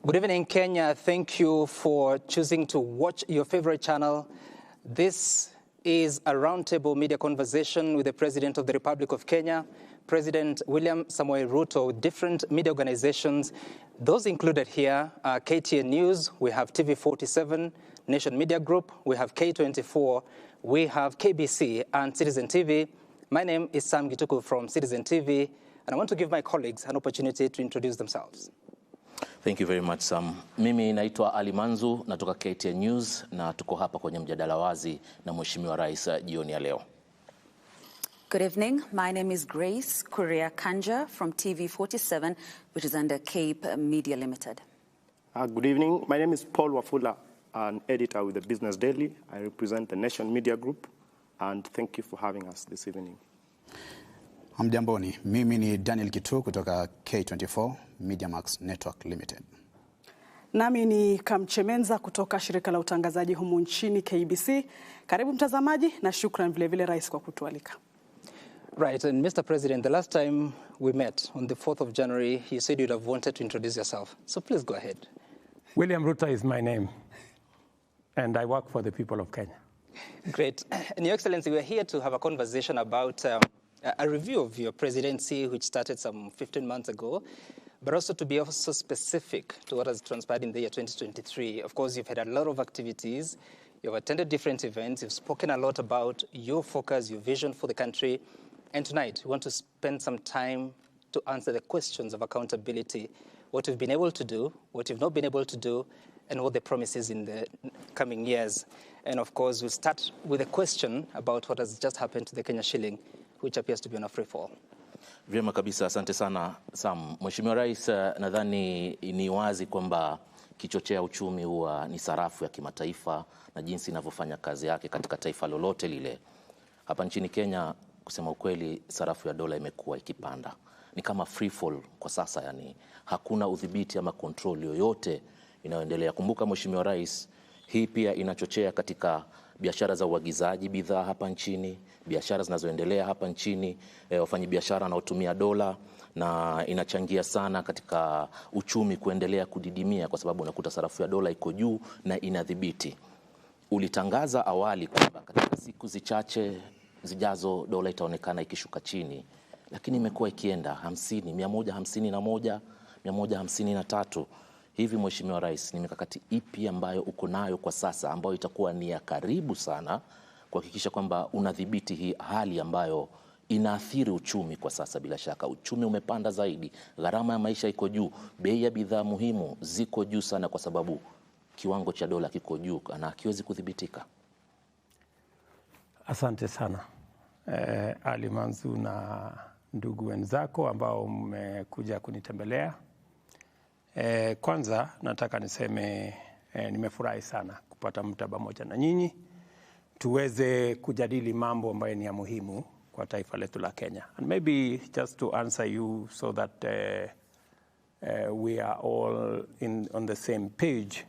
Good evening, Kenya. Thank you for choosing to watch your favorite channel. This is a roundtable media conversation with the President of the Republic of Kenya, President William Samoei Ruto, with different media organizations. Those included here are KTN News, we have TV47, Nation Media Group, we have K24, we have KBC and Citizen TV. My name is Sam Gituku from Citizen TV, and I want to give my colleagues an opportunity to introduce themselves. Thank you very much, Sam. Mimi naitwa Ali Manzu, natoka KTN News na tuko hapa kwenye mjadala wazi na Mheshimiwa Rais jioni ya leo. Good evening. My name is Grace Kuria Kanja from TV47, which is under Cape Media Limited. Good evening. My name is Paul Wafula, an editor with the Business Daily. I represent the Nation Media Group, and thank you for having us this evening. Hamjamboni, mimi ni Daniel Kitu kutoka K24 Media Max Network Limited. Nami ni Kamchemenza kutoka shirika la utangazaji humu nchini KBC. Karibu mtazamaji na shukran vile vile rais kwa kutualika. Right, and Mr. President, the last time we met on the 4th of January, you said you'd have wanted to introduce yourself. So please go ahead. William Ruto is my name, and I work for the people of Kenya. Great. And Your Excellency, we're here to have a conversation about a review of your presidency, which started some 15 months ago, but also to be also specific to what has transpired in the year 2023. Of course, you've had a lot of activities. You've attended different events. You've spoken a lot about your focus, your vision for the country. And tonight, we want to spend some time to answer the questions of accountability, what you've been able to do, what you've not been able to do, and what the promise is in the coming years. And of course, we'll start with a question about what has just happened to the Kenya shilling, which appears to be on a free fall. Vyema kabisa, asante sana Sam. Mheshimiwa Rais, nadhani ni wazi kwamba kichochea uchumi huwa ni sarafu ya kimataifa na jinsi inavyofanya kazi yake katika taifa lolote lile. Hapa nchini Kenya, kusema ukweli, sarafu ya dola imekuwa ikipanda. Ni kama free fall kwa sasa, yani hakuna udhibiti ama control yoyote inayoendelea. Kumbuka Mheshimiwa Rais, hii pia inachochea katika biashara za uagizaji bidhaa hapa nchini, biashara zinazoendelea hapa nchini, wafanyabiashara wanaotumia dola, na inachangia sana katika uchumi kuendelea kudidimia kwa sababu unakuta sarafu ya dola iko juu na inadhibiti. Ulitangaza awali kwamba katika siku zichache zijazo dola itaonekana ikishuka chini, lakini imekuwa ikienda 50, 151, 153. Hivi Mheshimiwa Rais, ni mikakati ipi ambayo uko nayo kwa sasa ambayo itakuwa ni ya karibu sana kuhakikisha kwamba unadhibiti hii hali ambayo inaathiri uchumi kwa sasa? Bila shaka uchumi umepanda zaidi, gharama ya maisha iko juu, bei ya bidhaa muhimu ziko juu sana kwa sababu kiwango cha dola kiko juu na hakiwezi kudhibitika. Asante sana Ali Manzu na ndugu wenzako ambao mmekuja kunitembelea. Kwanza nataka niseme nimefurahi sana kupata muda pamoja na nyinyi tuweze kujadili mambo ambayo ni ya muhimu kwa taifa letu la Kenya. And maybe just to answer you so that we are all on the same page.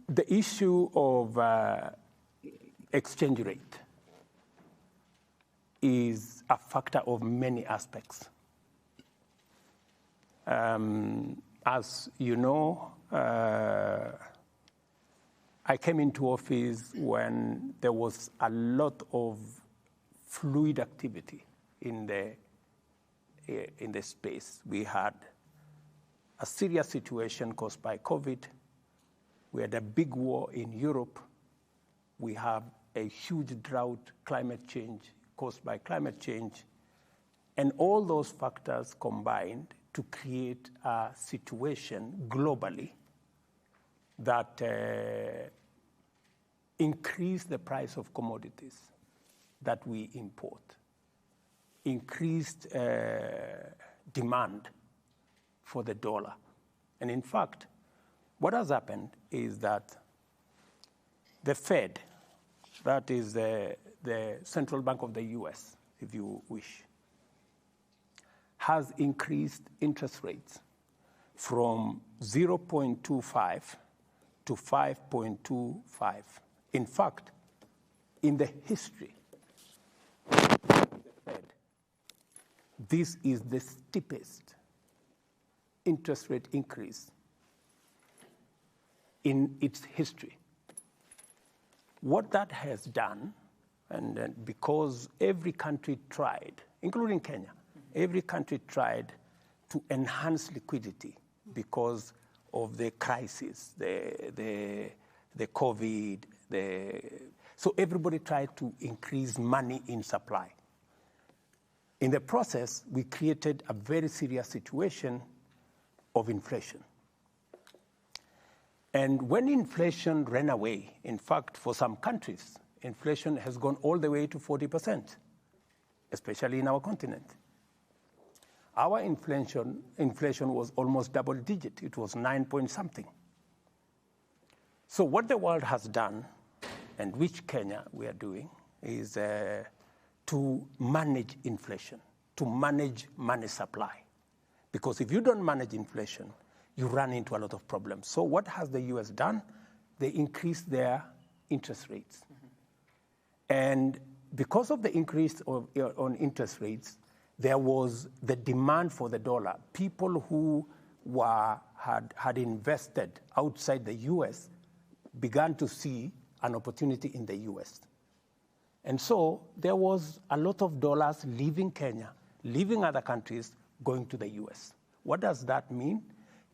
The issue of exchange rate is a factor of many aspects. As you know, I came into office when there was a lot of fluid activity in the space. We had a serious situation caused by COVID. We had a big war in Europe. We have a huge drought, climate change caused by climate change. And all those factors combined to create a situation globally that increase the price of commodities that we import, increased demand for the dollar. And in fact, what has happened is that the Fed, that is the central bank of the US, if you wish, has increased interest rates from 0.25 to 5.25. In fact, in the history of the Fed, this is the steepest interest rate increase in its history. What that has done, and because every country tried, including Kenya, every country tried to enhance liquidity because of the crisis, the COVID, so everybody tried to increase money in supply. In the process, we created a very serious situation of inflation. And when inflation ran away, in fact, for some countries, inflation has gone all the way to 40%, especially in our continent. Our inflation was almost double digit. It was 9 point something. So what the world has done, and which Kenya we are doing, is to manage inflation, to manage money supply. Because if you don't manage inflation, you run into a lot of problems. So what has the US done? They increased their interest rates. And because of the increase on interest rates, there was the demand for the dollar. People who had invested outside the US began to see an opportunity in the US. And so there was a lot of dollars leaving Kenya, leaving other countries, going to the US. What does that mean?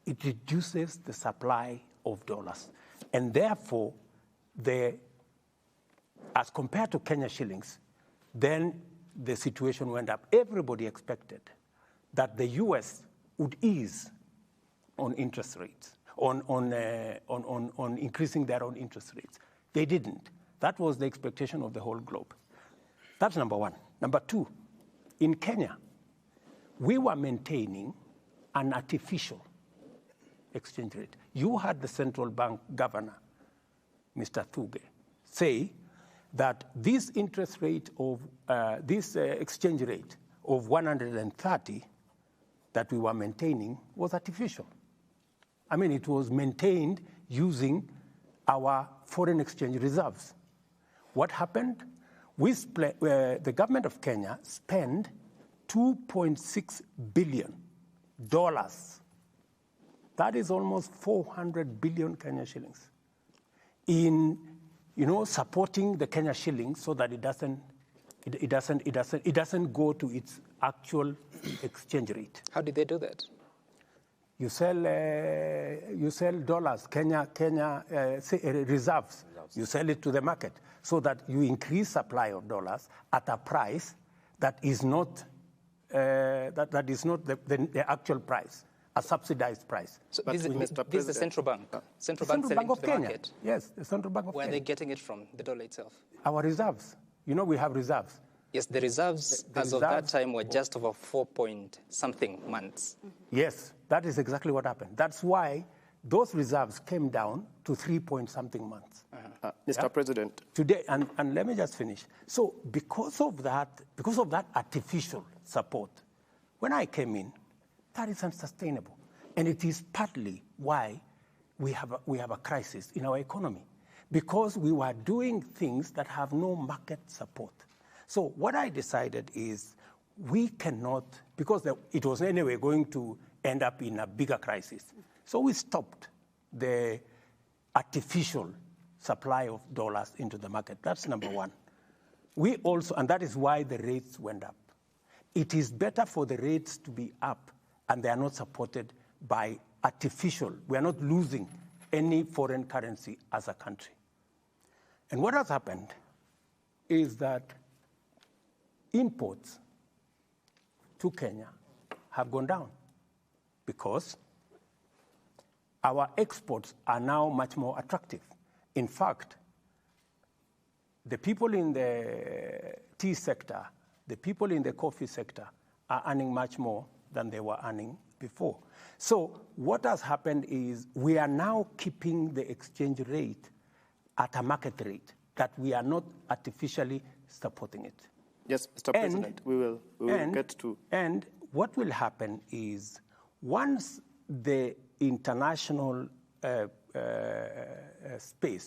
It reduces the supply of dollars. And therefore, as compared to Kenya shillings, then the situation went up. Everybody expected that the US would ease on interest rates, on increasing their own interest rates. They didn't. That was the expectation of the whole globe. That's number one. Number two, in Kenya, we were maintaining an artificial exchange rate. You had the central bank governor, Mr. Thuge, say that this interest rate of this exchange rate of 130 that we were maintaining was artificial. I mean, it was maintained using our foreign exchange reserves. What happened? The government of Kenya spent $2.6 billion. That is almost 400 billion Kenya shillings in supporting the Kenya shilling so that it doesn't go to its actual exchange rate. How did they do that? You sell dollars, Kenya reserves. You sell it to the market so that you increase supply of dollars at a price that is not the actual price, a subsidized price. So this is the central bank. Central bank selling of to the Kenya. market. Yes, the central bank of Where Kenya. are they getting it from? The dollar itself. Our reserves. We have reserves. Yes, the reserves as of that time were just over 4 point something months. Yes, that is exactly what happened. That's why those reserves came down to 3 point something months. Mr. President. Today, and let me just finish. So because of that artificial support, when I came in, that is unsustainable. And it is partly why we have a crisis in our economy, because we were doing things that have no market support. So what I decided is we cannot, because it was anyway going to end up in a bigger crisis. So we stopped the artificial supply of dollars into the market. That's number one. We also, and that is why the rates went up. It is better for the rates to be up and they are not supported by artificial. We are not losing any foreign currency as a country. And what has happened is that imports to Kenya have gone down because our exports are now much more attractive. In fact, the people in the tea sector, the people in the coffee sector are earning much more than they were earning before. So what has happened is we are now keeping the exchange rate at a market rate, that we are not artificially supporting it. Yes, Mr. President, we will get to. And what will happen is once the international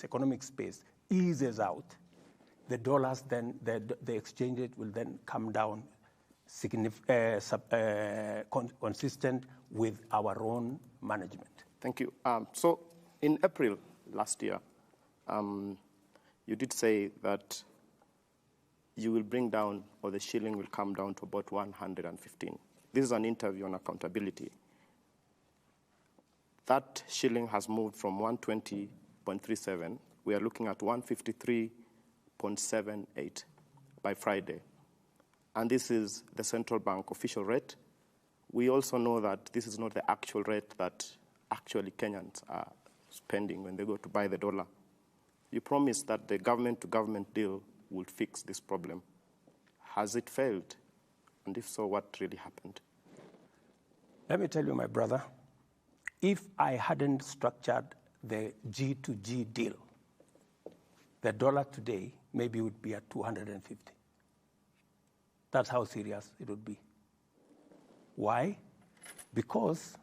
economic space eases out, the dollars then, the exchange rate will then come down consistent with our own management. Thank you. So in April last year, you did say that you will bring down, or the shilling will come down to about 115. This is an interview on accountability. That shilling has moved from 120.37. We are looking at 153.78 by Friday. And this is the central bank official rate. We also know that this is not the actual rate that actually Kenyans are spending when they go to buy the dollar. You promised that the government-to-government deal would fix this problem. Has it failed? And if so, what really happened? Let me tell you, my brother, if I hadn't structured the G2G deal, the dollar today maybe would be at 250. That's how serious it would be. Why? Because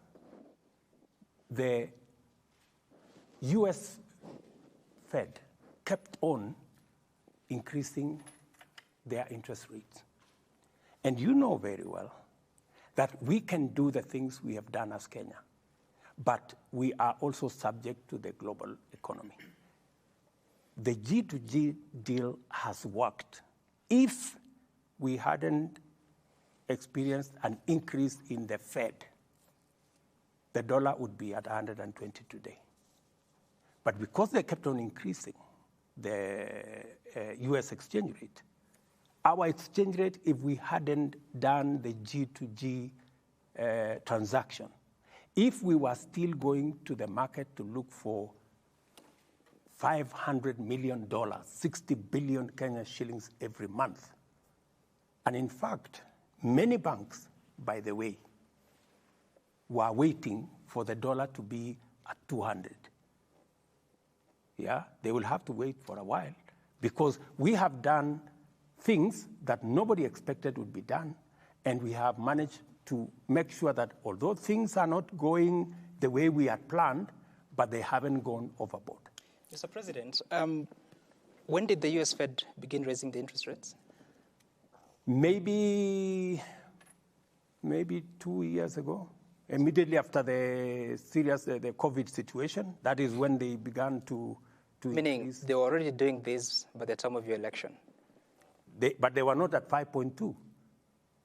the US Fed kept on increasing their interest rates. And you know very well that we can do the things we have done as Kenya, but we are also subject to the global economy. The G2G deal has worked. If we hadn't experienced an increase in the Fed, the dollar would be at 120 today. But because they kept on increasing the US exchange rate, our exchange rate, if we hadn't done the G2G transaction, if we were still going to the market to look for $500 million, 60 billion Kenyan shillings every month, and in fact, many banks, by the way, were waiting for the dollar to be at 200. Yeah, they will have to wait for a while because we have done things that nobody expected would be done, and we have managed to make sure that although things are not going the way we had planned, but they haven't gone overboard. Mr. President, when did the US Fed begin raising the interest rates? Maybe 2 years ago, immediately after the COVID situation. That is when they began to Meaning increase. they were already doing this by the time of your election? But they were not at 5.2.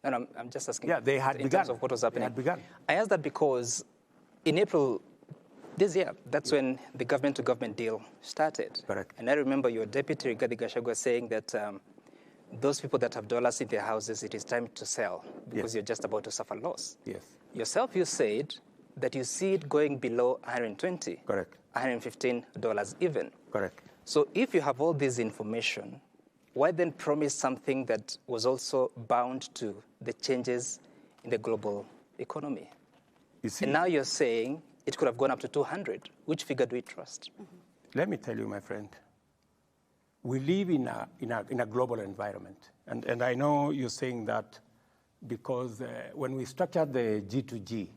No, I'm just asking. Yeah, they had in begun. terms of what was happening. They had begun. I asked that because in April this year, that's when the government-to-government deal started. Correct. And I remember your deputy, Rigathi Gachagua, saying that those people that have dollars in their houses, it is time to sell because you're just about to suffer loss. Yes. Yourself, you said that you see it going below 120. Correct. $115 even. Correct. So if you have all this information, why then promise something that was also bound to the changes in the global economy? You see, And now you're saying it could have gone up to 200. Which figure do we trust? let me tell you, my friend, we live in a global environment. And I know you're saying that because when we structured the G2G,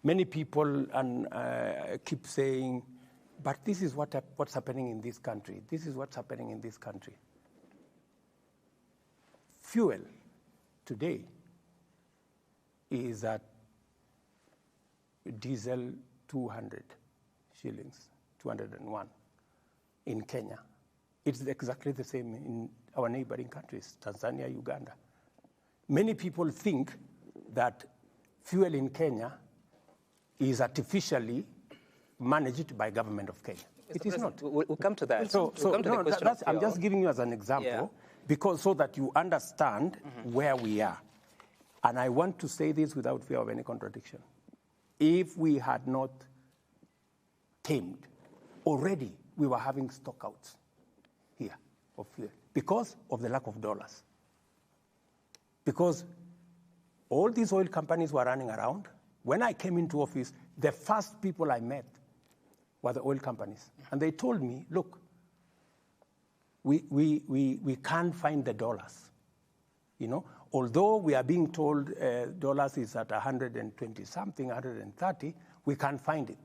many people keep saying, but this is what's happening in this country. This is what's happening in this country. Fuel today is at diesel 200 shillings, 201 in Kenya. It's exactly the same in our neighboring countries, Tanzania, Uganda. Many people think that fuel in Kenya is artificially managed by government of Kenya. It is not. We'll come to that. So we'll come to the question of I'm fuel. just giving you as an example, because so that you understand where we are. And I want to say this without fear of any contradiction. If we had not tamed, already we were having stockouts here of fuel because of the lack of dollars. Because all these oil companies were running around. When I came into office, the first people I met were the oil companies. And they told me, look, we can't find the dollars. You know, although we are being told dollars is at 120 something, 130, we can't find it.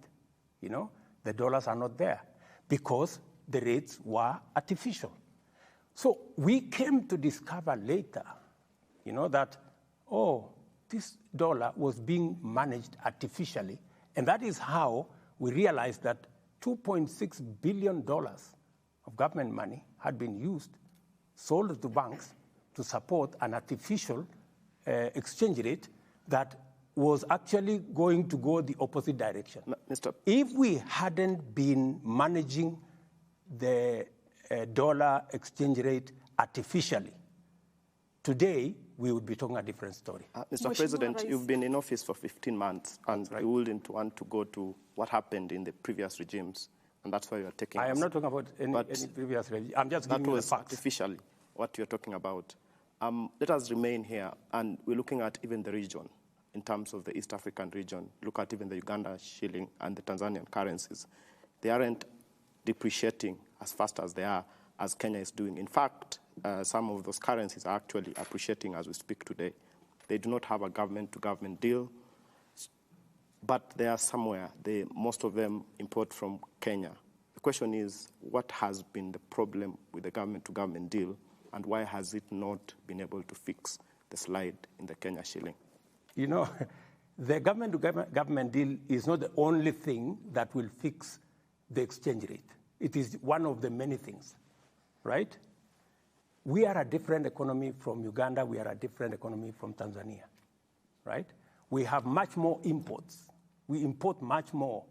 You know, the dollars are not there because the rates were artificial. So we came to discover later you know, that, oh, this dollar was being managed artificially. And that is how we realized that $2.6 billion of government money had been used, sold to banks to support an artificial exchange rate that was actually going to go the opposite direction. If we hadn't been managing the dollar exchange rate artificially, today we would be talking a different story. Mr. President, you've been in office for 15 months, and you wouldn't want to go to what happened in the previous regimes, and that's why you are taking. I am not talking about any previous regime. I'm just giving you the facts. Artificially what you're talking about. Let us remain here, and we're looking at even the region in terms of the East African region. Look at even the Uganda shilling and the Tanzanian currencies. They aren't depreciating as fast as they are, as Kenya is doing. In fact, some of those currencies are actually appreciating as we speak today. They do not have a government-to-government deal, but they are somewhere. Most of them import from Kenya. The question is, what has been the problem with the government-to-government deal, and why has it not been able to fix the slide in the Kenya shilling? You know, the government-to-government deal is not the only thing that will fix the exchange rate. It is one of the many things, right? We are a different economy from Uganda. We are a different economy from Tanzania, right? We have much more imports. We import much more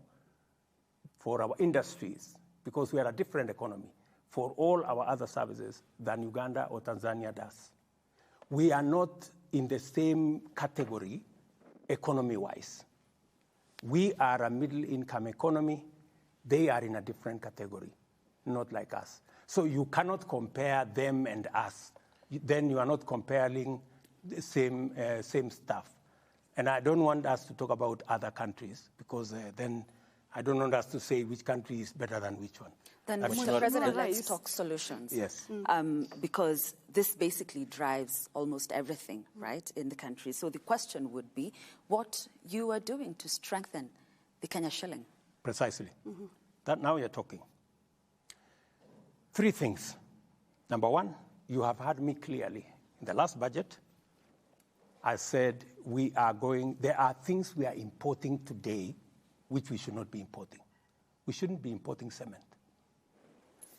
for our industries because we are a different economy for all our other services than Uganda or Tanzania does. We are not in the same category economy-wise. We are a middle-income economy. They are in a different category, not like us. So you cannot compare them and us. Then you are not comparing the same stuff. And I don't want us to talk about other countries because then I don't want us to say which country is better than which one. Then, Mr. President, let's talk solutions. Yes. Because this basically drives almost everything, right, in the country. So the question would be what you are doing to strengthen the Kenya shilling. Precisely. That now you're talking. 3 things. Number one, you have heard me clearly. In the last budget, I said there are things we are importing today which we should not be importing. We shouldn't be importing cement.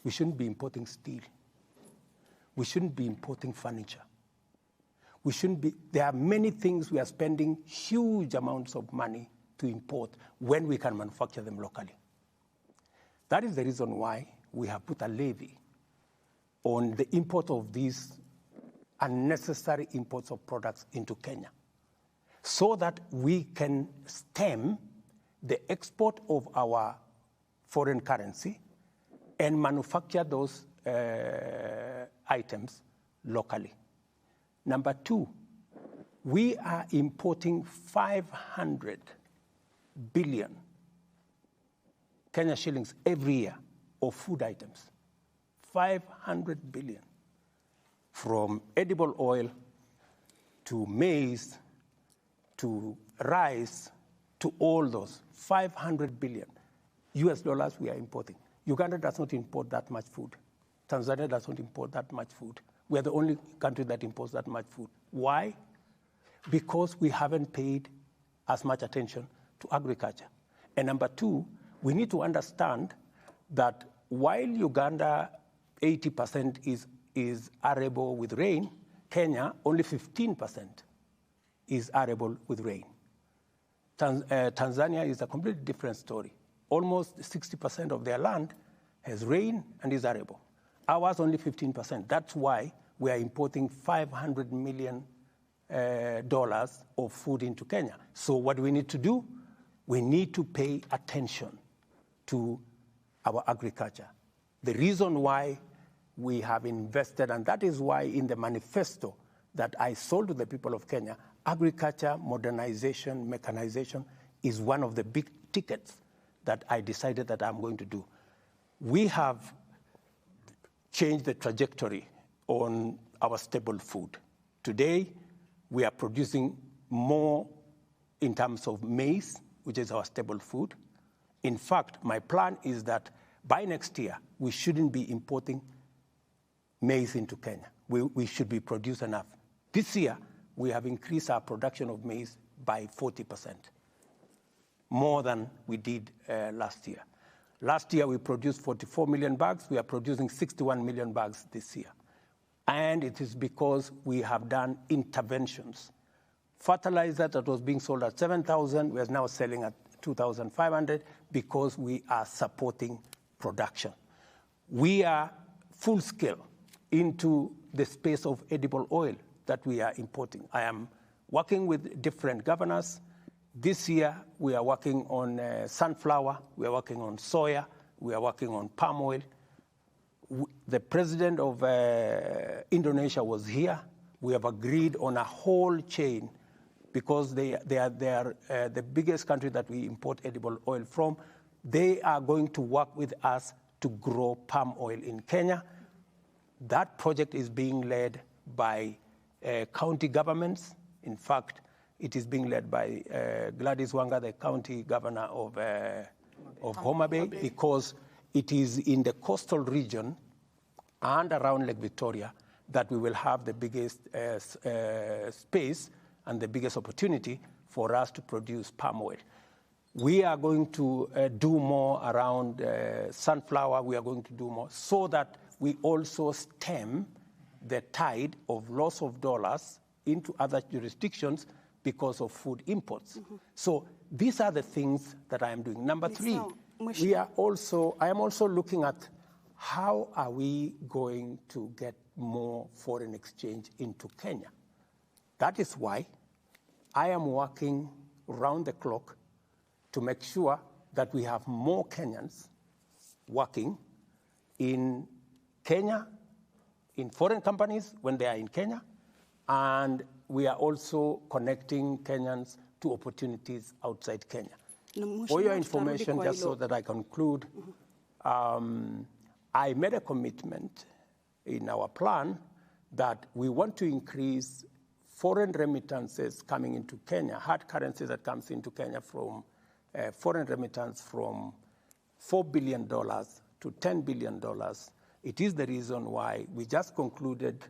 We shouldn't be importing steel. We shouldn't be importing furniture. There are many things we are spending huge amounts of money to import when we can manufacture them locally. That is the reason why we have put a levy on the import of these unnecessary imports of products into Kenya so that we can stem the export of our foreign currency and manufacture those items locally. Number 2, we are importing 500 billion Kenya shillings every year of food items. 500 billion. From edible oil to maize to rice to all those. 500 billion US dollars we are importing. Uganda does not import that much food. Tanzania does not import that much food. We are the only country that imports that much food. Why? Because we haven't paid as much attention to agriculture. And number 2, we need to understand that while Uganda 80% is arable with rain, Kenya only 15% is arable with rain. Tanzania is a completely different story. Almost 60% of their land has rain and is arable. Ours only 15%. That's why we are importing $500 million of food into Kenya. So what we need to do, we need to pay attention to our agriculture. The reason why we have invested, and that is why in the manifesto that I sold to the people of Kenya, agriculture, modernization, mechanization is one of the big tickets that I decided that I'm going to do. We have changed the trajectory on our staple food. Today, we are producing more in terms of maize, which is our staple food. In fact, my plan is that by next year, we shouldn't be importing maize into Kenya. We should be producing enough. This year, we have increased our production of maize by 40%, more than we did last year. Last year, we produced 44 million bags. We are producing 61 million bags this year. And it is because we have done interventions. Fertilizer that was being sold at 7,000, we are now selling at 2,500 because we are supporting production. We are full scale into the space of edible oil that we are importing. I am working with different governors. This year, we are working on sunflower, we are working on soya, we are working on palm oil. The president of Indonesia was here. We have agreed on a whole chain because they are the biggest country that we import edible oil from. They are going to work with us to grow palm oil in Kenya. That project is being led by county governments. In fact, it is being led by Gladys Wanga, the county governor of Homa Bay, because it is in the coastal region and around Lake Victoria that we will have the biggest space and the biggest opportunity for us to produce palm oil. We are going to do more around sunflower. We are going to do more so that we also stem the tide of loss of dollars into other jurisdictions because of food imports. So these are the things that I am doing. Number three, I am also looking at how are we going to get more foreign exchange into Kenya. That is why I am working round the clock to make sure that we have more Kenyans working in Kenya, in foreign companies when they are in Kenya, and we are also connecting Kenyans to opportunities outside Kenya. For your information, just so that I conclude, I made a commitment in our plan that we want to increase foreign remittances coming into Kenya, hard currency that comes into Kenya from foreign remittance from $4 billion to $10 billion. It is the reason why we just concluded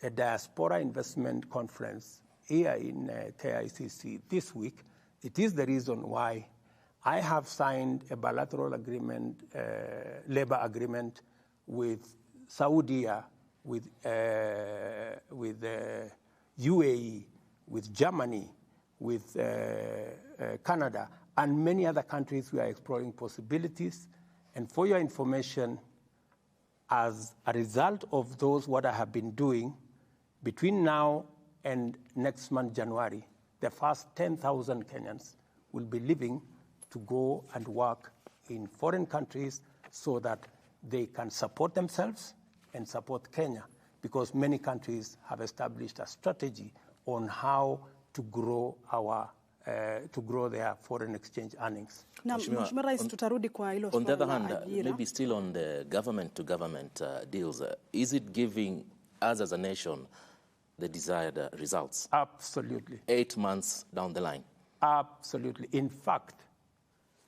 a diaspora investment conference here in KICC this week. It is the reason why I have signed a bilateral agreement, labor agreement with Saudi, with UAE, with Germany, with Canada, and many other countries. We are exploring possibilities. And for your information, as a result of those, what I have been doing, between now and next month, January, the first 10,000 Kenyans will be leaving to go and work in foreign countries so that they can support themselves and support Kenya, because many countries have established a strategy on how to grow their foreign exchange earnings. On the other hand, maybe still on the government-to-government deals, is it giving us as a nation the desired results? Absolutely. 8 months down the line? Absolutely. In fact,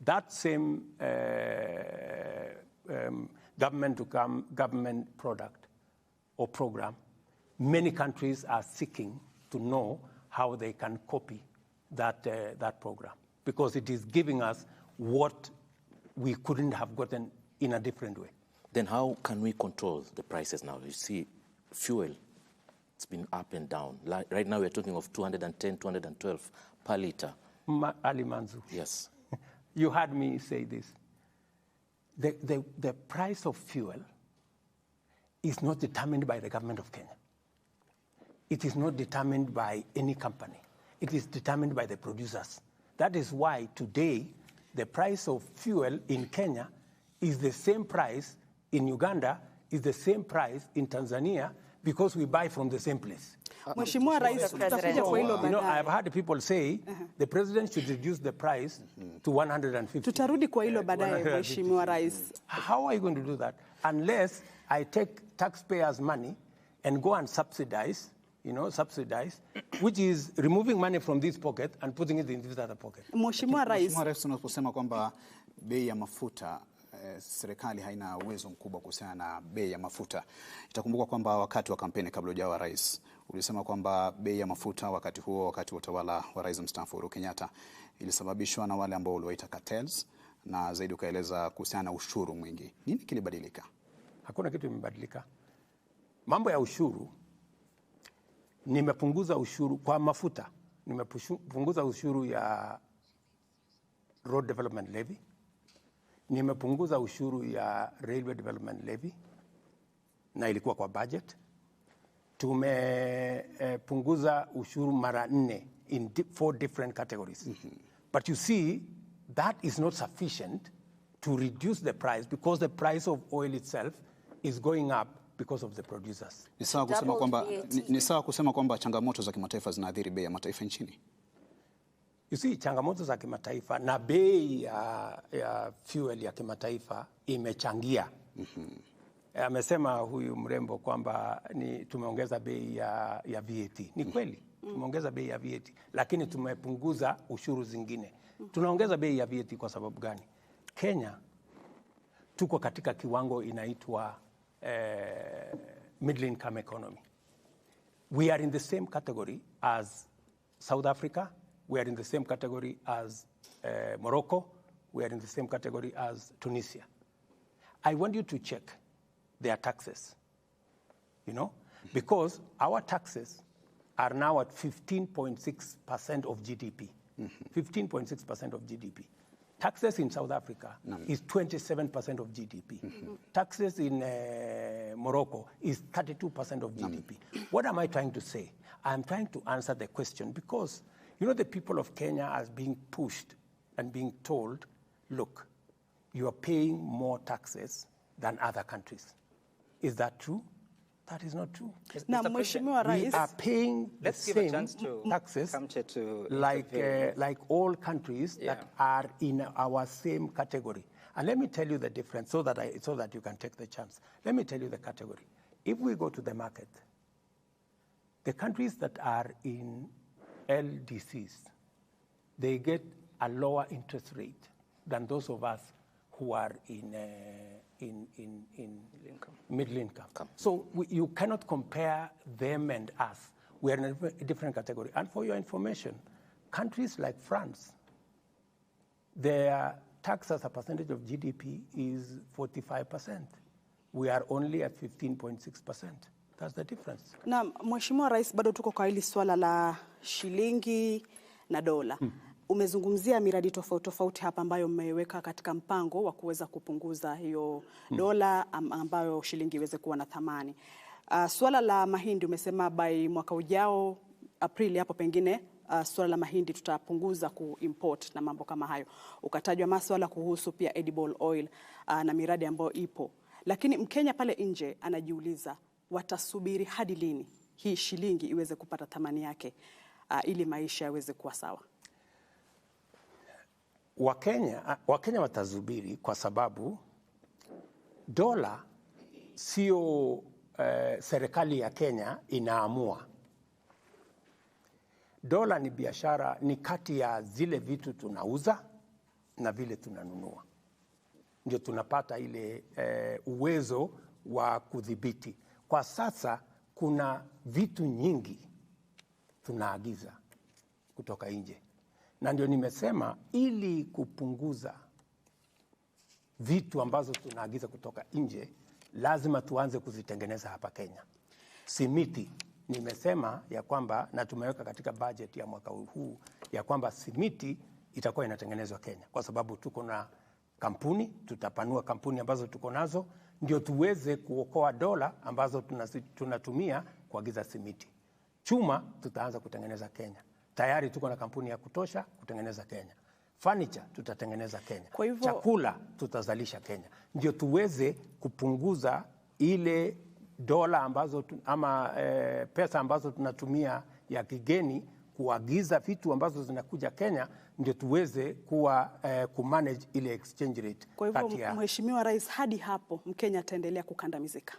that same government product or program, many countries are seeking to know how they can copy that program, because it is giving us what we couldn't have gotten in a different way. Then how can we control the prices now? You see, fuel, it's been up and down. Right now we're talking of 210, 212 per liter. Ali Manzu. Yes. You heard me say this. The price of fuel is not determined by the government of Kenya. It is not determined by any company. It is determined by the producers. That is why today the price of fuel in Kenya is the same price in Uganda, is the same price in Tanzania, because we buy from the same place. Mheshimiwa Rais, tutakuja kwa hilo baadaye. I've heard people say the president should reduce the price to 150. Tutarudi kwa hilo baadaye, Mheshimiwa Rais. How are you going to do that? Unless I take taxpayers' money and go and subsidize, which is removing money from this pocket and putting it in this other pocket. Mheshimiwa Rais, unaposema kwamba bei ya mafuta serikali haina uwezo mkubwa kuhusiana na bei ya mafuta. Itakumbuka kwamba wakati wa kampeni kabla hujawa rais ulisema kwamba bei ya mafuta wakati wa utawala wa Rais mstaafu Uhuru Kenyatta ilisababishwa na wale ambao uliwaita cartels, na zaidi ukaeleza kuhusiana na ushuru mwingi. Nini kilibadilika? Hakuna kitu kimebadilika. Mambo ya ushuru, nimepunguza ushuru kwa mafuta, nimepunguza ushuru ya Road Development Levy, nimepunguza ushuru ya Railway Development Levy, na ilikuwa kwa budget. Tumepunguza ushuru mara 4 in 4 different categories. But you see, that is not sufficient to reduce the price, because the price of oil itself is going up because of the producers. Ni sawa kusema kwamba changamoto za kimataifa zinaathiri bei ya mataifa nchini? You see, changamoto za kimataifa na bei ya fuel ya kimataifa imechangia. Amesema huyu mrembo kwamba tumeongeza bei ya VAT. Ni kweli, tumeongeza bei ya VAT, lakini tumepunguza ushuru zingine. Tunaongeza bei ya VAT kwa sababu gani? Kenya tuko katika kiwango inaitwa middle income economy. We are in the same category as South Africa. We are in the same category as Morocco. We are in the same category as Tunisia. I want you to check their taxes, because our taxes are now at 15.6% of GDP. 15.6% of GDP. Taxes in South Africa is 27% of GDP. Taxes in Morocco is 32% of GDP. What am I trying to say? I'm trying to answer the question, because the people of Kenya are being pushed and being told, look, you are paying more taxes than other countries. Is that true? That is not true. Na Mheshimiwa Rais, we are paying the same taxes like all countries that are in our same category. And let me tell you the difference so that you can take the chance. Let me tell you the category. If we go to the market, the countries that are in LDCs, they get a lower interest rate than those of us who are in middle income. So you cannot compare them and us. We are in a different category. And for your information, countries like France, their tax as a percentage of GDP is 45%. We are only at 15.6%. That's the difference. Na Mheshimiwa Rais, bado tuko kwa hili swala la shilingi na dola. Umezungumzia miradi tofauti hapa ambayo mmeweka katika mpango wa kuweza kupunguza hiyo dola ambayo shilingi iweze kuwa na thamani. Swala la mahindi umesema by mwaka ujao Aprili hapo pengine swala la mahindi tutapunguza kuimport na mambo kama hayo. Ukatajwa masuala kuhusu pia edible oil na miradi ambayo ipo. Lakini Mkenya pale nje anajiuliza watasubiri hadi lini hii shilingi iweze kupata thamani yake ili maisha yaweze kuwa sawa? Wakenya watazubiri kwa sababu dola sio serikali ya Kenya inaamua. Dola ni biashara, ni kati ya zile vitu tunauza na vile tunanunua. Ndio tunapata ile uwezo wa kudhibiti. Kwa sasa kuna vitu nyingi tunaagiza kutoka nje. Na ndio nimesema ili kupunguza vitu ambazo tunaagiza kutoka nje, lazima tuanze kuzitengeneza hapa Kenya. Simiti, nimesema ya kwamba, na tumeweka katika budget ya mwaka huu, ya kwamba simiti itakuwa inatengenezwa Kenya. Kwa sababu tuko na kampuni, tutapanua kampuni ambazo tuko nazo, ndio tuweze kuokoa dola ambazo tunatumia kuagiza simiti. Chuma tutaanza kutengeneza Kenya. Tayari tuko na kampuni ya kutosha kutengeneza Kenya. Furniture tutatengeneza Kenya. Kwa hivyo, chakula tutazalisha Kenya. Ndio tuweze kupunguza ile dola ambazo pesa ambazo tunatumia ya kigeni kuagiza vitu ambazo zinakuja Kenya, ndio tuweze kumanage ile exchange rate. Kwa hivyo Mheshimiwa Rais, hadi hapo Mkenya ataendelea kukandamizika?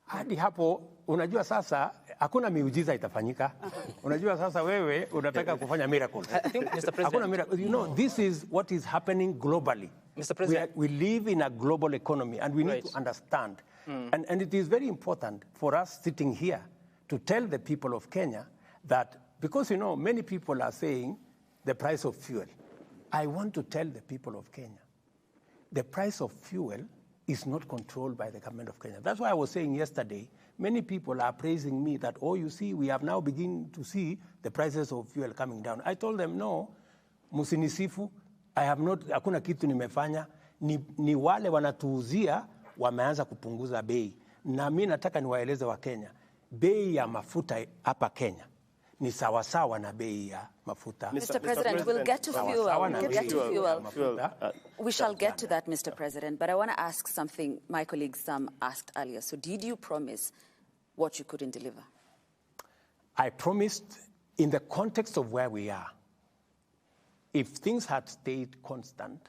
Hadi hapo, unajua sasa hakuna miujiza itafanyika. Unajua sasa wewe unataka kufanya miracles. I think, Mr. President, hakuna miracle. This is what is happening globally. Mr. President, we live in a global economy and we need to understand. And it is very important for us sitting here to tell the people of Kenya that, because, you know, many people are saying the price of fuel. I want to tell the people of Kenya, the price of fuel is not controlled by the government of Kenya. That's why I was saying yesterday, many people are praising me that, oh, you see, we have now begun to see the prices of fuel coming down. I told them, no, musinisifu, I have not, hakuna kitu nimefanya, ni wale wanatuuzia wameanza kupunguza bei. Na mimi nataka niwaeleze wa Kenya, bei ya mafuta hapa Kenya ni sawasawa na bei ya mafuta. Mr. President, we'll get to fuel. We'll get to fuel. We shall get to that, Mr. President. But I want to ask something my colleague Sam asked earlier. So did you promise what you couldn't deliver? I promised in the context of where we are. If things had stayed constant,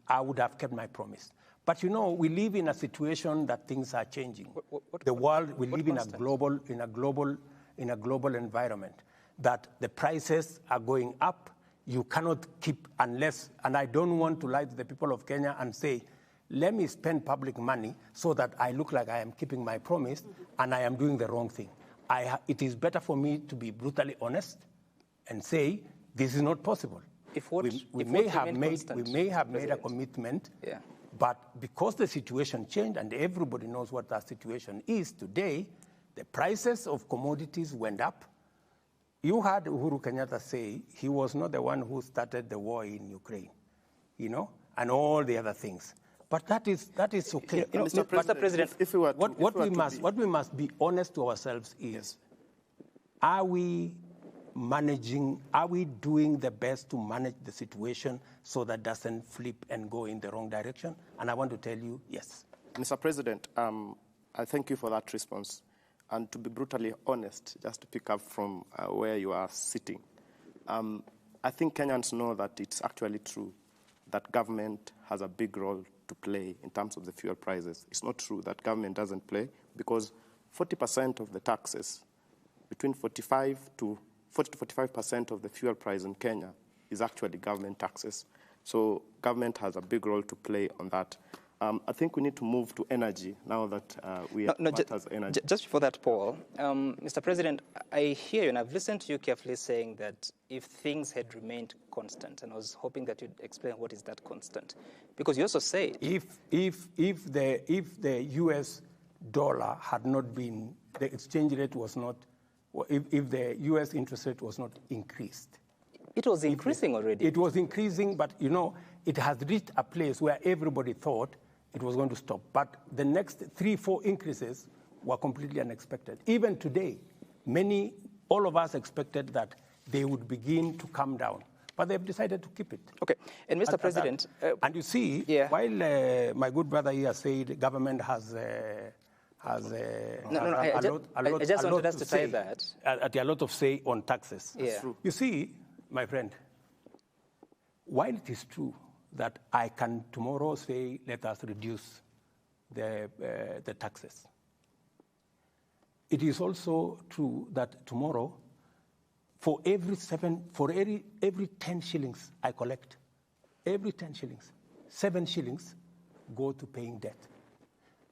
I would have kept my promise. But you know, we live in a situation that things are changing. The world, we live in a global environment that the prices are going up. You cannot keep unless, and I don't want to lie to the people of Kenya and say, let me spend public money so that I look like I am keeping my promise and I am doing the wrong thing. It is better for me to be brutally honest and say, this is not possible. We may have made a commitment, but because the situation changed and everybody knows what that situation is today, the prices of commodities went up. You heard Uhuru Kenyatta say he was not the one who started the war in Ukraine, you know, and all the other things. But that is okay. You know, Mr. President, what we must be honest to ourselves is, are we doing the best to manage the situation so that doesn't flip and go in the wrong direction? And I want to tell you, yes. Mr. President, I thank you for that response. And to be brutally honest, just to pick up from where you are sitting, I think Kenyans know that it's actually true that government has a big role to play in terms of the fuel prices. It's not true that government doesn't play, because 40% of the taxes, between 40 to 45% of the fuel price in Kenya is actually government taxes. So government has a big role to play on that. I think we need to move to energy now that we have energy. Just before that, Paul, Mr. President, I hear you, and I've listened to you carefully saying that if things had remained constant, and I was hoping that you'd explain what is that constant, because you also said if the U.S. dollar had not been, the exchange rate was not, if the U.S. interest rate was not increased. It was increasing already. It was increasing, but you know, it has reached a place where everybody thought it was going to stop. But the next 3-4 increases were completely unexpected. Even today, all of us expected that they would begin to come down, but they've decided to keep it. Okay, and Mr. President, and you see, while my good brother here said government has a lot of say on taxes. Yeah. You see, my friend, while it is true that I can tomorrow say, let us reduce the taxes, it is also true that tomorrow, for every 10 shillings I collect, every 10 shillings, 7 shillings go to paying debt.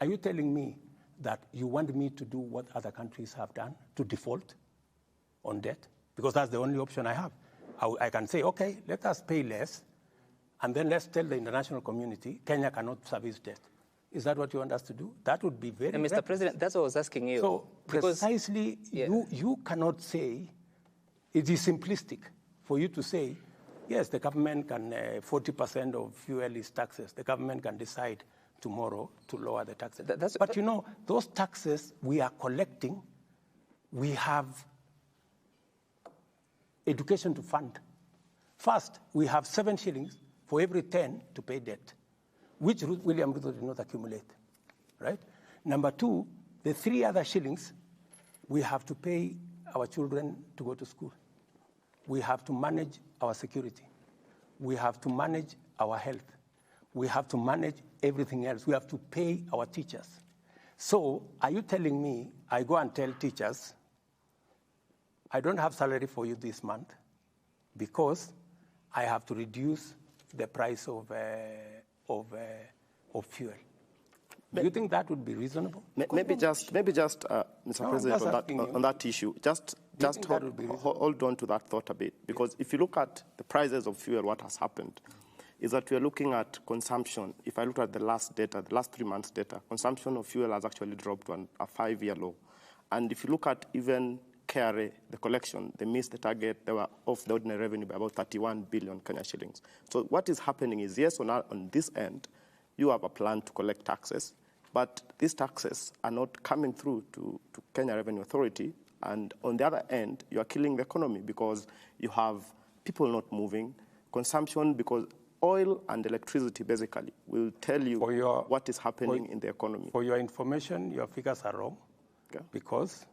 Are you telling me that you want me to do what other countries have done, to default on debt? Because that's the only option I have. I can say, okay, let us pay less, and then let's tell the international community, Kenya cannot service debt. Is that what you want us to do? That would be very... And Mr. President, that's what I was asking you. So precisely, you cannot say, it is simplistic for you to say, yes, the government can, 40% of fuel is taxes. The government can decide tomorrow to lower the taxes. But you know, those taxes we are collecting, we have education to fund. First, we have 7 shillings for every 10 to pay debt, which William Ruto did not accumulate, right? Number 2, the 3 other shillings, we have to pay our children to go to school. We have to manage our security. We have to manage our health. We have to manage everything else. We have to pay our teachers. So are you telling me I go and tell teachers, I don't have salary for you this month because I have to reduce the price of fuel? Do you think that would be reasonable? Maybe just, Mr. President, on that issue, just hold on to that thought a bit, because if you look at the prices of fuel, what has happened is that we are looking at consumption. If I look at the last data, the last 3 months' data, consumption of fuel has actually dropped to a 5-year low. And if you look at even KRA, the collection, they missed the target. They were off the ordinary revenue by about 31 billion Kenya shillings. So what is happening is, yes, on this end, you have a plan to collect taxes, but these taxes are not coming through to Kenya Revenue Authority. And on the other end, you are killing the economy because you have people not moving, consumption, because oil and electricity basically will tell you what is happening in the economy. For your information, your figures are wrong, because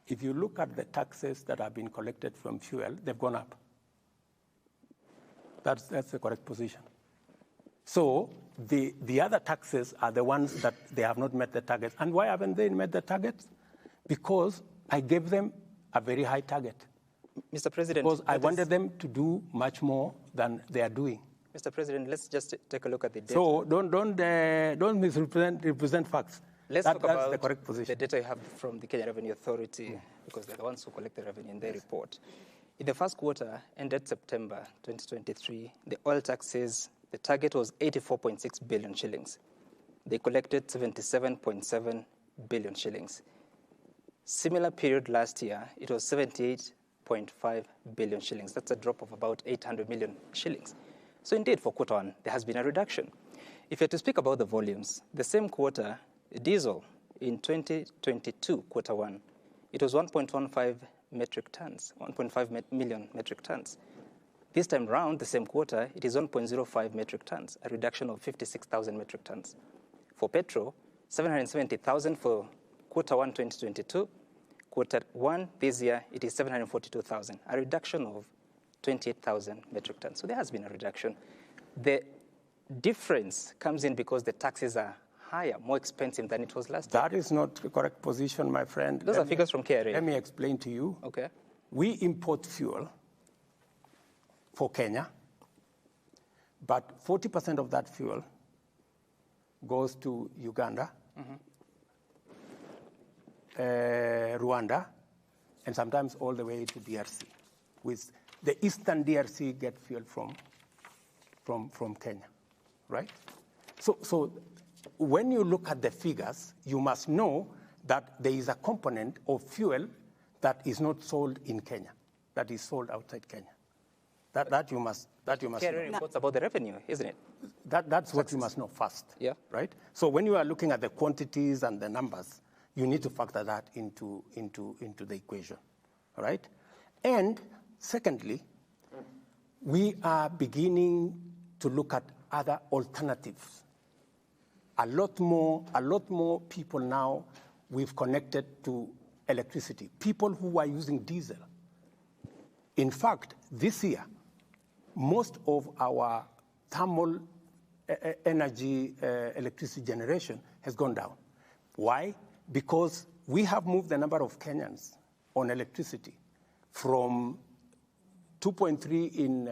if you look at the taxes that have been collected from fuel, they've gone up. That's the correct position. So the other taxes are the ones that they have not met the targets. And why haven't they met the targets? Because I gave them a very high target. Mr. President, because I wanted them to do much more than they are doing. Mr. President, let's just take a look at the data. So don't misrepresent facts. Let's talk about the correct position. The data you have from the Kenya Revenue Authority, because they're the ones who collect the revenue in their report. In the first quarter, ended September 2023, the oil taxes, the target was 84.6 billion shillings. They collected 77.7 billion shillings. Similar period last year, it was 78.5 billion shillings. That's a drop of about 800 million shillings. So indeed, for quarter one, there has been a reduction. If you're to speak about the volumes, the same quarter, diesel in 2022, quarter one, it was 1.15 metric tons, 1.5 million metric tons. This time round, the same quarter, it is 1.05 metric tons, a reduction of 56,000 metric tons. For petrol, 770,000 for quarter one 2022. Quarter one this year, it is 742,000, a reduction of 28,000 metric tons. So there has been a reduction. The difference comes in because the taxes are higher, more expensive than it was last year. That is not the correct position, my friend. Those are figures from KRA. Let me explain to you. Okay. We import fuel for Kenya, but 40% of that fuel goes to Uganda, Rwanda, and sometimes all the way to DRC. With the eastern DRC get fuel from Kenya, right? So when you look at the figures, you must know that there is a component of fuel that is not sold in Kenya, that is sold outside Kenya. That you must KRA reports about the revenue, isn't it? That's what you must know first, yeah. Right? So when you are looking at the quantities and the numbers, you need to factor that into the equation, all right? And secondly, we are beginning to look at other alternatives. A lot more people now we've connected to electricity, people who are using diesel. In fact, this year, most of our thermal energy electricity generation has gone down. Why? Because we have moved the number of Kenyans on electricity from 2.3 in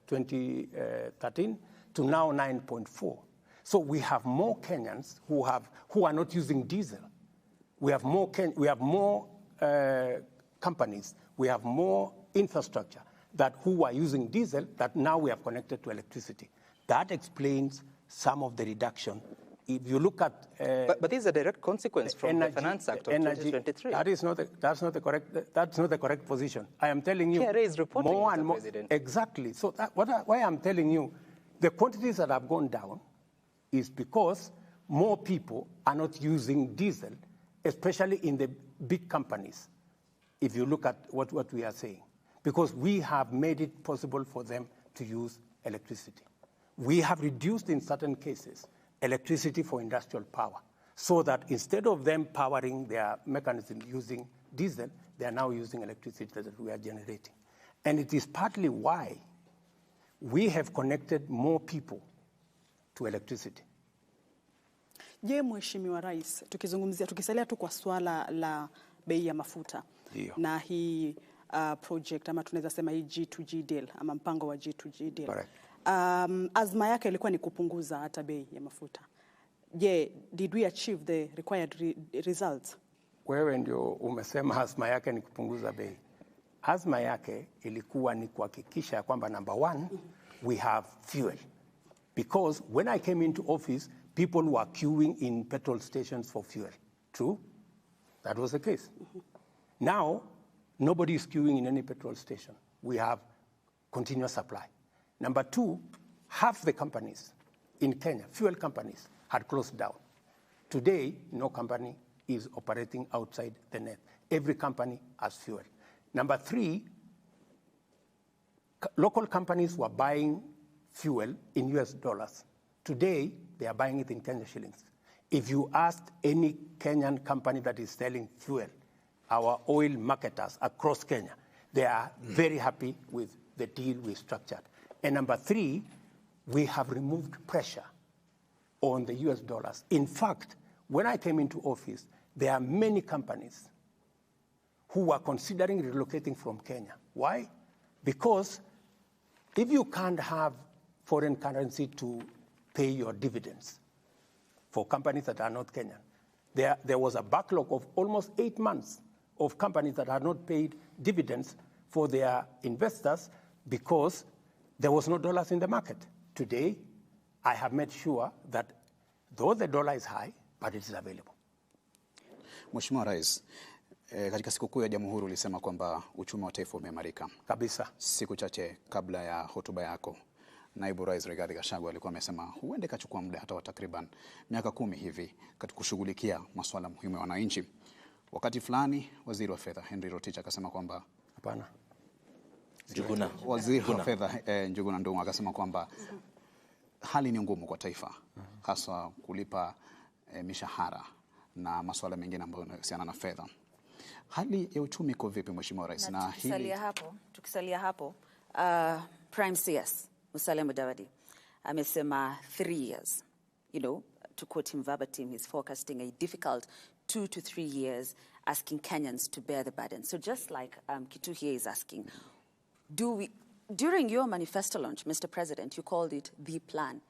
2013 to now 9.4. So we have more Kenyans who are not using diesel. We have more companies. We have more infrastructure who are using diesel that now we have connected to electricity. That explains some of the reduction. If you look at but this is a direct consequence from the Finance Act of 2023. That's not the correct position. I am telling you KRA is reporting, more and Mr. more. President. Exactly. So why I'm telling you, the quantities that have gone down is because more people are not using diesel, especially in the big companies, if you look at what we are saying, because we have made it possible for them to use electricity. We have reduced, in certain cases, electricity for industrial power, so that instead of them powering their mechanism using diesel, they are now using electricity that we are generating. And it is partly why we have connected more people to electricity. Je, Mheshimiwa Rais, tukisalia tu kwa swala la bei ya mafuta. Dio. Na hii project ama tunaweza sema hii G2G deal ama mpango wa G2G deal. Correct. Azma yake ilikuwa ni kupunguza hata bei ya mafuta. did we achieve the required results? Wewe ndio umesema azma yake ni kupunguza bei. Azma yake ilikuwa ni kuhakikisha kwamba number one, we have fuel. Because when I came into office, people were queuing in petrol stations for fuel. True? That was the case. Now, nobody is queuing in any petrol station. We have continuous supply. Number two, half the companies in Kenya, fuel companies, had closed down. Today, no company is operating outside the net. Every company has fuel. Number three, local companies were buying fuel in US dollars. Today, they are buying it in Kenya shillings. If you asked any Kenyan company that is selling fuel, our oil marketers across Kenya, they are very happy with the deal we structured. And number three, we have removed pressure on the US dollars. In fact, when I came into office, there are many companies who are considering relocating from Kenya. Why? Because if you can't have foreign currency to pay your dividends for companies that are not Kenyan, there was a backlog of almost 8 months of companies that had not paid dividends for their investors because there was no dollars in the market. Today, I have made sure that though the dollar is high, but it is available. Mheshimiwa Rais, katika sikukuu ya Jamhuri ulisema kwamba uchumi wa taifa umeimarika. Kabisa. Siku chache kabla ya hotuba yako, Naibu Rais Rigathi Gachagua alikuwa amesema huenda ikachukua muda hata wa takriban miaka 10 hivi katika kushughulikia masuala muhimu ya wananchi. Wakati fulani Waziri wa Fedha Henry Rotich akasema kwamba hapana. Waziri wa Fedha Njuguna Ndung'u akasema kwamba hali ni ngumu kwa taifa, hasa kulipa mishahara na masuala mengine ambayo yanahusiana na fedha. Hali ya uchumi iko vipi Mheshimiwa Rais? Na tukisalia hapo, Prime CS Musalia Mudavadi amesema 3 years. You know, to quote him verbatim, he's forecasting a difficult 2 to 3 years, asking Kenyans to bear the burden. So just like Kitu here is asking, during your manifesto launch, Mr. President, you called it the plan.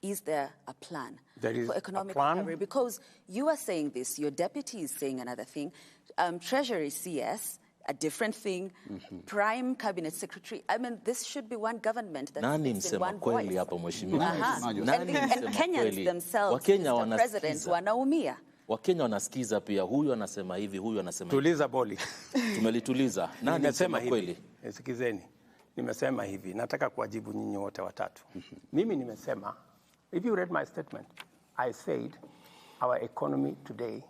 Is there a plan for economic recovery? Because you are saying this, your deputy is saying another thing, Treasury CS, a different thing, Prime Cabinet Secretary. I mean, this should be one government that speaks in one voice. And Kenyans themselves, Mr. President, wanaumia. Wakenya wanasikiza pia, huyu anasema hivi, huyu anasema hivi. Tuliza boli. Tumelituliza. Nani anasema kweli? Sikizeni. Nimesema hivi, nataka kuwajibu nyinyi wote watatu. Mimi nimesema, if you read my statement, I said our economy today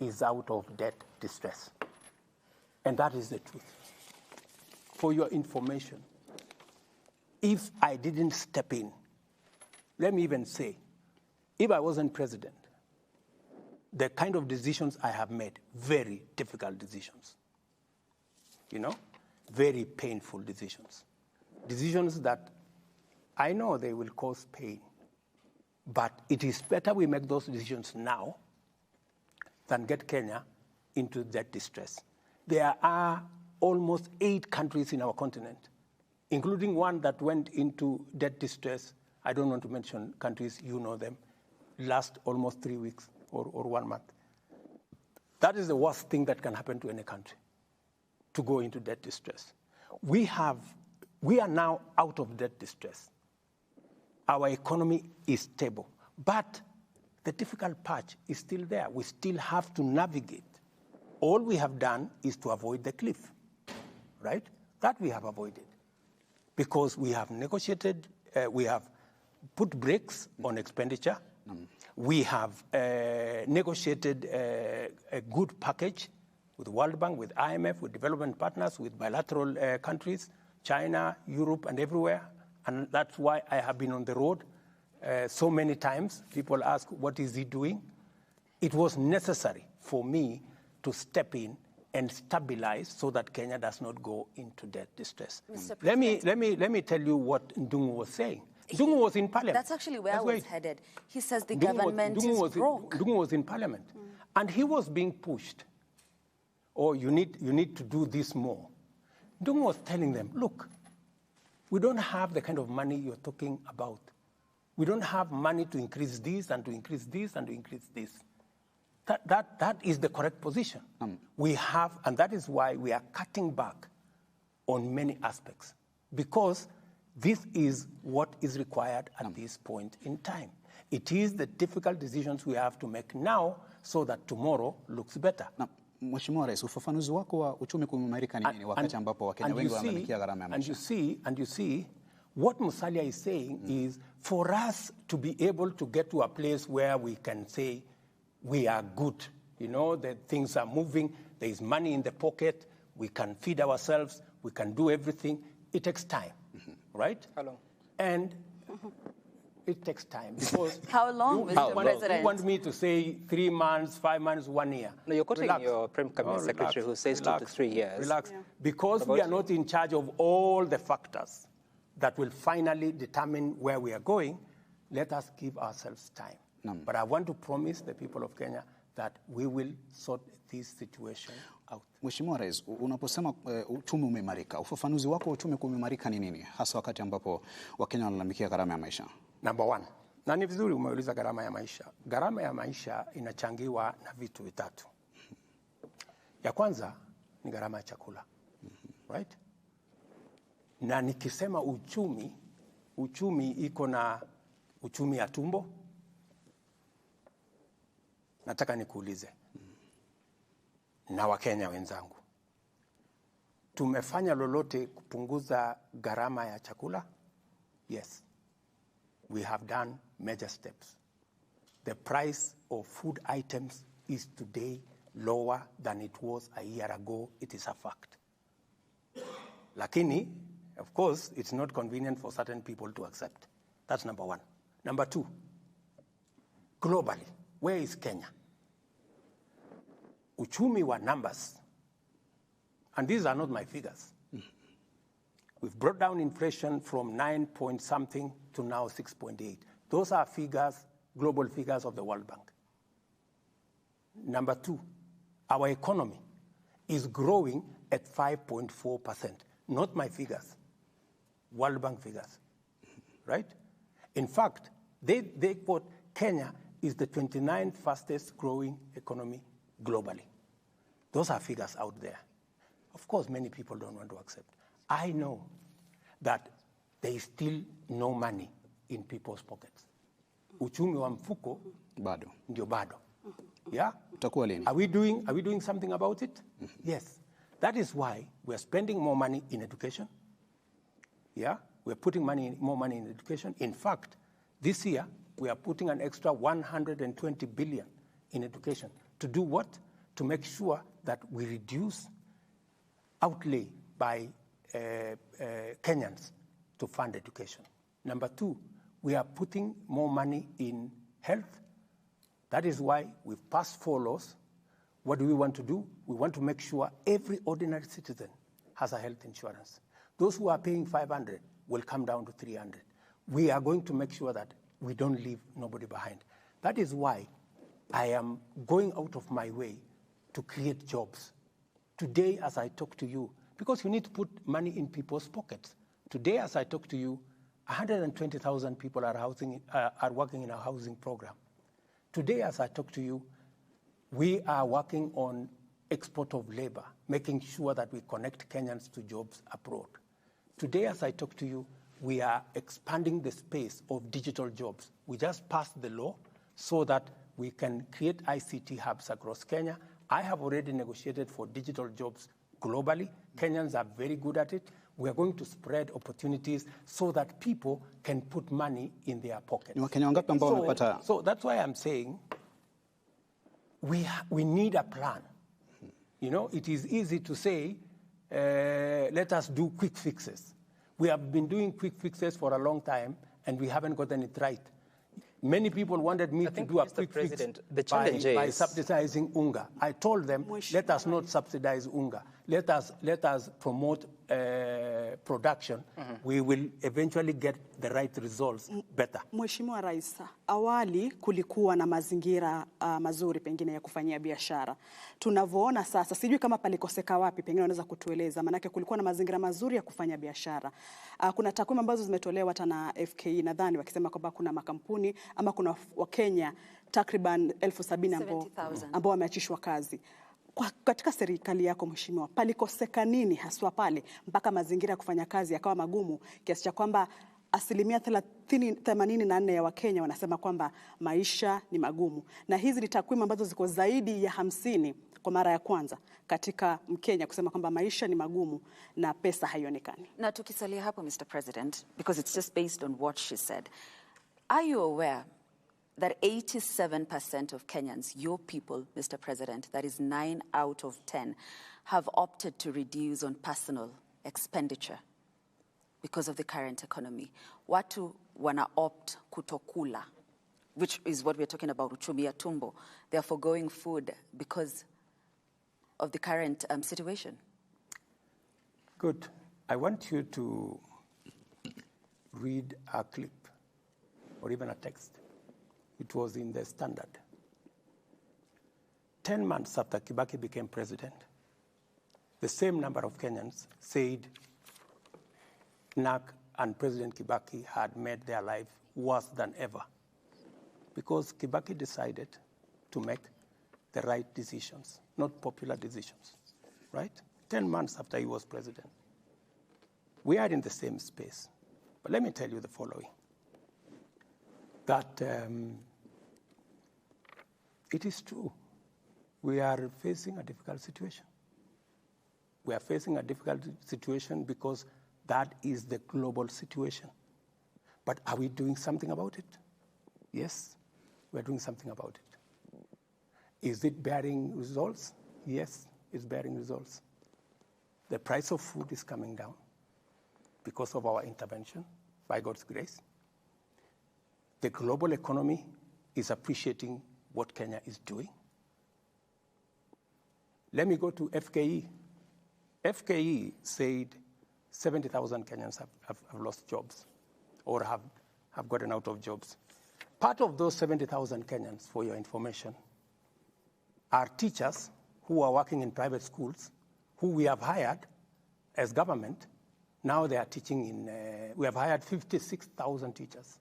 is out of debt distress. And that is the truth. For your information, if I didn't step in, let me even say, if I wasn't president, the kind of decisions I have made, very difficult decisions, you know, very painful decisions. Decisions that I know they will cause pain, but it is better we make those decisions now than get Kenya into debt distress. There are almost 8 countries in our continent, including one that went into debt distress. I don't want to mention countries, you know them, last almost 3 weeks or 1 month. That is the worst thing that can happen to any country, to go into debt distress. We are now out of debt distress. Our economy is stable, but the difficult patch is still there. We still have to navigate. All we have done is to avoid the cliff, right? That we have avoided because we have negotiated, we have put brakes on expenditure. We have negotiated a good package with the World Bank, with IMF, with development partners, with bilateral countries, China, Europe, and everywhere. And that's why I have been on the road so many times. People ask, what is he doing? It was necessary for me to step in and stabilize so that Kenya does not go into debt distress. Let me tell you what Ndung'u was saying. Ndung'u was in parliament. That's actually where I was headed. He says the government is broke. Ndung'u was in parliament, and he was being pushed. Oh, you need to do this more. Ndung'u was telling them, look, we don't have the kind of money you're talking about. We don't have money to increase this and to increase this and to increase this. That is the correct position. We have, and that is why we are cutting back on many aspects, because this is what is required at this point in time. It is the difficult decisions we have to make now so that tomorrow looks better. Mheshimiwa Rais, ufafanuzi wako wa uchumi kuimarika ni nini wakati ambapo Wakenya wengi wamelalamikia gharama ya maisha? And you see, what Musalia is saying is for us to be able to get to a place where we can say we are good, you know, that things are moving, there is money in the pocket, we can feed ourselves, we can do everything. It takes time, right? How long? And it takes time because How long, Mr. President? you want me to say 3 months, 5 months, 1 year? No, you're quoting Relax. your Prime Cabinet Secretary who says 2 to 3 years. Relax. Because we are not in charge of all the factors that will finally determine where we are going, let us give ourselves time. But I want to promise the people of Kenya that we will sort this situation out. Mheshimiwa Rais, unaposema uchumi umeimarika, ufafanuzi wako wa uchumi kuimarika ni nini, hasa wakati ambapo Wakenya wanalalamikia gharama ya maisha? Number one, na ni vizuri umeuliza gharama ya maisha. Gharama ya maisha inachangiwa na vitu vitatu. Ya kwanza ni gharama ya chakula, right? Na nikisema uchumi iko na uchumi ya tumbo. Nataka nikuulize na Wakenya wenzangu, tumefanya lolote kupunguza gharama ya chakula? Yes, we have done major steps. The price of food items is today lower than it was a year ago. It is a fact. Lakini, of course, it's not convenient for certain people to accept. That's number one. Number two, globally, where is Kenya? Uchumi wa numbers, and these are not my figures. We've brought down inflation from 9 point something to now 6.8. Those are figures, global figures of the World Bank. Number two, our economy is growing at 5.4%. Not my figures, World Bank figures, right? In fact, they quote Kenya is the 29th fastest growing economy globally. Those are figures out there. Of course, many people don't want to accept. I know that there is still no money in people's pockets. Uchumi wa mfuko Bado. ndio bado. Yeah? Utakuwa lini? Are we doing something about it? Yes. That is why we are spending more money in education. Yeah? We're putting more money in education. In fact, this year, we are putting an extra 120 billion in education. To do what? To make sure that we reduce outlay by Kenyans to fund education. Number two, we are putting more money in health. That is why we've passed 4 laws. What do we want to do? We want to make sure every ordinary citizen has a health insurance. Those who are paying 500 will come down to 300. We are going to make sure that we don't leave nobody behind. That is why I am going out of my way to create jobs. Today, as I talk to you, because you need to put money in people's pockets. Today, as I talk to you, 120,000 people are working in a housing program. Today, as I talk to you, we are working on export of labor, making sure that we connect Kenyans to jobs abroad. Today, as I talk to you, we are expanding the space of digital jobs. We just passed the law so that we can create ICT hubs across Kenya. I have already negotiated for digital jobs globally. Kenyans are very good at it. We are going to spread opportunities so that people can put money in their pockets. So that's why I'm saying we need a plan. You know, it is easy to say, let us do quick fixes. We have been doing quick fixes for a long time, and we haven't gotten it right. Many people wanted me to do a quick fix the challenge by is subsidizing unga. I told them, let us not subsidize unga. let us promote production, we will eventually get the right results better. Mheshimiwa Rais, awali kulikuwa na mazingira mazuri pengine ya kufanyia biashara. Tunavyoona sasa, sijui kama palikoseka wapi, pengine unaweza kutueleza, manake kulikuwa na mazingira mazuri ya kufanya biashara. Kuna takwimu ambazo zimetolewa hata na FKE nadhani wakisema kwamba kuna makampuni ama kuna Wakenya takriban 70,000 ambao wameachishwa kazi. Katika serikali yako Mheshimiwa, palikoseka nini haswa pale mpaka mazingira ya kufanya kazi yakawa magumu kiasi cha kwamba 84% ya Wakenya wanasema kwamba maisha ni magumu, na hizi ni takwimu ambazo ziko zaidi ya 50 kwa mara ya kwanza katika Mkenya kusema kwamba maisha ni magumu na pesa haionekani. Na tukisalia hapo Mr. President, because it's just based on what she said, are you aware that 87% of Kenyans, your people, Mr. President, that is 9 out of 10, have opted to reduce on personal expenditure because of the current economy? Watu wana opt kutokula, which is what we're talking about, uchumi ya tumbo. They are forgoing food because of the current situation. Good. I want you to read a clip or even a text. It was in the Standard. 10 months after Kibaki became president, the same number of Kenyans said NAC and President Kibaki had made their life worse than ever because Kibaki decided to make the right decisions, not popular decisions, right? 10 months after he was president. We are in the same space. But let me tell you the following, that it is true. We are facing a difficult situation. We are facing a difficult situation because that is the global situation. But are we doing something about it? Yes, we're doing something about it. Is it bearing results? Yes, it's bearing results. The price of food is coming down because of our intervention, by God's grace. The global economy is appreciating what Kenya is doing. Let me go to FKE. FKE said 70,000 Kenyans have lost jobs or have gotten out of jobs. Part of those 70,000 Kenyans, for your information, are teachers who are working in private schools, who we have hired as government. Now they are teaching in, we have hired 56,000 teachers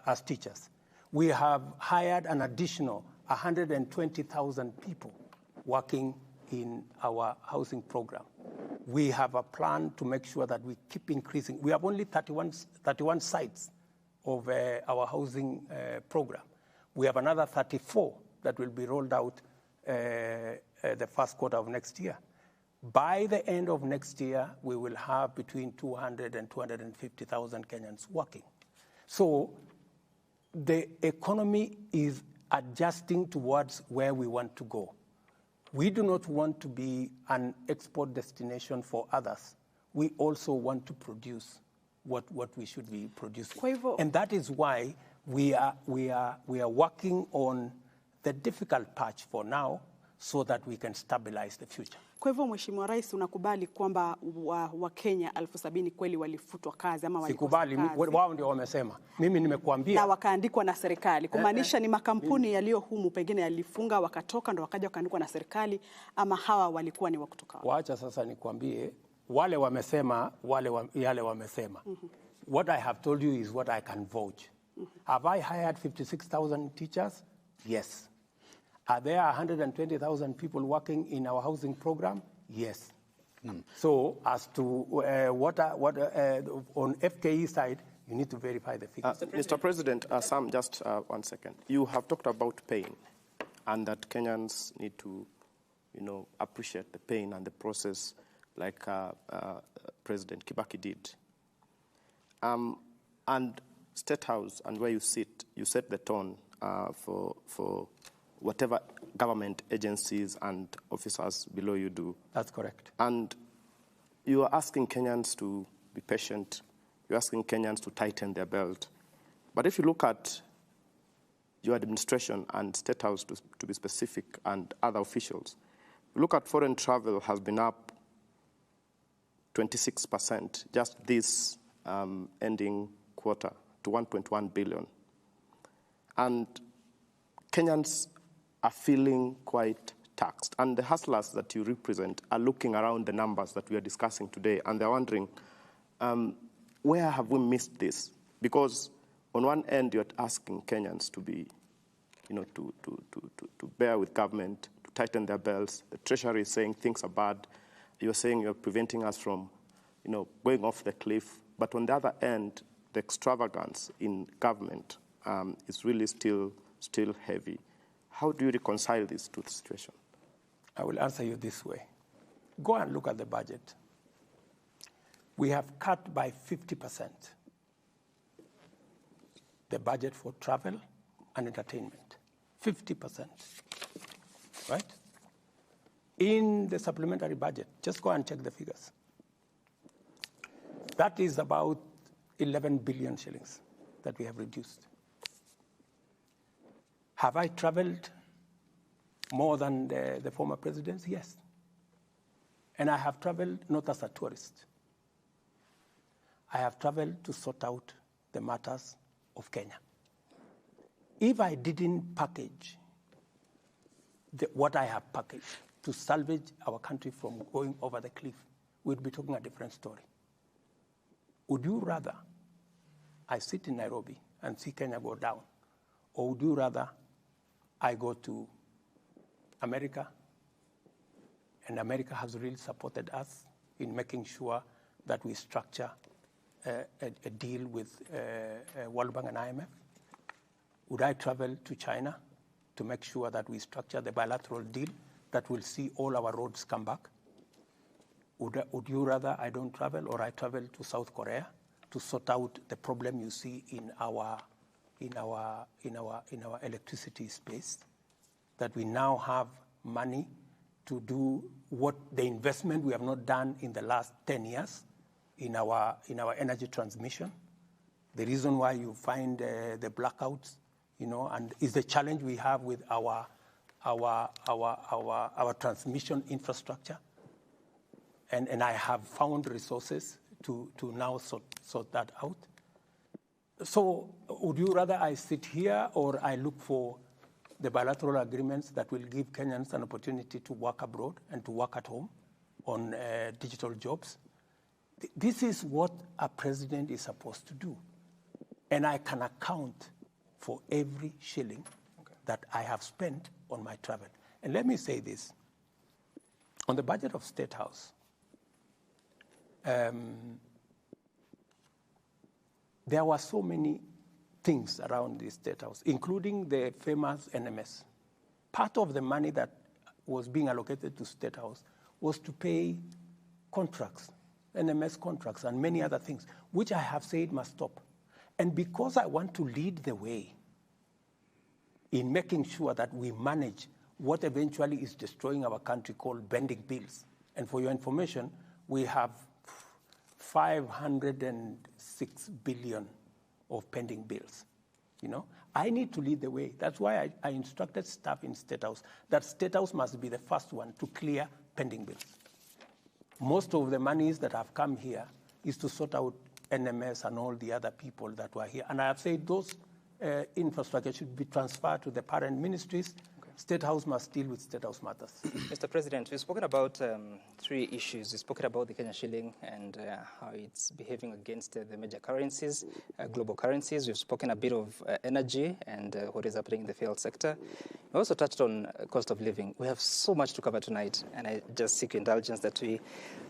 as teachers. We have hired an additional 120,000 people working in our housing program. We have a plan to make sure that we keep increasing. We have only 31 sites of our housing program. We have another 34 that will be rolled out the first quarter of next year. By the end of next year, we will have between 200 and 250,000 Kenyans working. So the economy is adjusting towards where we want to go. We do not want to be an export destination for others. We also want to produce what we should be producing. And that is why we are working on the difficult patch for now so that we can stabilize the future. Kwa hivyo Mheshimiwa Rais, unakubali kwamba Wakenya 70,000 kweli walifutwa kazi ama walikosa kazi? Sikubali, wao ndio wamesema. Mimi nimekuambia. Na wakaandikwa na serikali. Kumaanisha ni makampuni yaliyo humu pengine yalifunga wakatoka ndo wakaja wakaandikwa na serikali, ama hawa walikuwa ni wa kutoka wapi? Waacha sasa nikwambie, wale wamesema, yale wamesema. What I have told you is what I can vouch. Have I hired 56,000 teachers? Yes. Are there 120,000 people working in our housing program? Yes. So as to what on FKE side, you need to verify the figures. Mr. President, Sam, just 1 second. You have talked about pain and that Kenyans need to, appreciate the pain and the process like President Kibaki did. And State House and where you sit, you set the tone for whatever government agencies and officers below you do. That's correct. And you are asking Kenyans to be patient. You're asking Kenyans to tighten their belt. But if you look at your administration and State House to be specific, and other officials. Look at foreign travel has been up 26% just this ending quarter to 1.1 billion. And Kenyans are feeling quite taxed. And the hustlers that you represent are looking around the numbers that we are discussing today, and they're wondering, where have we missed this? Because on one end, you're asking Kenyans to be, to bear with government, to tighten their belts. The Treasury is saying things are bad. You're saying you're preventing us from, going off the cliff. But on the other end, the extravagance in government is really still heavy. How do you reconcile these two situations? I will answer you this way. Go and look at the budget. We have cut by 50% the budget for travel and entertainment. 50%, right? In the supplementary budget, just go and check the figures. That is about 11 billion shillings that we have reduced. Have I traveled more than the former presidents? Yes. And I have traveled not as a tourist. I have traveled to sort out the matters of Kenya. If I didn't package what I have packaged to salvage our country from going over the cliff, we'd be talking a different story. Would you rather I sit in Nairobi and see Kenya go down, or would you rather I go to America, and America has really supported us in making sure that we structure a deal with World Bank and IMF? Would I travel to China to make sure that we structure the bilateral deal that will see all our roads come back? Would you rather I don't travel, or I travel to South Korea to sort out the problem you see in our electricity space, that we now have money to do what the investment we have not done in the last 10 years in our energy transmission? The reason why you find the blackouts, and is the challenge we have with our transmission infrastructure. And I have found resources to now sort that out. So would you rather I sit here, or I look for the bilateral agreements that will give Kenyans an opportunity to work abroad and to work at home on digital jobs? This is what a president is supposed to do. And I can account for every shilling that I have spent on my travel. And let me say this. On the budget of State House, there were so many things around the State House, including the famous NMS. Part of the money that was being allocated to State House was to pay contracts, NMS contracts, and many other things, which I have said must stop. And because I want to lead the way in making sure that we manage what eventually is destroying our country, called bending bills. And for your information, we have 506 billion of pending bills. I need to lead the way. That's why I instructed staff in State House that State House must be the first one to clear pending bills. Most of the monies that have come here is to sort out NMS and all the other people that were here. And I have said those infrastructure should be transferred to the parent ministries. State House must deal with State House matters. Mr. President, we've spoken about three issues. We've spoken about the Kenya shilling and how it's behaving against the major currencies, global currencies. We've spoken a bit of energy and what is happening in the fuel sector. We also touched on cost of living. We have so much to cover tonight, and I just seek your indulgence that we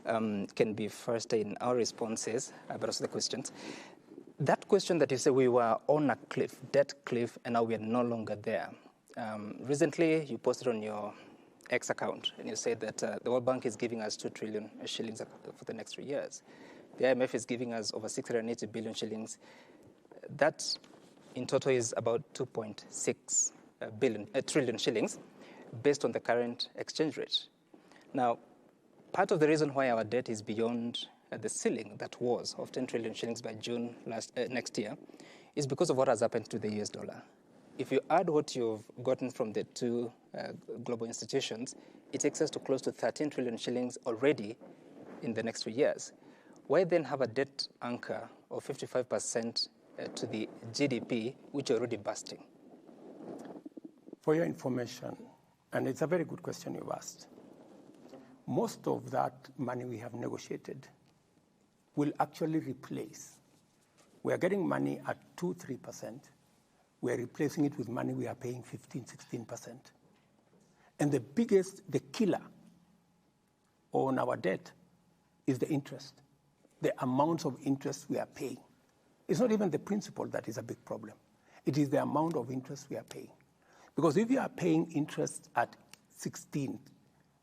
can be first in our responses, but also the questions. That question that you say we were on a cliff, debt cliff, and now we are no longer there. Recently, you posted on your X account, and you said that the World Bank is giving us 2 trillion shillings for the next 3 years. The IMF is giving us over 680 billion shillings. That, in total, is about 2.6 trillion shillings, based on the current exchange rate. Now, part of the reason why our debt is beyond the ceiling that was of 10 trillion shillings by June next year is because of what has happened to the US dollar. if you add what you've gotten from the two global institutions, it takes us to close to 13 trillion shillings already in the next few years. Why then have a debt anchor of 55% to the GDP, which you're already busting? For your information, and it's a very good question you've asked, most of that money we have negotiated will actually replace. We are getting money at 2-3%. We are replacing it with money we are paying 15-16%. And the killer on our debt is the interest, the amounts of interest we are paying. It's not even the principal that is a big problem. It is the amount of interest we are paying. Because if you are paying interest at 16,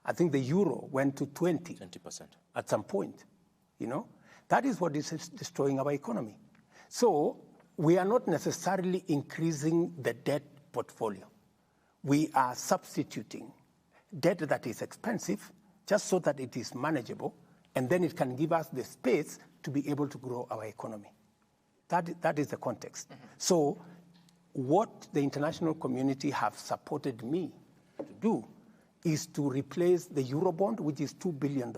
I think the euro went to 20% at some point, that is what is destroying our economy. So we are not necessarily increasing the debt portfolio. We are substituting debt that is expensive just so that it is manageable, and then it can give us the space to be able to grow our economy. That is the context. Mm-hmm. So what the international community have supported me to do is to replace the Eurobond, which is $2 billion.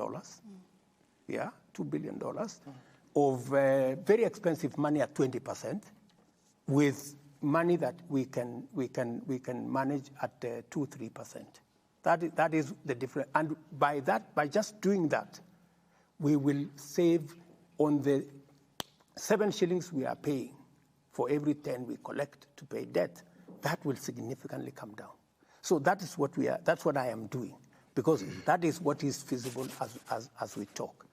Yeah, $2 billion of very expensive money at 20%, with money that we can manage at 2-3%. That is the difference. And by just doing that, we will save on the 7 shillings we are paying for every 10 we collect to pay debt. That will significantly come down. So that is what that's what I am doing, because that is what is feasible as we talk,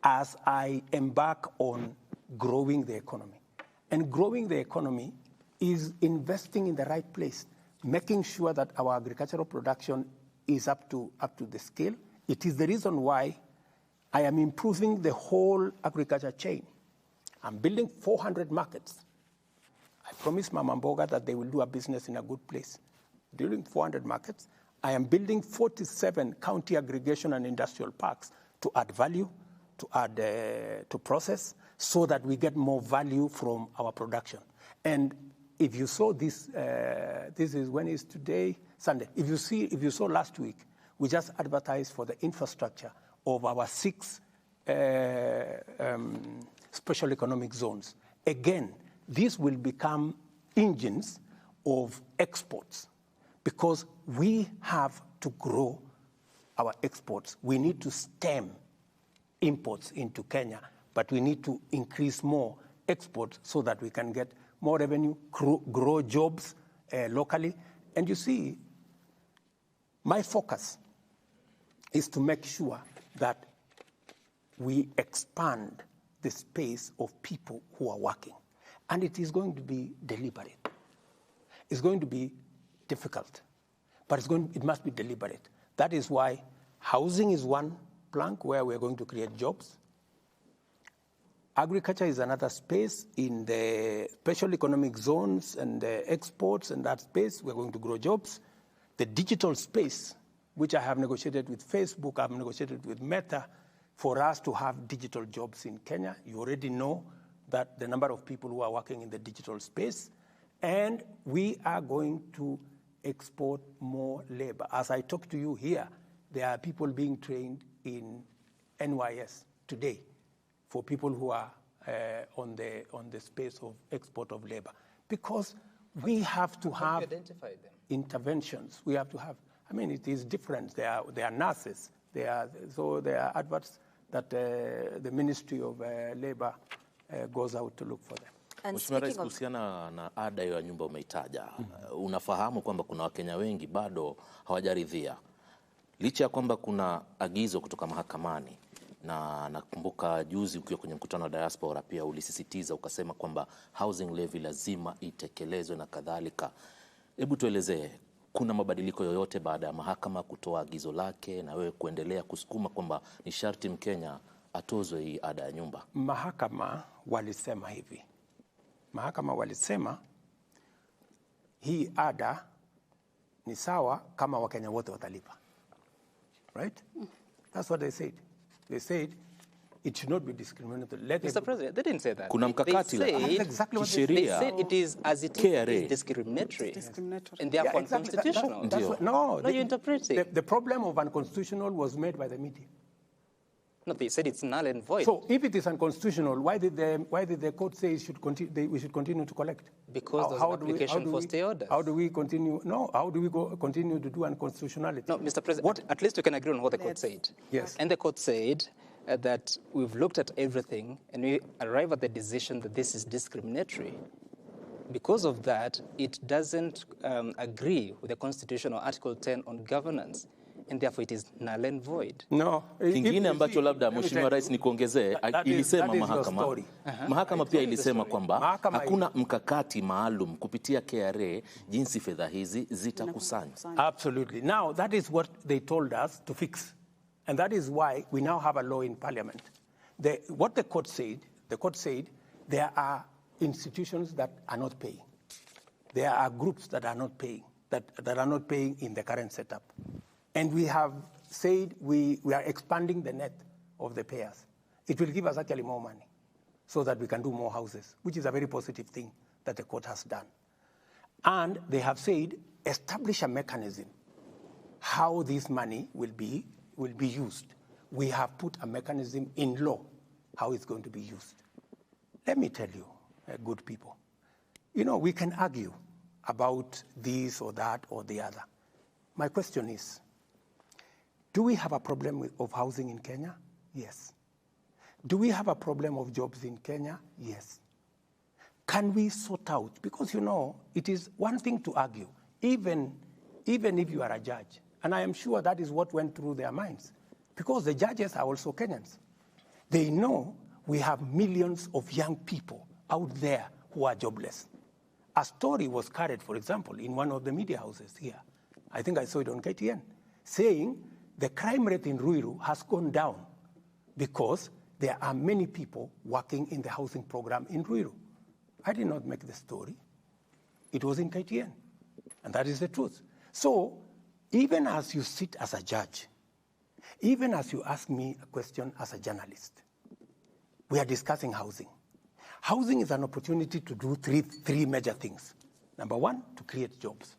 as I embark on growing the economy. And growing the economy is investing in the right place, making sure that our agricultural production is up to the scale. It is the reason why I am improving the whole agriculture chain. I'm building 400 markets. I promised Mama Mboga that they will do a business in a good place. Building 400 markets. I am building 47 county aggregation and industrial parks to add value, to process, so that we get more value from our production. And if you saw this, this is when is today? Sunday. If you saw last week, we just advertised for the infrastructure of our 6 special economic zones. Again, these will become engines of exports, because we have to grow our exports. We need to stem imports into Kenya, but we need to increase more exports so that we can get more revenue, grow jobs locally. And you see, my focus is to make sure that we expand the space of people who are working. And it is going to be deliberate. It's going to be difficult, but it must be deliberate. That is why housing is one plank where we're going to create jobs. Agriculture is another space. In the special economic zones and the exports and that space, we're going to grow jobs. The digital space, which I have negotiated with Facebook, I've negotiated with Meta, for us to have digital jobs in Kenya. You already know that the number of people who are working in the digital space, and we are going to export more labor. As I talk to you here, there are people being trained in NYS today for people who are on the space of export of labor, because we have to have interventions. We have to have. I mean, it is different. They are nurses. There are adverts that the Ministry of Labor goes out to look for them. Mheshimiwa Rais, kuhusiana na ada ya nyumba umeitaja, unafahamu kwamba kuna Wakenya wengi bado hawajaridhia, licha ya kwamba kuna agizo kutoka mahakamani, na nakumbuka juzi ukiwa kwenye mkutano wa diaspora pia ulisisitiza ukasema kwamba housing levy lazima itekelezwe na kadhalika. Hebu tuelezee, kuna mabadiliko yoyote baada ya mahakama kutoa agizo lake na wewe kuendelea kusukuma kwamba ni sharti Mkenya atozwe hii ada ya nyumba? Mahakama walisema hivi. Mahakama walisema hii ada ni sawa kama Wakenya wote watalipa. Right? That's what they said. They said it should not be discriminatory. Mr. President, they didn't say that. Kuna mkakati they That's exactly what they they kisheria said it is as it KRA. is discriminatory. Discriminatory. And therefore exactly. unconstitutional. That's what, no, you're interpreting. The problem of unconstitutional was made by the media. No, they said it's null and void. So if it is unconstitutional, why did the court say we should continue to collect? Because there's an application for stay orders. How do we continue? No, how do we continue to do unconstitutionality? No, Mr. President, at least we can agree on what the court said. Yes. And the court said that we've looked at everything and we arrive at the decision that this is discriminatory. Because of that, it doesn't agree with the constitutional Article 10 on governance. And therefore it is null and void. No. Kingine ambacho labda Mheshimiwa Rais nikuongezee, ilisema mahakama pia ilisema kwamba hakuna mkakati maalum kupitia KRA jinsi fedha hizi zitakusanywa. Absolutely. Now that is what they told us to fix. And that is why we now have a law in Parliament. What the court said there are institutions that are not paying. There are groups that are not paying, that are not paying in the current setup. And we have said we are expanding the net of the payers. It will give us actually more money so that we can do more houses, which is a very positive thing that the court has done. And they have said establish a mechanism how this money will be used. We have put a mechanism in law how it's going to be used. Let me tell you, good people, we can argue about this or that or the other. My question is, do we have a problem of housing in Kenya? Yes. Do we have a problem of jobs in Kenya? Yes. Can we sort out? Because, it is one thing to argue, even if you are a judge. And I am sure that is what went through their minds. Because the judges are also Kenyans. They know we have millions of young people out there who are jobless. A story was carried, for example, in one of the media houses here. I think I saw it on KTN, saying the crime rate in Ruiru has gone down because there are many people working in the housing program in Ruiru. I did not make the story. It was in KTN, and that is the truth. So even as you sit as a judge, even as you ask me a question as a journalist, we are discussing housing. Housing is an opportunity to do three major things. Number one, to create jobs.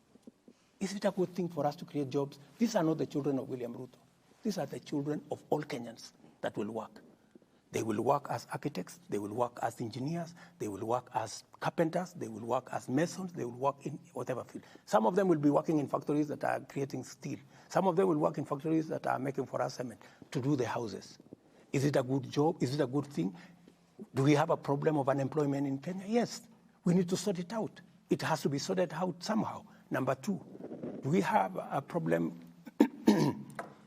Is it a good thing for us to create jobs? These are not the children of William Ruto. These are the children of all Kenyans that will work. They will work as architects, they will work as engineers, they will work as carpenters, they will work as masons, they will work in whatever field. Some of them will be working in factories that are creating steel. Some of them will work in factories that are making for us cement to do the houses. Is it a good job? Is it a good thing? Do we have a problem of unemployment in Kenya? Yes. We need to sort it out. It has to be sorted out somehow. Number two, do we have a problem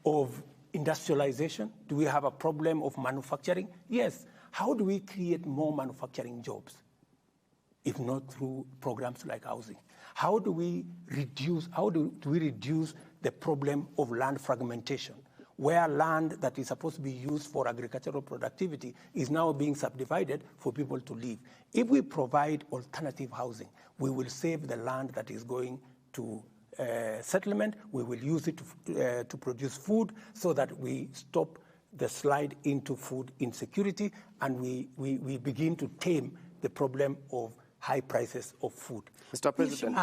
of industrialization? Do we have a problem of manufacturing? Yes. How do we create more manufacturing jobs, if not through programs like housing? How do we reduce the problem of land fragmentation, where land that is supposed to be used for agricultural productivity is now being subdivided for people to live? If we provide alternative housing, we will save the land that is going to settlement. We will use it to produce food so that we stop the slide into food insecurity, and we begin to tame the problem of high prices of food. Mr. President,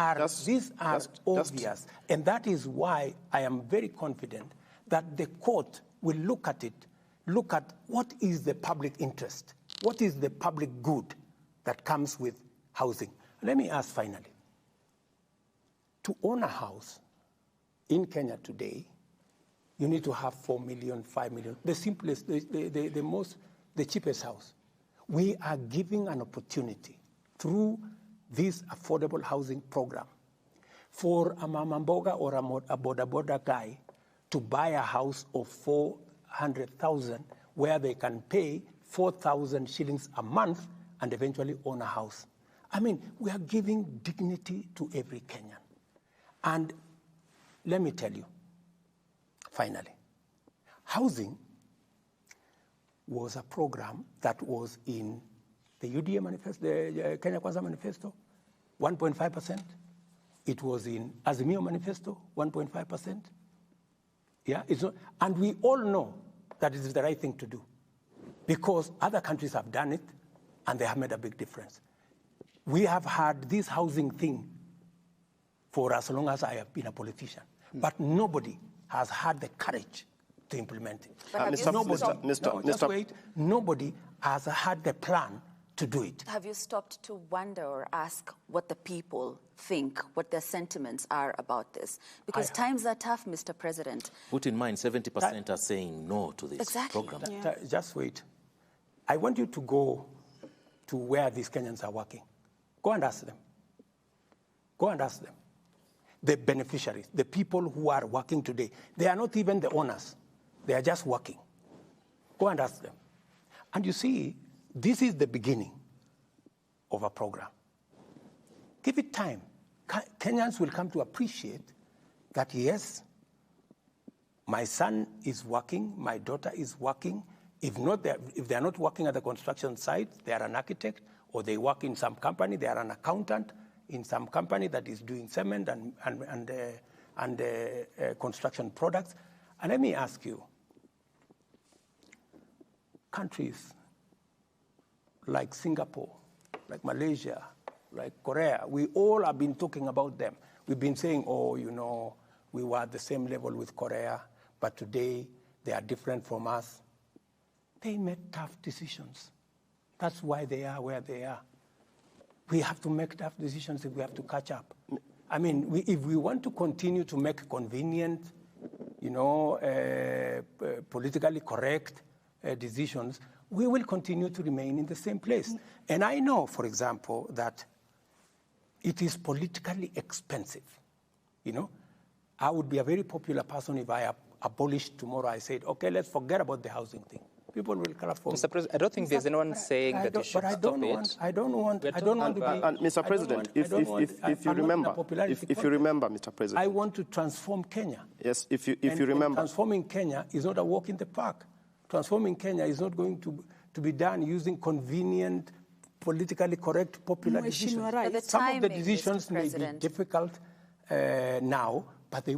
these are obvious, and that is why I am very confident that the court will look at what is the public interest, what is the public good that comes with housing. Let me ask finally, to own a house in Kenya today, you need to have 4 million, 5 million, the simplest, the cheapest house. We are giving an opportunity through this affordable housing program for a mamamboga or a boda guy to buy a house of 400,000 where they can pay 4,000 shillings a month and eventually own a house. I mean, we are giving dignity to every Kenyan. And let me tell you, finally, housing was a program that was in the UDA manifesto, the Kenya Kwanza manifesto, 1.5%. It was in Azimio manifesto, 1.5%. Yeah, and we all know that it is the right thing to do, because other countries have done it and they have made a big difference. We have had this housing thing for as long as I have been a politician, but nobody has had the courage to implement it. But have you Just wait. Nobody has had the plan to do it. Have you stopped to wonder or ask what the people think, what their sentiments are about this? Because times are tough, Mr. President. Put in mind, 70% are saying no to this program. Just wait. I want you to go to where these Kenyans are working. Go and ask them. Go and ask them. The beneficiaries, the people who are working today, they are not even the owners. They are just working. Go and ask them. And you see, this is the beginning of a program. Give it time. Kenyans will come to appreciate that, yes, my son is working, my daughter is working. If they are not working at the construction site, they are an architect, or they work in some company, they are an accountant in some company that is doing cement and construction products. And let me ask you, countries like Singapore, like Malaysia, like Korea, we all have been talking about them. We've been saying, oh, you know, we were at the same level with Korea, but today they are different from us. They made tough decisions. That's why they are where they are. We have to make tough decisions if we have to catch up. I mean, if we want to continue to make convenient, you know, politically correct decisions, we will continue to remain in the same place. And I know, for example, that it is politically expensive. You know, I would be a very popular person if I abolished tomorrow. I said, okay, let's forget about the housing thing. People will clap for Mr. President, I don't think there's anyone saying that you should stop it. I don't want to be. And Mr. President, if you remember, Mr. President, I want to transform Kenya. Yes, if you remember, transforming Kenya is not a walk in the park. Transforming Kenya is not going to be done using convenient, politically correct, popular decisions. Some of the decisions may be difficult now, but we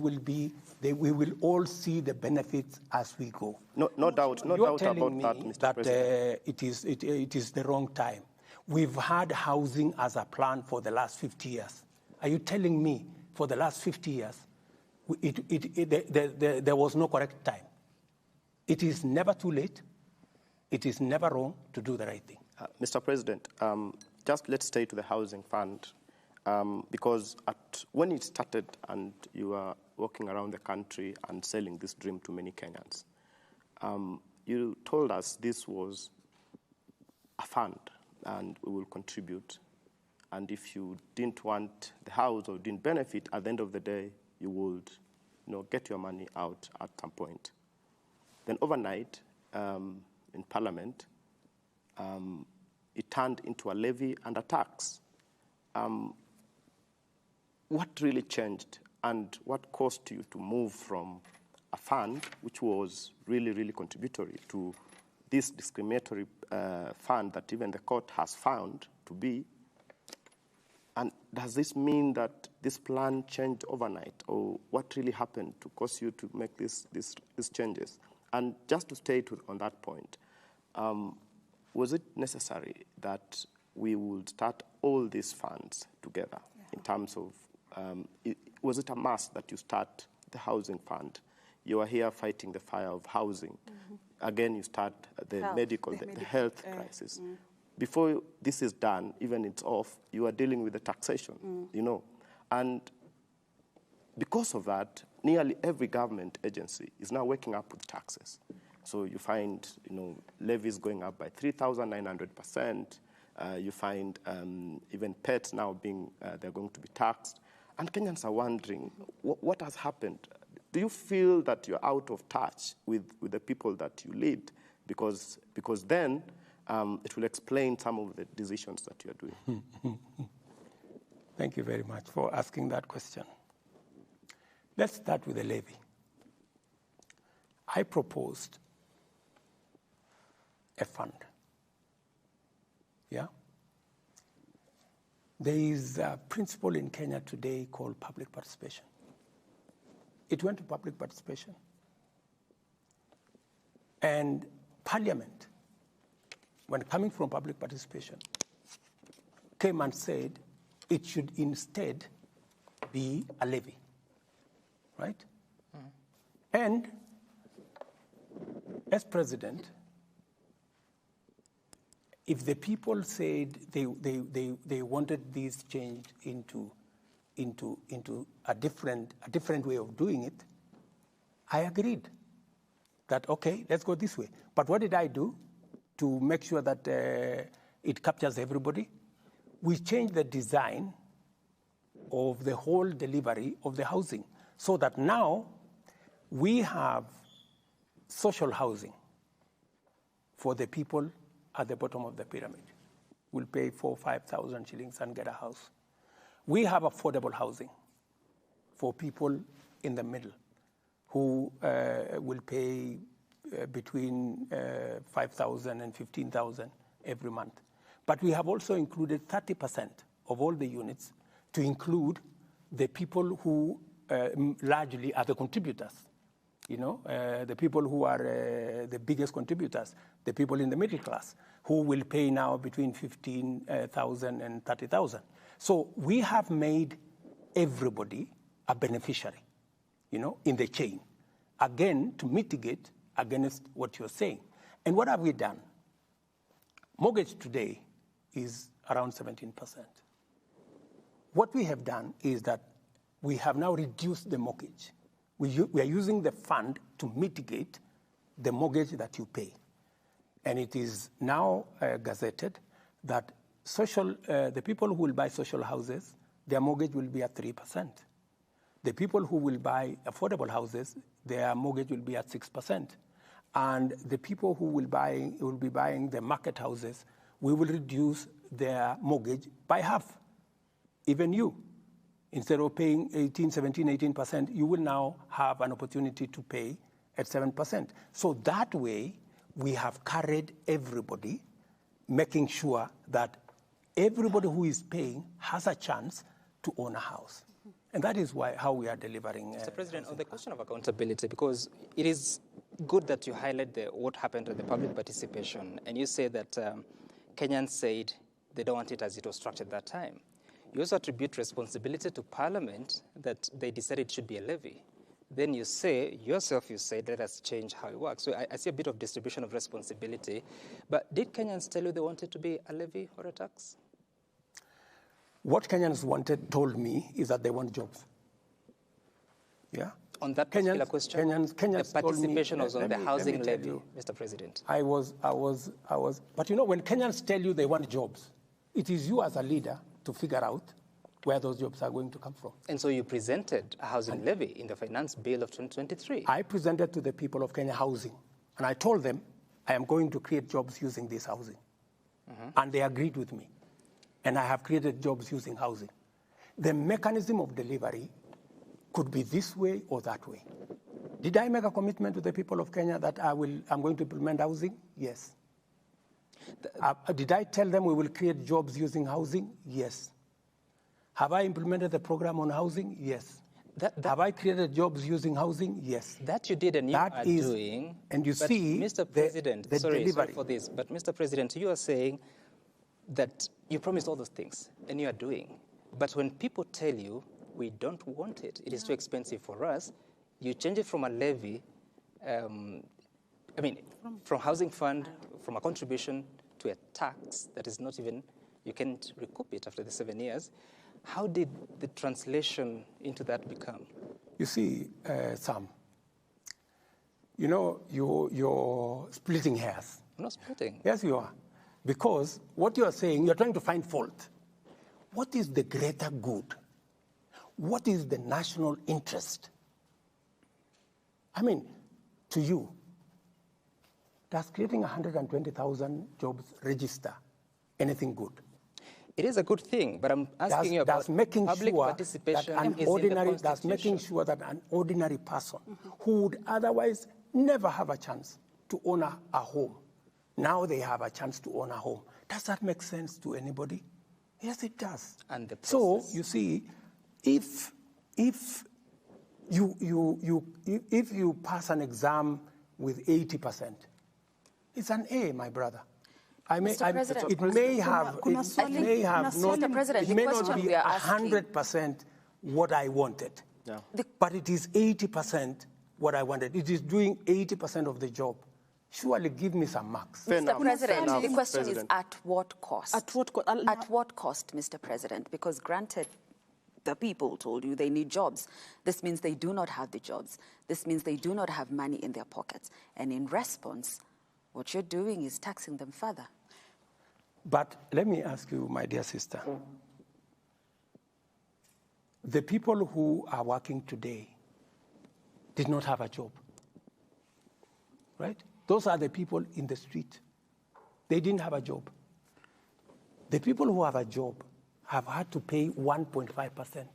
will all see the benefits as we go. No doubt about that, Mr. President. It is the wrong time. We've had housing as a plan for the last 50 years. Are you telling me for the last 50 years, there was no correct time? It is never too late. It is never wrong to do the right thing. Mr. President, just let's stay to the housing fund. Because when it started and you were walking around the country and selling this dream to many Kenyans, you told us this was a fund and we will contribute. And if you didn't want the house or didn't benefit, at the end of the day, you would get your money out at some point. Then overnight, in Parliament, it turned into a levy and a tax. What really changed and what caused you to move from a fund, which was really, really contributory, to this discriminatory fund that even the court has found to be? And does this mean that this plan changed overnight, or what really happened to cause you to make these changes? And just to stay on that point, was it necessary that we would start all these funds together in terms of, was it a must that you start the housing fund? You are here fighting the fire of housing. Again, you start the health crisis. Before this is done, even it's off, you are dealing with the taxation, And because of that, nearly every government agency is now waking up with taxes. So you find, levies going up by 3,900%. You find even pets now they're going to be taxed. And Kenyans are wondering, what has happened? Do you feel that you're out of touch with the people that you lead? Because then it will explain some of the decisions that you're doing. Thank you very much for asking that question. Let's start with the levy. I proposed a fund. Yeah? There is a principle in Kenya today called public participation. It went to public participation. And Parliament when coming from public participation, came and said it should instead be a levy, right? And as president, if the people said they wanted this changed into a different way of doing it, I agreed that, okay, let's go this way. But what did I do to make sure that it captures everybody? We changed the design of the whole delivery of the housing so that now we have social housing for the people at the bottom of the pyramid. We'll pay 4,000 or 5,000 shillings and get a house. We have affordable housing for people in the middle who will pay between 5,000 and 15,000 every month. But we have also included 30% of all the units to include the people who largely are the contributors. You know, the people who are the biggest contributors, the people in the middle class, who will pay now between 15,000 and 30,000. So we have made everybody a beneficiary, you know, in the chain, again, to mitigate against what you're saying. And what have we done? Mortgage today is around 17%. What we have done is that we have now reduced the mortgage. We are using the fund to mitigate the mortgage that you pay. And it is now gazetted that the people who will buy social houses, their mortgage will be at 3%. The people who will buy affordable houses, their mortgage will be at 6%. And the people who will be buying the market houses, we will reduce their mortgage by half. Even you, instead of paying 18%, you will now have an opportunity to pay at 7%. So that way, we have carried everybody, making sure that everybody who is paying has a chance to own a house. And that is how we are delivering. Mr. President, on the question of accountability, because it is good that you highlight what happened at the public participation, and you say that Kenyans said they don't want it as it was structured at that time. You also attribute responsibility to Parliament that they decided it should be a levy. Then you say, yourself, you said, let us change how it works. So I see a bit of distribution of responsibility. But did Kenyans tell you they wanted to be a levy or a tax? What Kenyans told me is that they want jobs. Yeah? On that particular question, Kenyans the participation me, was on the housing levy, Mr. President. But you know, when Kenyans tell you they want jobs, it is you as a leader to figure out where those jobs are going to come from. And so you presented a housing levy in the finance bill of 2023. I presented to the people of Kenya housing, and I told them I am going to create jobs using this housing. And they agreed with me. And I have created jobs using housing. The mechanism of delivery could be this way or that way. Did I make a commitment to the people of Kenya that I'm going to implement housing? Yes. Did I tell them we will create jobs using housing? Yes. Have I implemented the program on housing? Yes. Have I created jobs using housing? Yes. That you did and you are doing. And you see, Mr. President, sorry for this, but Mr. President, you are saying that you promised all those things and you are doing. But when people tell you, we don't want it, it is too expensive for us, you change it from a levy, from housing fund, from a contribution to a tax that is not even, you can't recoup it after the 7 years. How did the translation into that become? You see, Sam, you know, you're splitting hairs. I'm not splitting. Yes, you are. Because what you are saying, you're trying to find fault. What is the greater good? What is the national interest? I mean, to you, does creating 120,000 jobs register anything good? It is a good thing, but I'm asking you about public participation is in the Constitution. That's making sure that an ordinary person who would otherwise never have a chance to own a home, now they have a chance to own a home. Does that make sense to anybody? Yes, it does. And the so you see, if you pass an exam with 80%, it's an A, my brother. Mr. President, it may have, kuna it swali- may have kuna not, swali- President, it the may question not be we are asking- 100% what I wanted, Yeah. but it is 80% what I wanted. It is doing 80% of the job. Surely give me some marks. Fair Mr. enough. President, Fair the enough, question President. is at what cost? At what co- At what cost, Mr. President? Because granted, the people told you they need jobs. This means they do not have the jobs. This means they do not have money in their pockets. And in response, what you're doing is taxing them further. But let me ask you, my dear sister, the people who are working today did not have a job, right? Those are the people in the street. They didn't have a job. The people who have a job have had to pay 1.5%.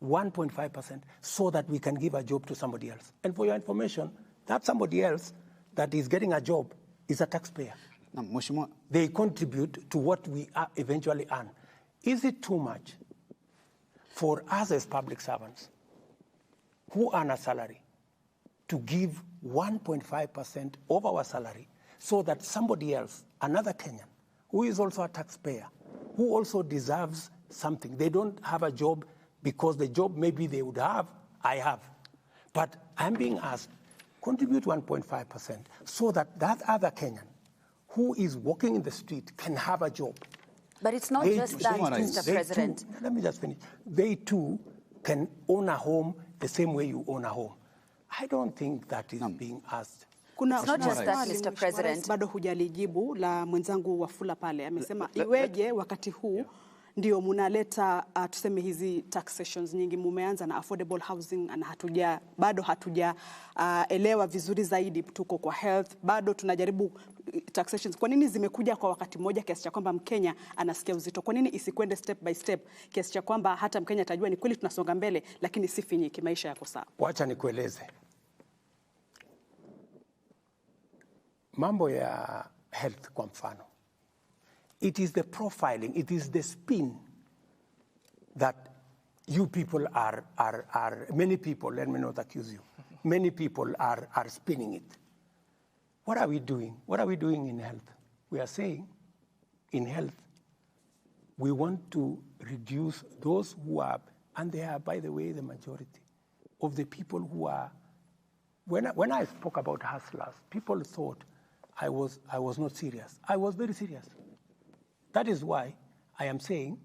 1.5% so that we can give a job to somebody else. And for your information, that somebody else that is getting a job is a taxpayer. Na Mheshimiwa, They contribute to what we eventually earn. Is it too much for us as public servants who earn a salary to give 1.5% of our salary so that somebody else, another Kenyan, who is also a taxpayer, who also deserves something, they don't have a job because the job maybe they would have, I have. But I'm being asked, contribute 1.5% so that that other Kenyan who is walking in the street can have a job. But it's not They just too- that, they too- Mr. they President. too- let me just finish. They too can own a home the same way you own a home. I don't think that is being asked. Kuna It's not kuna just that, swali, Mr. Mheshimiwa President. Rais, bado hujalijibu la mwenzangu Wafula pale. Amesema iweje wakati huu ndio munaleta tuseme hizi taxations nyingi, mumeanza na affordable housing na bado hatuja elewa vizuri zaidi, tuko kwa health, bado tunajaribu taxations. Kwa nini zimekuja kwa wakati mmoja kiasi cha kwamba Mkenya anasikia uzito? Kwa nini isikwende step by step kiasi cha kwamba hata Mkenya atajua ni kweli tunasonga mbele, lakini si finyiki, maisha yako sawa? Wacha nikueleze. Mambo ya health kwa mfano. It is the profiling, it is the spin that you people are many people, let me not accuse you, many people are spinning it. What are we doing? What are we doing in health? We are saying in health, we want to reduce those who are, and they are, by the way, the majority of the people who are, when I spoke about hustlers, people thought I was not serious. I was very serious. That is why I am saying,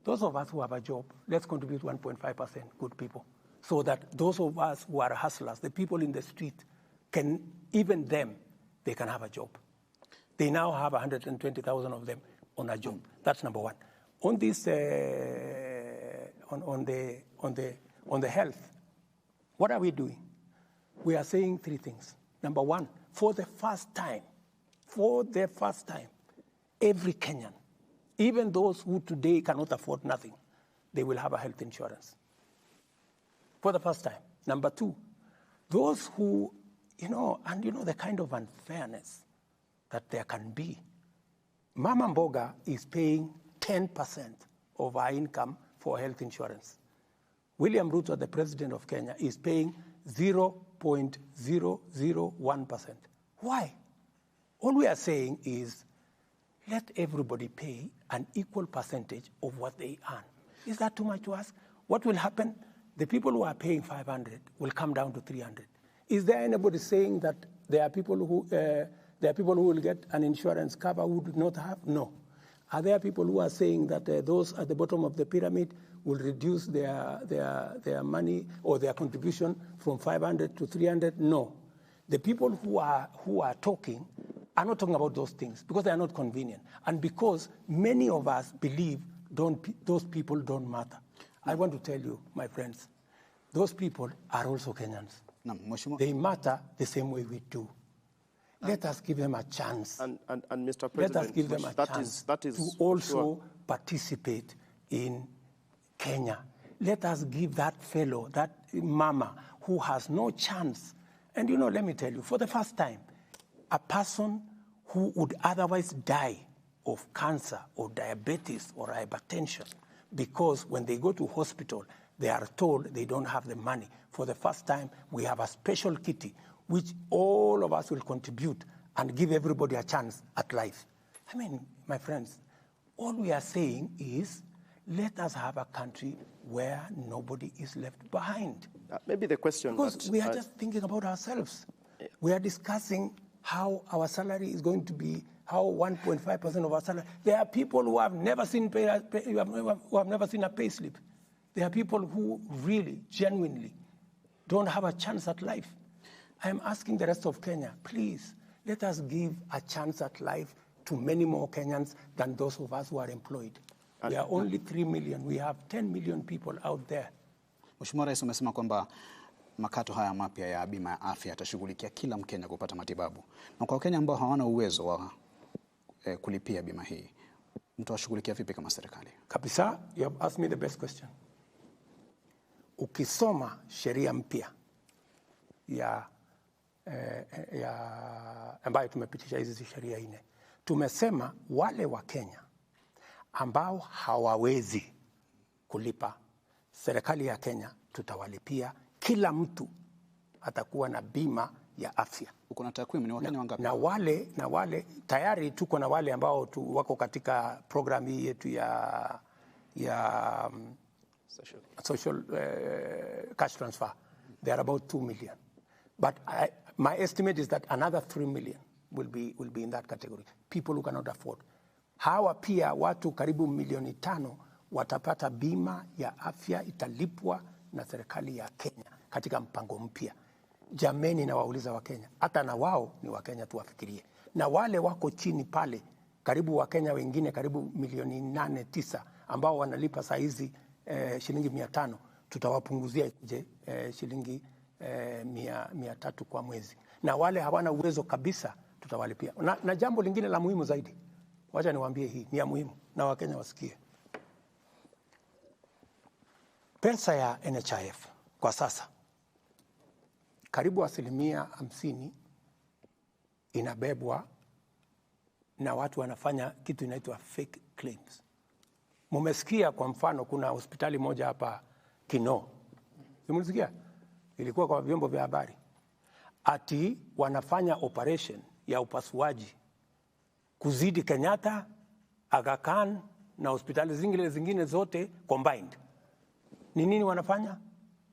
those of us who have a job, let's contribute 1.5%, good people, so that those of us who are hustlers, the people in the street, can, even them, they can have a job. They now have 120,000 of them on a job. That's number one. On this, on the health, what are we doing? We are saying three things. Number one, for the first time, every Kenyan, even those who today cannot afford nothing, they will have a health insurance. For the first time. Number two, those who, and the kind of unfairness that there can be. Mama Mboga is paying 10% of our income for health insurance. William Ruto, the president of Kenya, is paying 0.001%. Why? All we are saying is, let everybody pay an equal percentage of what they earn. Is that too much to ask? What will happen? The people who are paying 500 will come down to 300. Is there anybody saying that there are people who will get an insurance cover who do not have? No. Are there people who are saying that those at the bottom of the pyramid will reduce their money or their contribution from 500 to 300? No. The people who are talking are not talking about those things because they are not convenient and because many of us believe those people don't matter. I want to tell you, my friends, those people are also Kenyans. They matter the same way we do. Let us give them a chance. And Mr. President, let us give them a chance to also participate in Kenya. Let us give that fellow, that mama who has no chance. And let me tell you, for the first time, a person who would otherwise die of cancer or diabetes or hypertension, because when they go to hospital, they are told they don't have the money. For the first time, we have a special kitty, which all of us will contribute and give everybody a chance at life. I mean, my friends, all we are saying is let us have a country where nobody is left behind. Maybe the question... Because we are just thinking about ourselves. We are discussing how our salary is going to be, how 1.5% of our salary. There are people who have never seen who have never seen a pay slip. There are people who really, genuinely don't have a chance at life. I am asking the rest of Kenya, please, let us give a chance at life to many more Kenyans than those of us who are employed. We are only 3 million. We have 10 million people out there. Mheshimiwa Rais, umesema kwamba makato haya mapya ya bima ya afya yatashughulikia kila Mkenya kupata matibabu. Na kwa Wakenya ambao hawana uwezo wa kulipia bima hii, mtawashughulikia vipi kama serikali? Kabisa, you have asked me the best question. Ukisoma sheria mpya ambayo tumepitisha hizi sheria 4, tumesema wale wa Kenya ambao hawawezi kulipa, serikali ya Kenya tutawalipia. Kila mtu atakuwa na bima ya afya. Uko na takwimu ni Wakenya wangapi? Na wale tayari tuko na wale ambao wako katika program hii yetu ya social cash transfer. They are about 2 million. But my estimate is that another 3 million will be in that category. People who cannot afford. Hawa pia watu karibu 5 milioni watapata bima ya afya, italipwa na serikali ya Kenya katika mpango mpya. Jameni, na wauliza wa Kenya, hata na wao ni wa Kenya, tuwafikirie. Na wale wako chini pale, karibu wa Kenya wengine karibu 8 milioni 9 ambao wanalipa saa hizi shilingi 500, tutawapunguzia shilingi 300 kwa mwezi. Na wale hawana uwezo kabisa tutawalipia. Na jambo lingine la muhimu zaidi, wacha niwaambie, hii ni ya muhimu na Wakenya wasikie. Pesa ya NHIF kwa sasa karibu 50% inabebwa na watu wanafanya kitu inaitwa fake claims. Mumesikia kwa mfano kuna hospitali moja hapa Kino. Simulisikia? Ilikuwa kwa vyombo vya habari. Ati wanafanya operation ya upasuaji kuzidi Kenyatta, Aga Khan na hospitali zingine zote combined. Ni nini wanafanya?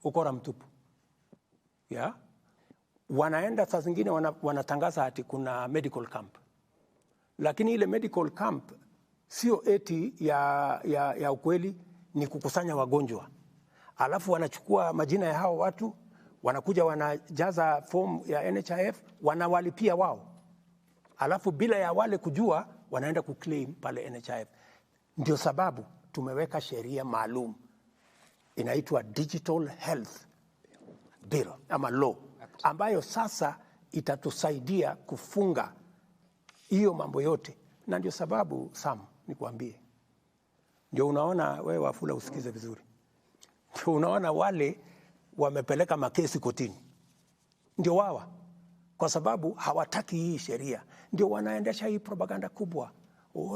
Ukora mtupu. Yeah? Wanaenda saa zingine wanatangaza ati kuna medical camp. Lakini ile medical camp sio eti ya ukweli, ni kukusanya wagonjwa. Alafu wanachukua majina ya hao watu, wanakuja wanajaza form ya NHIF, wanawalipia wao. Alafu bila ya wale kujua, wanaenda kuclaim pale NHIF. Ndio sababu tumeweka sheria maalum inaitwa Digital Health Bill ama law, ambayo sasa itatusaidia kufunga hiyo mambo yote. Na ndio sababu Sam, nikuambie, ndio unaona wewe Wafula usikize vizuri, ndio unaona wale wamepeleka makesi kotini ndio wawa, kwa sababu hawataki hii sheria. Ndio wanaendesha hii propaganda kubwa,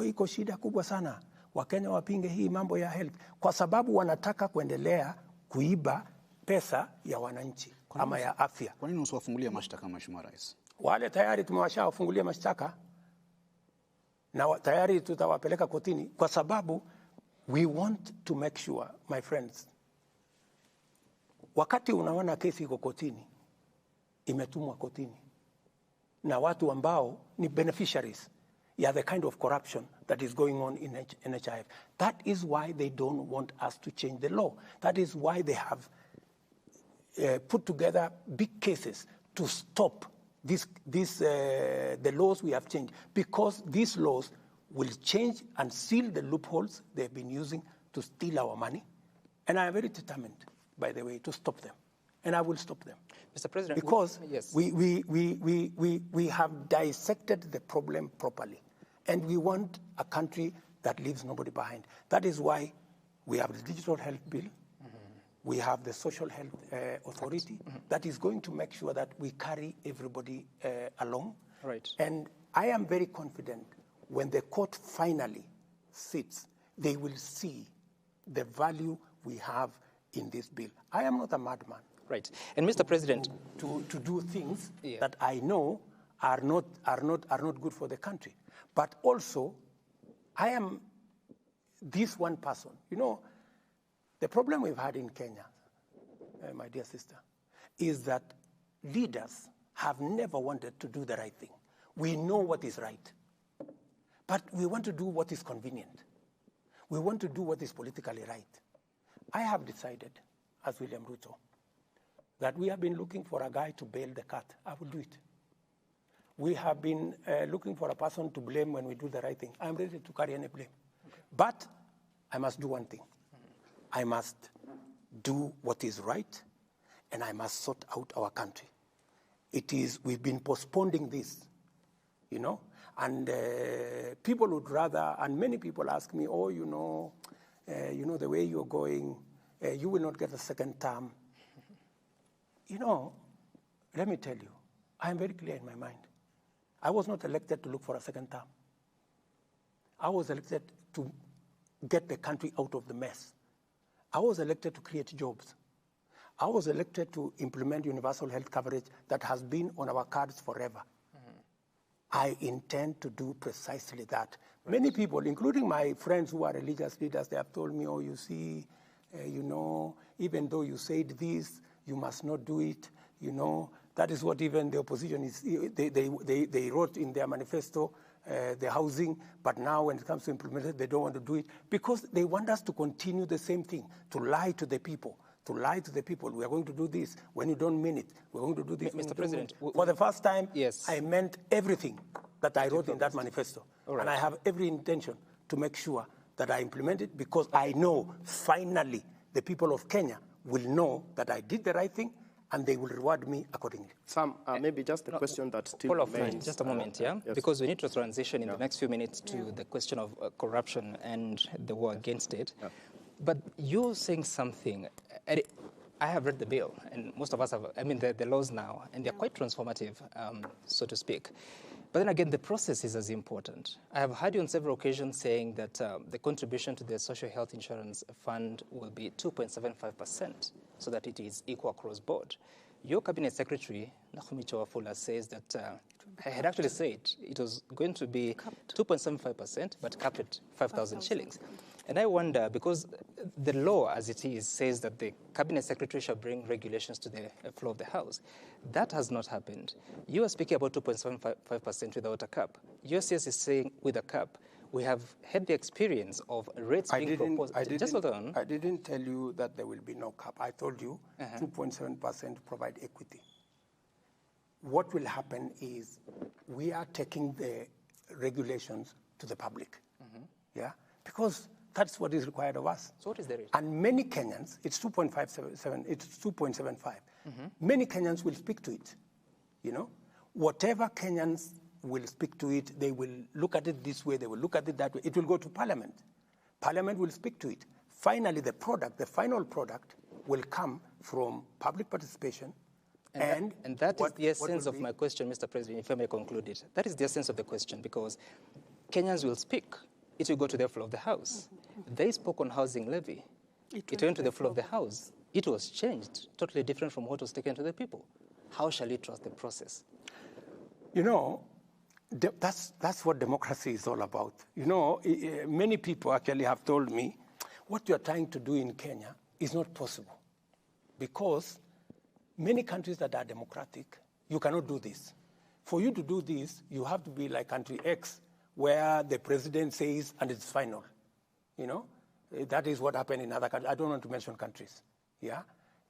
iko shida kubwa sana, Wakenya wapinge hii mambo ya health, kwa sababu wanataka kuendelea kuiba pesa ya wananchi ama ya afya. Kwa nini usiwafungulia mashtaka, Mheshimiwa Rais? Wale tayari tumewashawafungulia mashtaka na tayari tutawapeleka kotini, kwa sababu we want to make sure, my friends, wakati unaona kesi iko kotini, imetumwa kotini na watu ambao ni beneficiaries ya the kind of corruption that is going on in NHIF. That is why they don't want us to change the law. That is why they have put together big cases to stop the laws we have changed, because these laws will change and seal the loopholes they've been using to steal our money. And I am very determined, by the way, to stop them. And I will stop them. Mr. President, because yes. we have dissected the problem properly. And we want a country that leaves nobody behind. That is why we have the Digital Health Bill. We have the Social Health Authority that is going to make sure that we carry everybody along. Right. And I am very confident when the court finally sits, they will see the value we have in this bill. I am not a madman. Right. And Mr. President, to do things that I know are not good for the country. But also, I am this one person. You know, the problem we've had in Kenya, my dear sister, is that leaders have never wanted to do the right thing. We know what is right, but we want to do what is convenient. We want to do what is politically right. I have decided, as William Ruto, that we have been looking for a guy to bail the cat. I will do it. We have been looking for a person to blame when we do the right thing. I'm ready to carry any blame. Okay. But I must do one thing. I must do what is right, and I must sort out our country. We've been postponing this, you know, and people would rather, and many people ask me, oh, you know, the way you're going, you will not get a second term. You know, let me tell you, I am very clear in my mind. I was not elected to look for a second term. I was elected to get the country out of the mess. I was elected to create jobs. I was elected to implement universal health coverage that has been on our cards forever. I intend to do precisely that. Many people, including my friends who are religious leaders, they have told me, oh, you see, you know, even though you said this, you must not do it, you know. That is what even the opposition is, they wrote in their manifesto, the housing, but now when it comes to implement it, they don't want to do it because they want us to continue the same thing, to lie to the people. To lie to the people, we are going to do this. When you don't mean it, we're going to do this. Mr. President, for the first time, yes, I meant everything that I wrote in that manifesto. Right. And I have every intention to make sure that I implement it because I know finally the people of Kenya will know that I did the right thing and they will reward me accordingly. Sam, maybe just the question that still remains. Just a moment, yeah? Yes. Because we need to transition in the next few minutes to the question of corruption and the war against it. Yeah. But you're saying something, I have read the bill, and most of us have, I mean, the laws now, and they're quite transformative, so to speak. But then again, the process is as important. I have heard you on several occasions saying that the contribution to the Social Health Insurance Fund will be 2.75%, so that it is equal across board. Your Cabinet Secretary, Nakhumicho Wafula, says that I had actually said it was going to be 2.75%, but capped at 5,000 shillings. And I wonder, because the law as it is says that the Cabinet Secretary shall bring regulations to the floor of the House. That has not happened. You are speaking about 2.75% without a cap. USCS is saying with a cap. We have had the experience of rates being proposed. Just hold on. I didn't tell you that there will be no cap. I told you 2.7% provide equity. What will happen is we are taking the regulations to the public. Yeah? Because that's what is required of us. So what is the rate? And many Kenyans, it's 2.57, it's 2.75. Many Kenyans will speak to it. You know, whatever Kenyans will speak to it, they will look at it this way, they will look at it that way. It will go to Parliament. Parliament will speak to it. Finally, the final product will come from public participation. And that is the essence of my question, Mr. President, if I may conclude it. That is the essence of the question, because Kenyans will speak. It will go to the floor of the House. They spoke on housing levy. It went to the floor of the House. It was changed, totally different from what was taken to the people. How shall we trust the process? You know, that's what democracy is all about. You know, many people actually have told me, what you're trying to do in Kenya is not possible. Because many countries that are democratic, you cannot do this. For you to do this, you have to be like country X, where the president says, and it's final. You know, that is what happened in other countries. I don't want to mention countries. Yeah,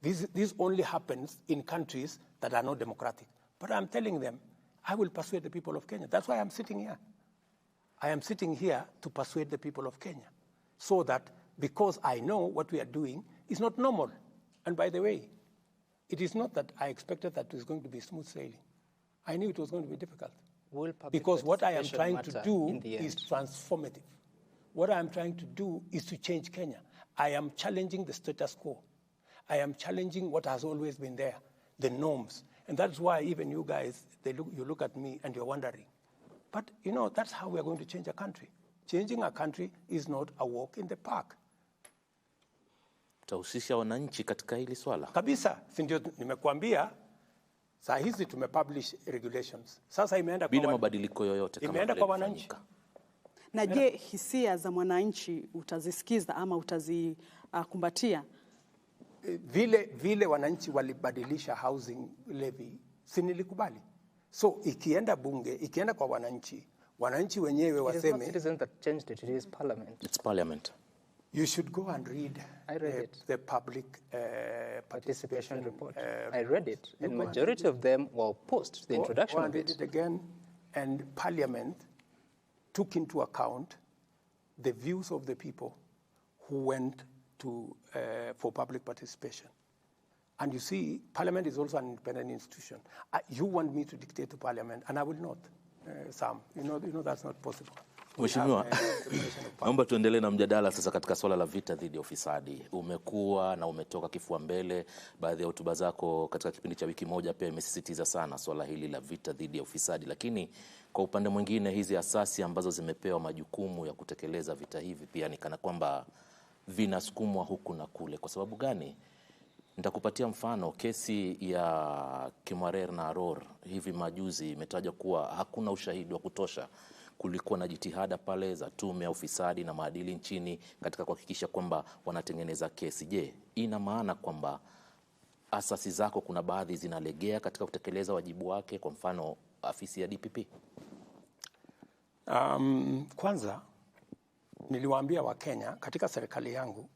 this only happens in countries that are not democratic. But I'm telling them, I will persuade the people of Kenya. That's why I'm sitting here. I am sitting here to persuade the people of Kenya, so that because I know what we are doing is not normal. And by the way, it is not that I expected that it was going to be smooth sailing. I knew it was going to be difficult. Because what I am trying to do is transformative. What I am trying to do is to change Kenya. I am challenging the status quo. I am challenging what has always been there, the norms. And that's why even you guys, you look at me and you're wondering. But, you know, that's how we're going to change a country. Changing a country is not a walk in the park. Utahusisha wananchi katika hili swala? Kabisa, si ndio nimekuambia Saa hizi tumepublish regulations. Sasa imeenda bila mabadiliko yoyote kama imeenda vile kwa wananchi. ilifanyika. Na je, hisia za mwananchi utazisikiza ama utazikumbatia? Vile wananchi walibadilisha housing levy, si nilikubali. So ikienda bunge, ikienda kwa wananchi wenyewe waseme. It is not citizens that changed it, it is parliament. It's parliament. You should go and read, I read it. the public Participation report. I read it, and majority of them were opposed to the introduction Go of and read it. it again, and Parliament took into account the views of the people who went to for public participation. And you see, Parliament is also an independent institution. You want me to dictate to Parliament, and I will not, Sam. You know that's not possible. Mheshimiwa, naomba tuendelee na mjadala sasa katika swala la vita dhidi ya ufisadi. Umekuwa na umetoka kifua mbele, baadhi ya hotuba zako katika kipindi cha wiki moja pia imesisitiza sana swala hili la vita dhidi ya ufisadi. Lakini kwa upande mwingine hizi asasi ambazo zimepewa majukumu ya kutekeleza vita hivi pia ni kana kwamba vinasukumwa huku na kule. Kwa sababu gani? Nitakupatia mfano. Kesi ya Kimwarer na Aror hivi majuzi imetaja kuwa hakuna ushahidi wa kutosha. Kulikuwa na jitihada pale za tume ya ufisadi na maadili nchini katika kuhakikisha kwamba wanatengeneza kesi. Je, ina maana kwamba asasi zako kuna baadhi zinalegea katika kutekeleza wajibu wake, kwa mfano afisi ya DPP? Kwanza niliwaambia Wakenya katika serikali yangu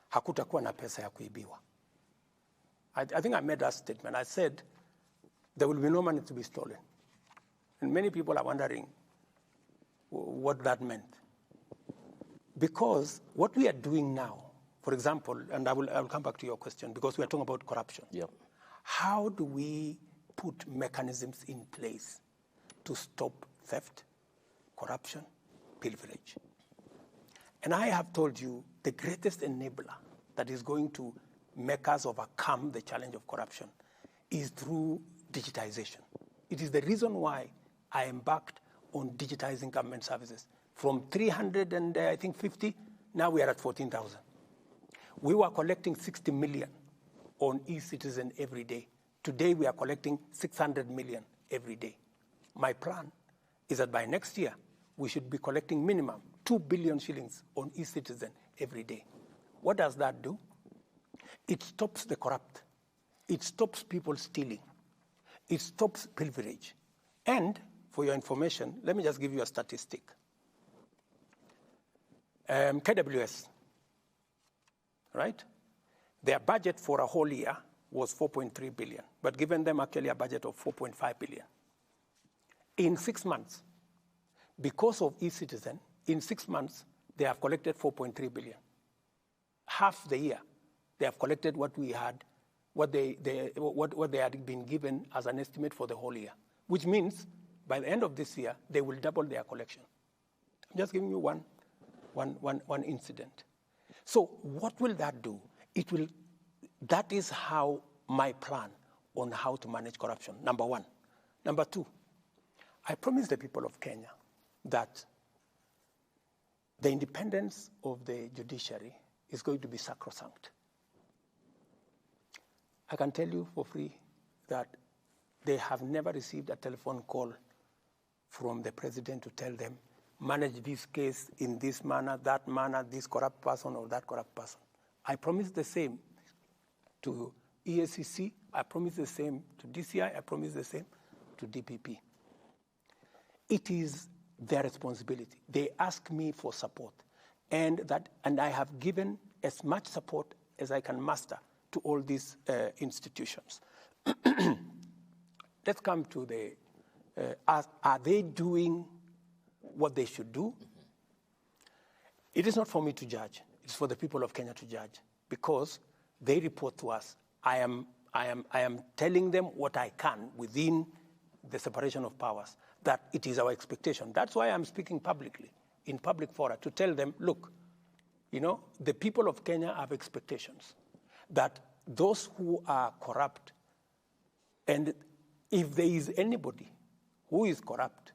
hakutakuwa na pesa ya kuibiwa. I think I made that statement. I said there will be no money to be stolen. And many people are wondering what that meant. Because what we are doing now, for example, and I will come back to your question, because we are talking about corruption. Yep. How do we put mechanisms in place to stop theft, corruption, pilferage? And I have told you the greatest enabler that is going to make us overcome the challenge of corruption is through digitization. It is the reason why I embarked on digitizing government services. From 350, now we are at 14,000. We were collecting 60 million on e-citizen every day. Today we are collecting 600 million every day. My plan is that by next year, we should be collecting minimum 2 billion shillings on e-citizen every day. What does that do? It stops the corrupt. It stops people stealing. It stops pilferage. And for your information, let me just give you a statistic. KWS, right? Their budget for a whole year was 4.3 billion, but given them actually a budget of 4.5 billion. In 6 months, because of e-citizen, in 6 months, they have collected 4.3 billion. Half the year, they have collected what we had, what they had been given as an estimate for the whole year, which means by the end of this year, they will double their collection. I'm just giving you one incident. So what will that do? That is how my plan on how to manage corruption, number one. Number two, I promised the people of Kenya that the independence of the judiciary is going to be sacrosanct. I can tell you for free that they have never received a telephone call from the president to tell them, manage this case in this manner, that manner, this corrupt person or that corrupt person. I promise the same to EACC, I promise the same to DCI, I promise the same to DPP. It is their responsibility. They ask me for support, and I have given as much support as I can muster to all these institutions. Let's come to the, are they doing what they should do? It is not for me to judge. It's for the people of Kenya to judge, because they report to us. I am telling them what I can within the separation of powers, that it is our expectation. That's why I'm speaking publicly, in public fora, to tell them, look, the people of Kenya have expectations that those who are corrupt, and if there is anybody who is corrupt,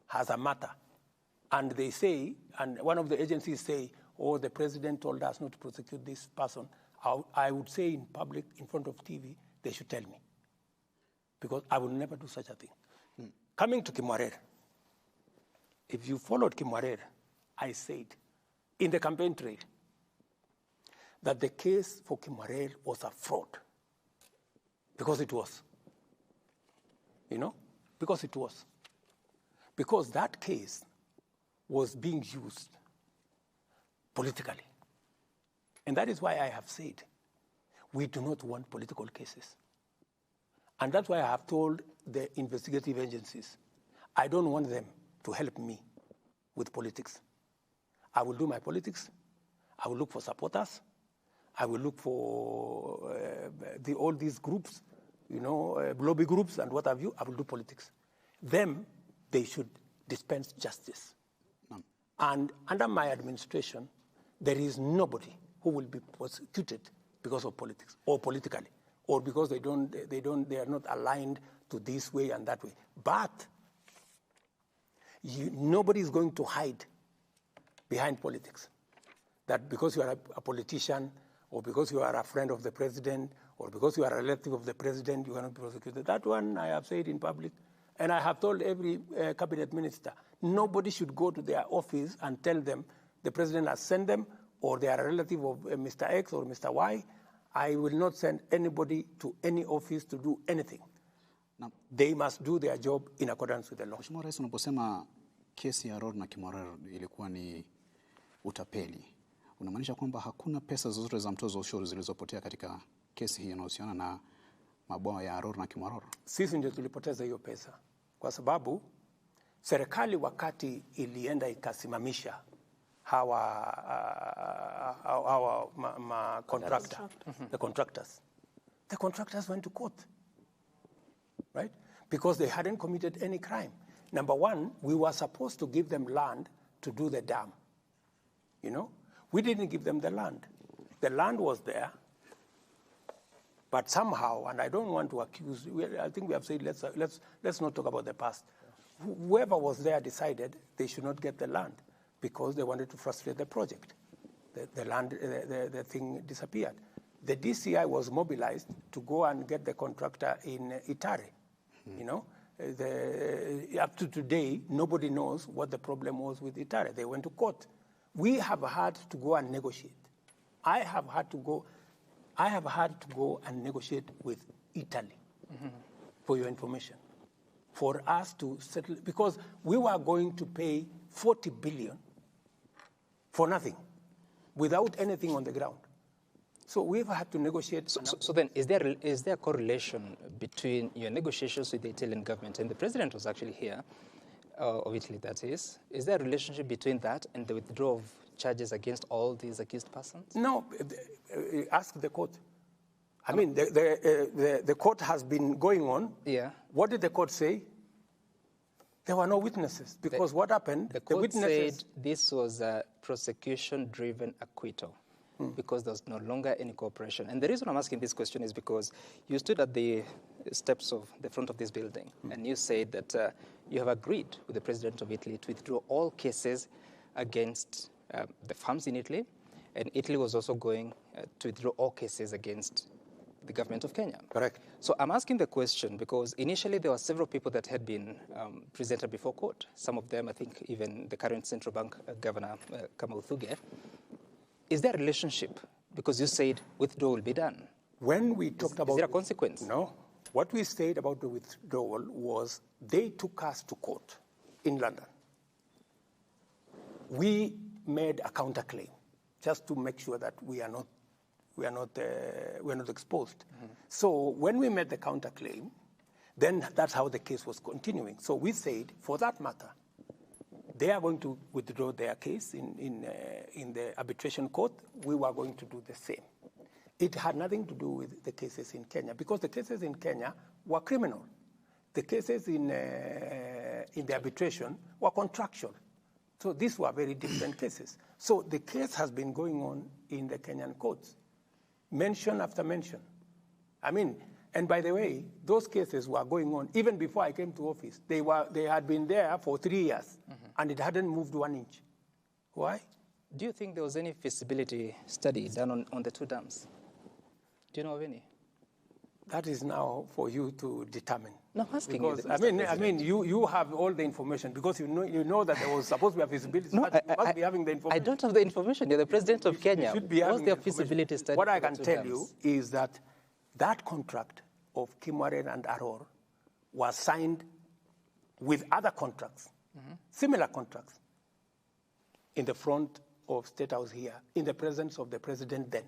has a matter, and they say, and one of the agencies say, oh, the president told us not to prosecute this person, I would say in public, in front of TV, they should tell me. because I will never do such a thing. Coming to Kimwarer, if you followed Kimwarer, I said in the campaign trail that the case for Kimwarer was a fraud, because it was. Because it was. Because that case was being used politically. And that is why I have said we do not want political cases. And that's why I have told the investigative agencies, I don't want them to help me with politics. I will do my politics. I will look for supporters. I will look for all these groups, lobby groups and what have you. I will do politics. Them, they should dispense justice. And under my administration, there is nobody who will be prosecuted because of politics or politically, or because they are not aligned to this way and that way. But nobody is going to hide behind politics. That because you are a politician, or because you are a friend of the president, or because you are a relative of the president, you cannot be prosecuted. That one I have said in public, and I have told every cabinet minister, nobody should go to their office and tell them the president has sent them, or they are a relative of Mr. X or Mr. Y. I will not send anybody to any office to do anything. Na, they must do their job in accordance with the law. Mheshimiwa Rais, unaposema kesi ya Rod na Kimwarer ilikuwa ni utapeli, unamaanisha kwamba hakuna pesa zozote za mtozo ushuru zilizopotea katika kesi hii inayohusiana na mabwawa ya Rod na Kimwarer? Sisi ndio tulipoteza hiyo pesa, kwa sababu serikali wakati ilienda ikasimamisha hawa the contractors went to court, right? Because they hadn't committed any crime. Number one, we were supposed to give them land to do the dam. We didn't give them the land. The land was there, but somehow, and I don't want to accuse, I think we have said let's not talk about the past. Whoever was there decided they should not get the land because they wanted to frustrate the project. The thing disappeared. The DCI was mobilized to go and get the contractor in Itare. Up to today, nobody knows what the problem was with Itare. They went to court. We have had to go and negotiate. I have had to go and negotiate with Italy, for your information, for us to settle, because we were going to pay 40 billion for nothing, without anything on the ground. So we've had to negotiate. So then, is there a correlation between your negotiations with the Italian government, and the president was actually here, of Italy that is there a relationship between that and the withdrawal of charges against all these accused persons? No, ask the court. I mean, the court has been going on. Yeah. What did the court say? There were no witnesses, because what happened? The court said this was a prosecution-driven acquittal because there was no longer any cooperation. And the reason I'm asking this question is because you stood at the steps of the front of this building and you said that you have agreed with the president of Italy to withdraw all cases against the farms in Italy, and Italy was also going to withdraw all cases against the government of Kenya. Correct. So I'm asking the question because initially there were several people that had been presented before court. Some of them, I think even the current central bank governor, Kamau Thuge. Is there a relationship? Because you said withdrawal will be done. When we talked about... Is there a consequence? No. What we said about the withdrawal was they took us to court in London. We made a counterclaim just to make sure that we are not exposed. So when we made the counterclaim, then that's how the case was continuing. So we said, for that matter, they are going to withdraw their case in the arbitration court. We were going to do the same. It had nothing to do with the cases in Kenya, because the cases in Kenya were criminal. The cases in the arbitration were contractual. So these were very different cases. So the case has been going on in the Kenyan courts, mention after mention. I mean, and by the way, those cases were going on even before I came to office. They had been there for 3 years, and it hadn't moved 1 inch. Why? Do you think there was any feasibility study done on the two dams? Do you know of any? That is now for you to determine. No, I'm asking because, you, I mean, you have all the information because you know that there was supposed to be a feasibility No, study. You must be having the information. I don't have the information. You're the president of Kenya. You should be What's having their the information. feasibility study? What I for the can two tell dams? you is that that contract of Kimwarer and Aror was signed with other contracts, similar contracts, in the front of State House here, in the presence of the president then.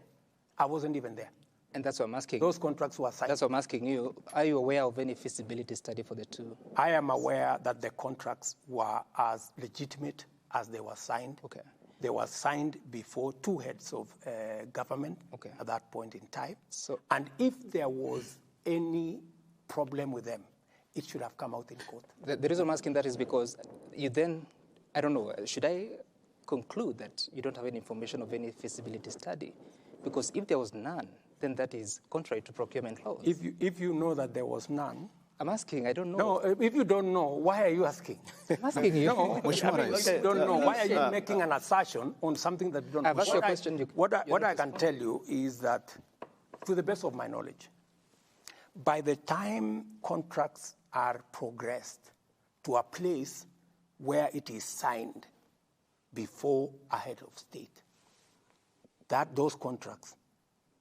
I wasn't even there. And that's what I'm asking. Those contracts were signed. That's what I'm asking you. Are you aware of any feasibility study for the two? I am aware that the contracts were as legitimate as they were signed. Okay. They were signed before two heads of government Okay. at that point in time. So- and if there was any problem with them, it should have come out in court. The reason I'm asking that is because you then, I don't know, should I conclude that you don't have any information of any feasibility study? Because if there was none, then that is contrary to procurement laws. If you know that there was none, I'm asking, I don't know. no, if you don't know, why are you asking? I'm asking you. No, I mean, Mheshimiwa if you don't know, why are you making an assertion on something that you don't know? I've asked you a question. What I can tell you is that, to the best of my knowledge, by the time contracts are progressed to a place where it is signed before a head of state, that those contracts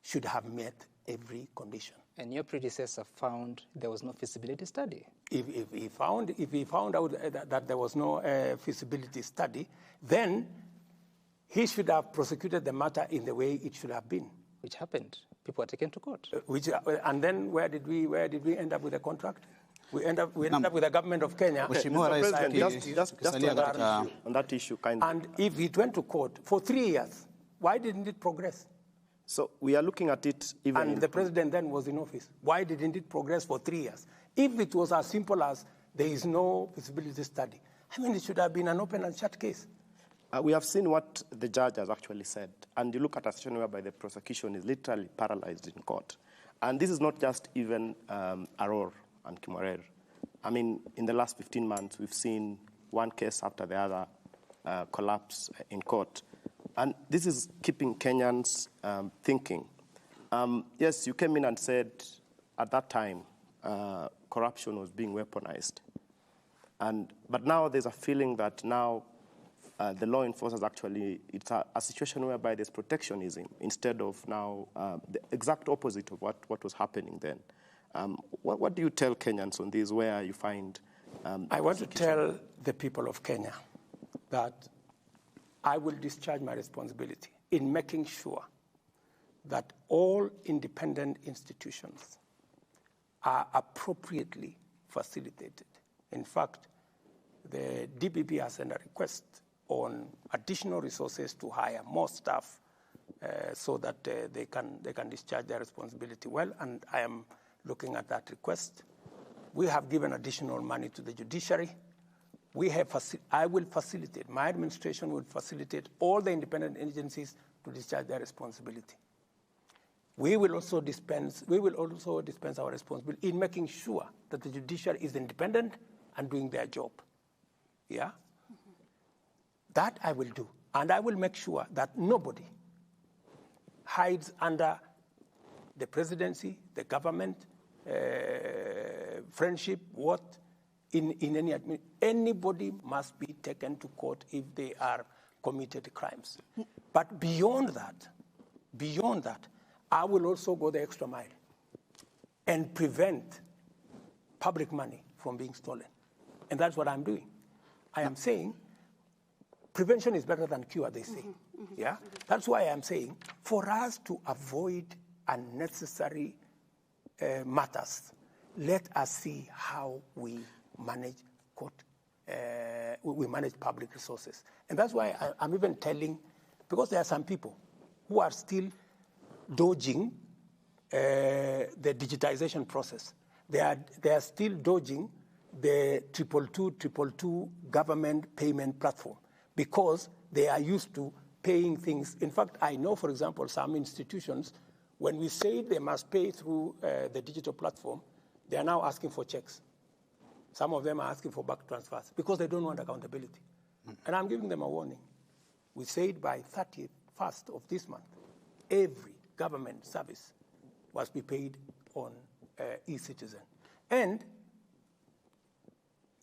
should have met every condition. And your predecessor found there was no feasibility study. If he found out that there was no feasibility study, then he should have prosecuted the matter in the way it should have been. Which happened. People were taken to court. And then where did we end up with the contract? We end up with the government of Kenya. Mheshimiwa Rais, Just on that issue, kind of. And if it went to court for 3 years, why didn't it progress? So we are looking at it even. And the president then was in office. Why didn't it progress for 3 years? If it was as simple as there is no feasibility study, I mean, it should have been an open and shut case. We have seen what the judge has actually said. And you look at a situation whereby the prosecution is literally paralyzed in court. And this is not just even Aror and Kimwarer. I mean, in the last 15 months, we've seen one case after the other collapse in court. And this is keeping Kenyans thinking. Yes, you came in and said at that time corruption was being weaponized. But now there's a feeling that now the law enforcers actually, it's a situation whereby there's protectionism instead of now the exact opposite of what was happening then. What do you tell Kenyans on this, where you find... I want to tell the people of Kenya that I will discharge my responsibility in making sure that all independent institutions are appropriately facilitated. In fact, the DPP has sent a request on additional resources to hire more staff so that they can discharge their responsibility well, and I am looking at that request. We have given additional money to the judiciary. I will facilitate, my administration will facilitate all the independent agencies to discharge their responsibility. We will also dispense our responsibility in making sure that the judiciary is independent and doing their job. Yeah? Mm-hmm. That I will do. And I will make sure that nobody hides under the presidency, the government, friendship, anybody must be taken to court if they are committed crimes. But beyond that, I will also go the extra mile and prevent public money from being stolen. And that's what I'm doing. I am saying prevention is better than cure, they say. Yeah? That's why I'm saying for us to avoid unnecessary matters, let us see how we manage we manage public resources. And that's why I'm even telling, because there are some people who are still dodging the digitization process. They are still dodging the 222 government payment platform because they are used to paying things. In fact, I know, for example, some institutions, when we say they must pay through the digital platform, they are now asking for checks. Some of them are asking for back transfers because they don't want accountability. And I'm giving them a warning. We said by 31st of this month, every government service must be paid on e-citizen. And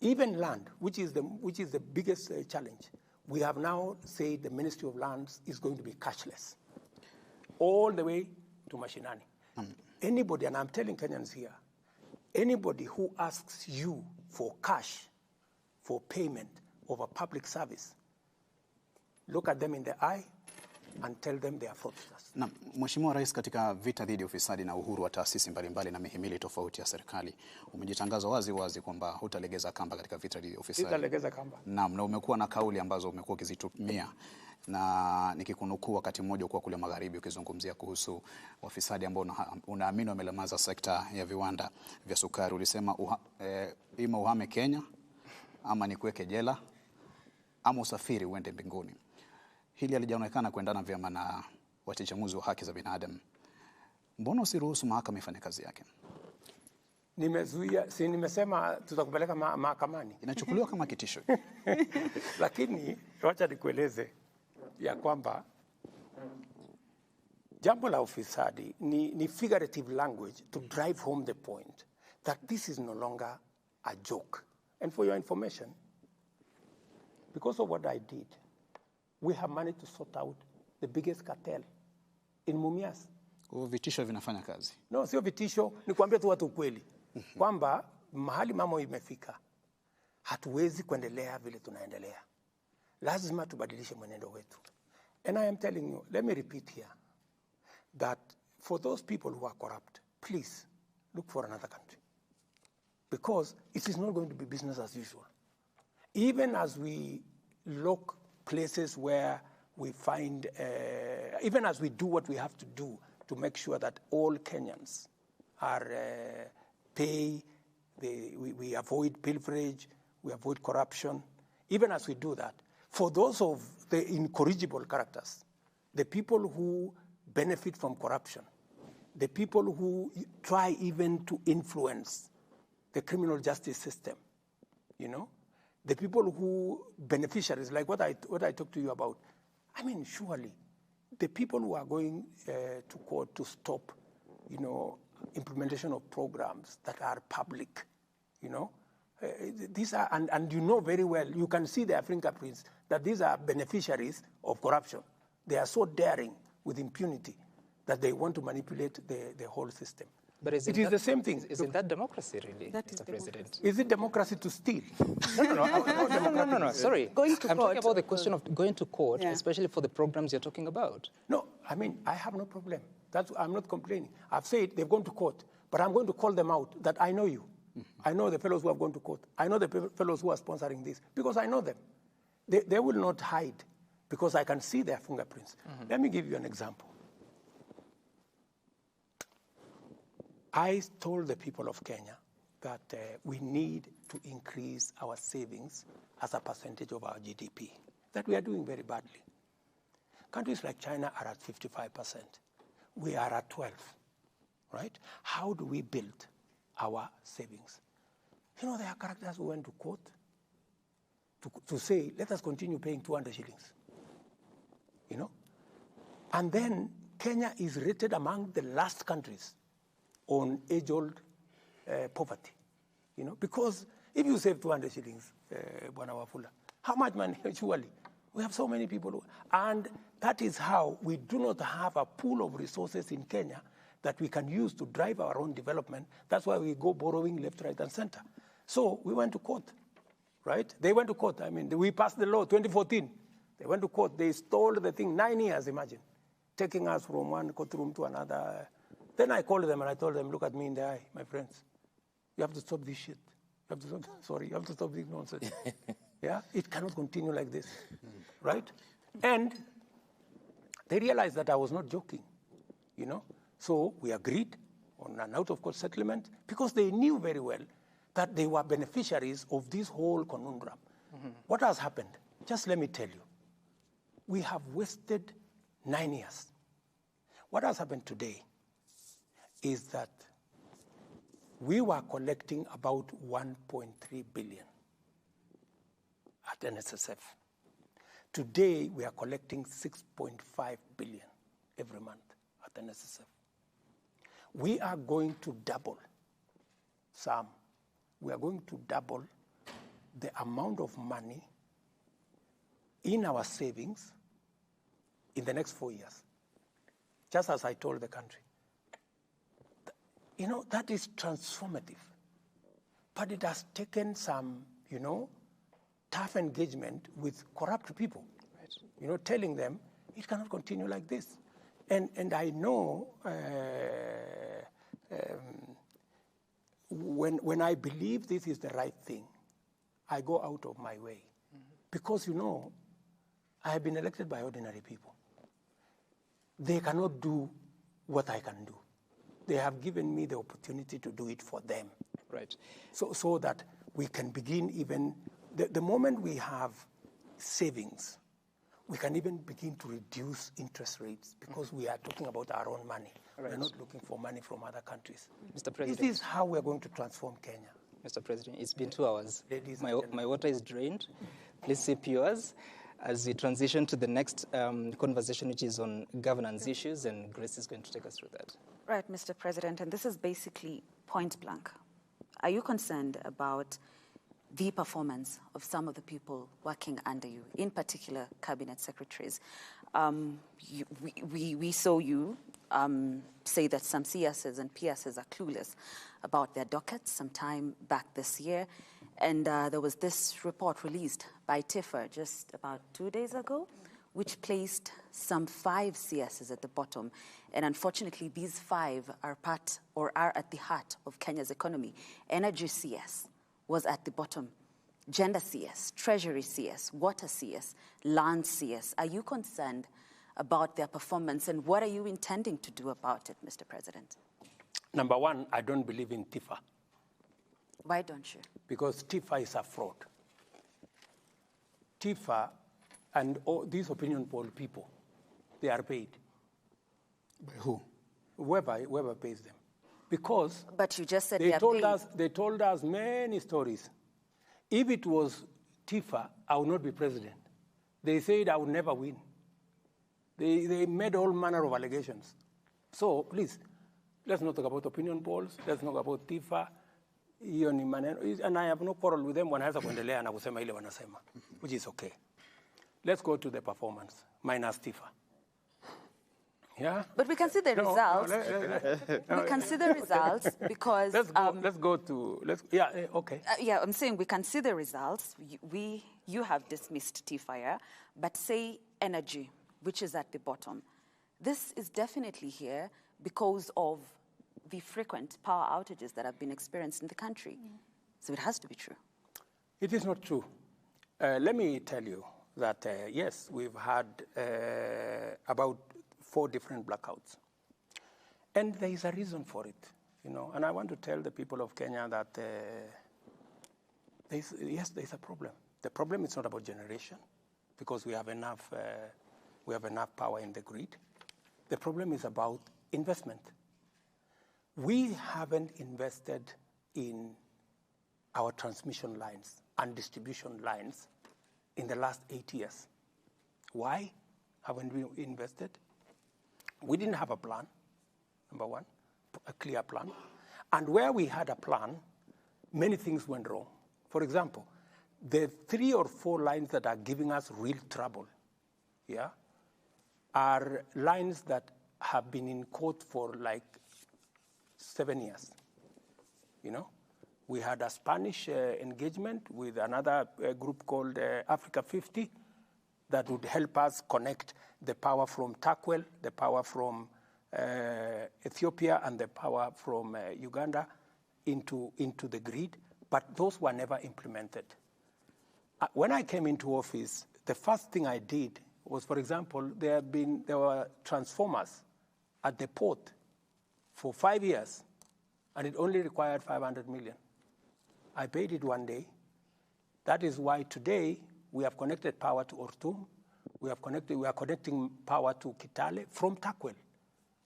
even land, which is the biggest challenge, we have now said the Ministry of Lands is going to be cashless, all the way to Mashinani. Anybody, and I'm telling Kenyans here, anybody who asks you for cash for payment of a public service, look at them in the eye and tell them they are fraudsters. Na Mheshimiwa Rais, katika vita dhidi ya ufisadi na uhuru wa taasisi mbalimbali na mihimili tofauti ya serikali, umejitangaza wazi wazi kwamba hutalegeza kamba katika vita dhidi ya ufisadi. Hutalegeza kamba. Naam, na umekuwa na kauli ambazo umekuwa ukizitumia, na nikikunukuu wakati mmoja kwa kule magharibi ukizungumzia kuhusu wafisadi ambao unaamini wamelemaza sekta ya viwanda vya sukari. Ulisema ima uhame Kenya ama nikuweke jela ama usafiri uende mbinguni. Hili halijaonekana kuendana vyema na wachechemuzi wa haki za binadamu. Mbona usiruhusu mahakama ifanye kazi yake? Nimezuia, si nimesema tutakupeleka mahakamani. Inachukuliwa kama kitisho. Lakini wacha nikueleze ya kwamba jambo la ufisadi ni figurative language to drive home the point that this is no longer a joke. And for your information, because of what I did, we have managed to sort out the biggest cartel in Mumias. Vitisho vinafanya kazi? No, sio vitisho, ni kuambia tu watu ukweli. Kwamba mahali mambo imefika, hatuwezi kuendelea vile tunaendelea. Lazima tubadilishe mwenendo wetu. And I am telling you, let me repeat here, that for those people who are corrupt, please look for another country. Because it is not going to be business as usual. Even as we look places where we find, even as we do what we have to do to make sure that all Kenyans are we avoid pilferage, we avoid corruption. Even as we do that, for those of the incorrigible characters, the people who benefit from corruption, the people who try even to influence the criminal justice system, you know, the people who beneficiaries, like what I talked to you about. I mean, surely, the people who are going to court to stop, you know, implementation of programs that are public, you know, these are, and you know very well, you can see their fingerprints, that these are beneficiaries of corruption. They are so daring with impunity that they want to manipulate the whole system. But it is the same thing. Isn't that democracy, really, Mr. President? Is it democracy to steal? No, sorry. Going to I'm court. talking about the question of going to court, Yeah. especially for the programs you're talking about. No, I mean, I have no problem. I'm not complaining. I've said they've gone to court, but I'm going to call them out that I know you. I know the fellows who have gone to court. I know the fellows who are sponsoring this, because I know them. They will not hide, because I can see their fingerprints. Let me give you an example. I told the people of Kenya that we need to increase our savings as a percentage of our GDP, that we are doing very badly. Countries like China are at 55%. We are at 12%, right? How do we build our savings? You know, there are characters who went to court to say, let us continue paying 200 shillings, you know? And then Kenya is rated among the last countries on age-old poverty, you know? Because if you save 200 shillings, Bwana Wafula, how much money, surely? We have so many people. And that is how we do not have a pool of resources in Kenya that we can use to drive our own development. That's why we go borrowing left, right, and center. So we went to court, right? They went to court. I mean, we passed the law 2014. They went to court. They stole the thing 9 years, imagine, taking us from one courtroom to another. Then I called them and I told them, look at me in the eye, my friends. You have to stop this shit. You have to stop, sorry, you have to stop this nonsense. Yeah, it cannot continue like this, right? And they realized that I was not joking, you know? So we agreed on an out-of-court settlement because they knew very well that they were beneficiaries of this whole conundrum. What has happened? Just let me tell you. We have wasted 9 years. What has happened today is that we were collecting about 1.3 billion at NSSF. Today, we are collecting 6.5 billion every month at NSSF. We are going to double Sam, we are going to double the amount of money in our savings in the next 4 years, just as I told the country. You know, that is transformative. But it has taken some, you know, tough engagement with corrupt people, right. You know, telling them it cannot continue like this. And I know when I believe this is the right thing, I go out of my way. Mm-hmm. Because, you know, I have been elected by ordinary people. They cannot do what I can do. They have given me the opportunity to do it for them. Right. So that we can begin even, the moment we have savings, we can even begin to reduce interest rates because we are talking about our own money. Right. We're not looking for money from other countries. Mr. President. This is how we're going to transform Kenya. Mr. President, it's been 2 hours. My water is drained. Please sip yours as we transition to the next conversation, which is on governance issues, and Grace is going to take us through that. Right, Mr. President, and this is basically point blank. Are you concerned about the performance of some of the people working under you, in particular cabinet secretaries? We saw you say that some CSs and PSs are clueless about their dockets some time back this year. And there was this report released by TIFA just about 2 days ago, which placed some 5 CSs at the bottom. And unfortunately, these 5 are part or are at the heart of Kenya's economy. Energy CS was at the bottom. Gender CS, Treasury CS, Water CS, Land CS. Are you concerned about their performance, and what are you intending to do about it, Mr. President? Number one, I don't believe in TIFA. Why don't you? Because TIFA is a fraud. TIFA and all these opinion poll people, they are paid. By who? Whoever pays them. Because but you just said they told us many stories. If it was TIFA, I would not be president. They said I would never win. They made all manner of allegations. So please, let's not talk about opinion polls. Let's not talk about TIFA. And I have no quarrel with them. Wanaweza kuendelea na kusema ile wanasema, which is okay. Let's go to the performance, minus TIFA. Yeah? But we can see the results. We can see the results because... Let's go to... okay. Yeah, I'm saying we can see the results. You have dismissed TIFA, but say energy, which is at the bottom. This is definitely here because of the frequent power outages that have been experienced in the country. So it has to be true. It is not true. Let me tell you that, yes, we've had about 4 different blackouts. And there is a reason for it, you know. And I want to tell the people of Kenya that, yes, there is a problem. The problem is not about generation, because we have enough power in the grid. The problem is about investment. We haven't invested in our transmission lines and distribution lines in the last 8 years. Why haven't we invested? We didn't have a plan, number one, a clear plan. And where we had a plan, many things went wrong. For example, the 3 or 4 lines that are giving us real trouble, yeah, are lines that have been in court for like 7 years. You know, we had a Spanish engagement with another group called Africa 50 that would help us connect the power from Takwel, the power from Ethiopia, and the power from Uganda into the grid. But those were never implemented. When I came into office, the first thing I did was, for example, there were transformers at the port for 5 years, and it only required 500 million. I paid it one day. That is why today we have connected power to Ortum. We are connecting power to Kitale from Takwel.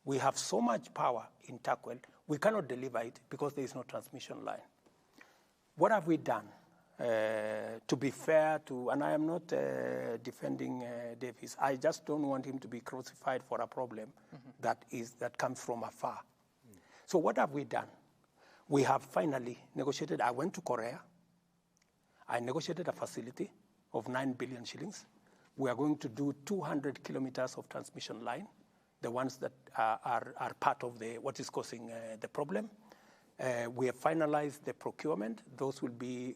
We have so much power in Takwel, we cannot deliver it because there is no transmission line. What have we done? To be fair to, and I am not defending Davis, I just don't want him to be crucified for a problem that comes from afar. So what have we done? we have finally negotiated. I went to Korea. I negotiated a facility of 9 billion shillings. We are going to do 200 kilometers of transmission line, the ones that are part of what is causing the problem. We have finalized the procurement. Those will be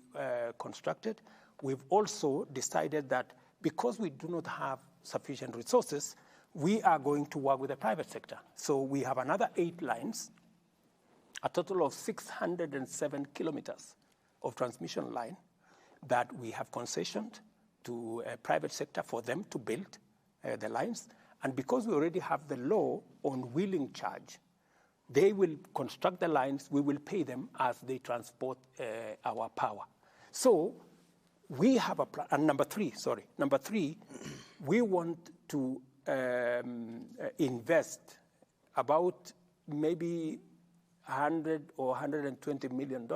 constructed. We've also decided that because we do not have sufficient resources, we are going to work with the private sector. So we have another 8 lines, a total of 607 kilometers of transmission line that we have concessioned to a private sector for them to build the lines. And because we already have the law on wheeling charge, they will construct the lines, we will pay them as they transport our power. So we have a plan. And number three, we want to invest about maybe $100 or $120 million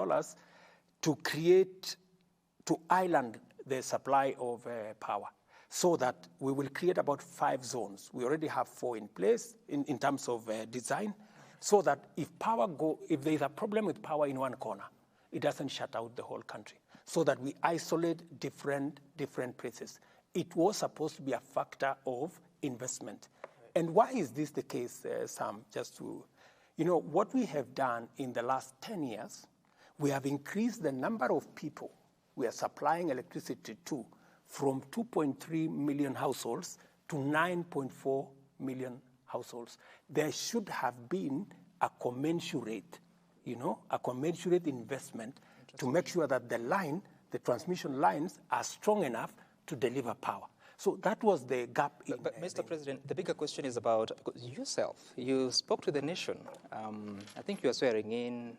to island the supply of power, so that we will create about 5 zones. We already have 4 in place in terms of design, so that if there is a problem with power in one corner, it doesn't shut out the whole country, so that we isolate different places. It was supposed to be a factor of investment. And why is this the case, Sam? Just to, what we have done in the last 10 years, we have increased the number of people we are supplying electricity to from 2.3 million households to 9.4 million households. There should have been a commensurate investment to make sure that the transmission lines are strong enough to deliver power. So that was the gap. But Mr. President, the bigger question is about, because you spoke to the nation. I think you are swearing in,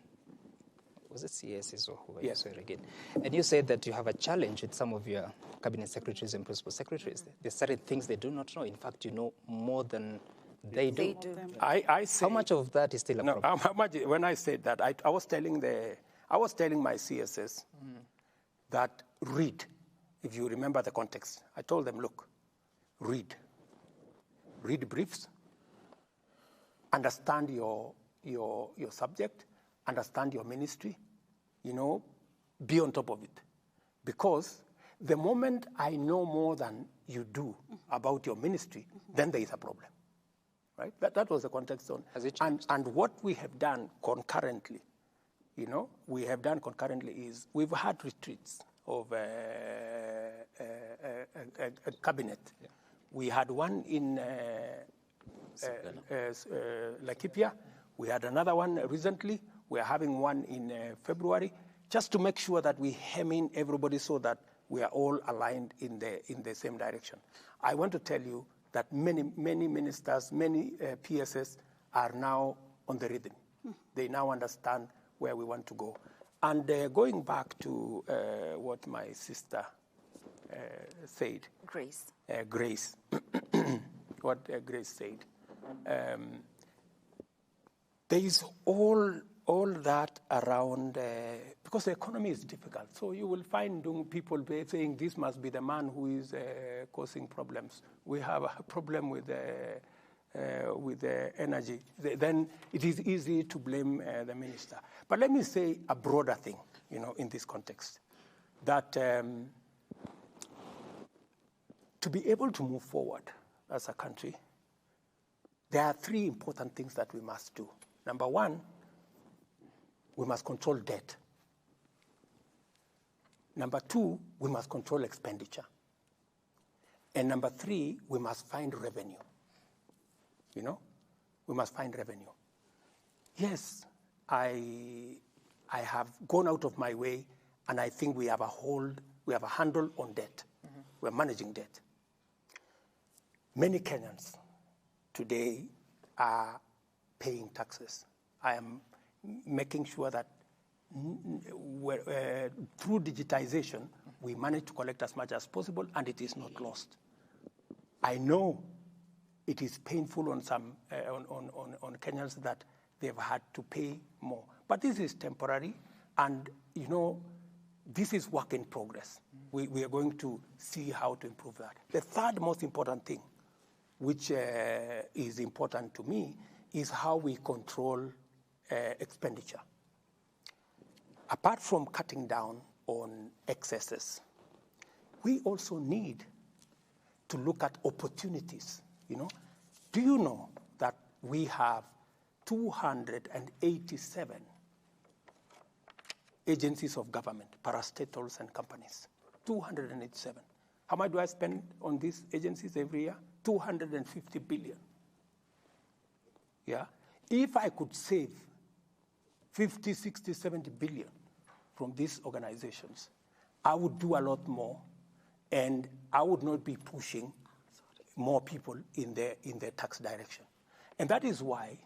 was it CSs or who are you swearing in? And you said that you have a challenge with some of your cabinet secretaries and principal secretaries. There's certain things they do not know. In fact, you know more than they do. I say, how much of that is still a problem? How much, when I said that, I was telling my CSs that read. If you remember the context, I told them, look, read briefs, understand your subject, understand your ministry, be on top of it. Because the moment I know more than you do about your ministry, then there is a problem, right? That was the context on. Has it changed? And what we have done concurrently, is we've had retreats of a cabinet. Yeah. We had one in Laikipia. We had another one recently. We are having one in February, just to make sure that we hem in everybody so that we are all aligned in the same direction. I want to tell you that many ministers, many PSS are now on the rhythm. They now understand where we want to go. And going back to what my sister said. Grace. Grace. What Grace said. There is all that around, because the economy is difficult. So you will find people saying this must be the man who is causing problems. We have a problem with energy. Then it is easy to blame the minister. But let me say a broader thing, in this context, that to be able to move forward as a country, there are 3 important things that we must do. Number 1, we must control debt. Number 2, we must control expenditure. And number 3, we must find revenue. We must find revenue. Yes, I have gone out of my way, and I think we have a handle on debt. Mm-hmm. We're managing debt. Many Kenyans today are paying taxes. I am making sure that through digitization, we manage to collect as much as possible, and it is not lost. I know it is painful on some on Kenyans that they've had to pay more, but this is temporary, and this is work in progress. We are going to see how to improve that. The third most important thing, which is important to me, is how we control expenditure. apart from cutting down on excesses, we also need to look at opportunities. Do you know that we have 287 agencies of government, parastatals and companies? 287. How much do I spend on these agencies every year? 250 billion. Yeah. If I could save 50, 60, 70 billion from these organizations, I would do a lot more, and I would not be pushing more people in their tax direction. And that is why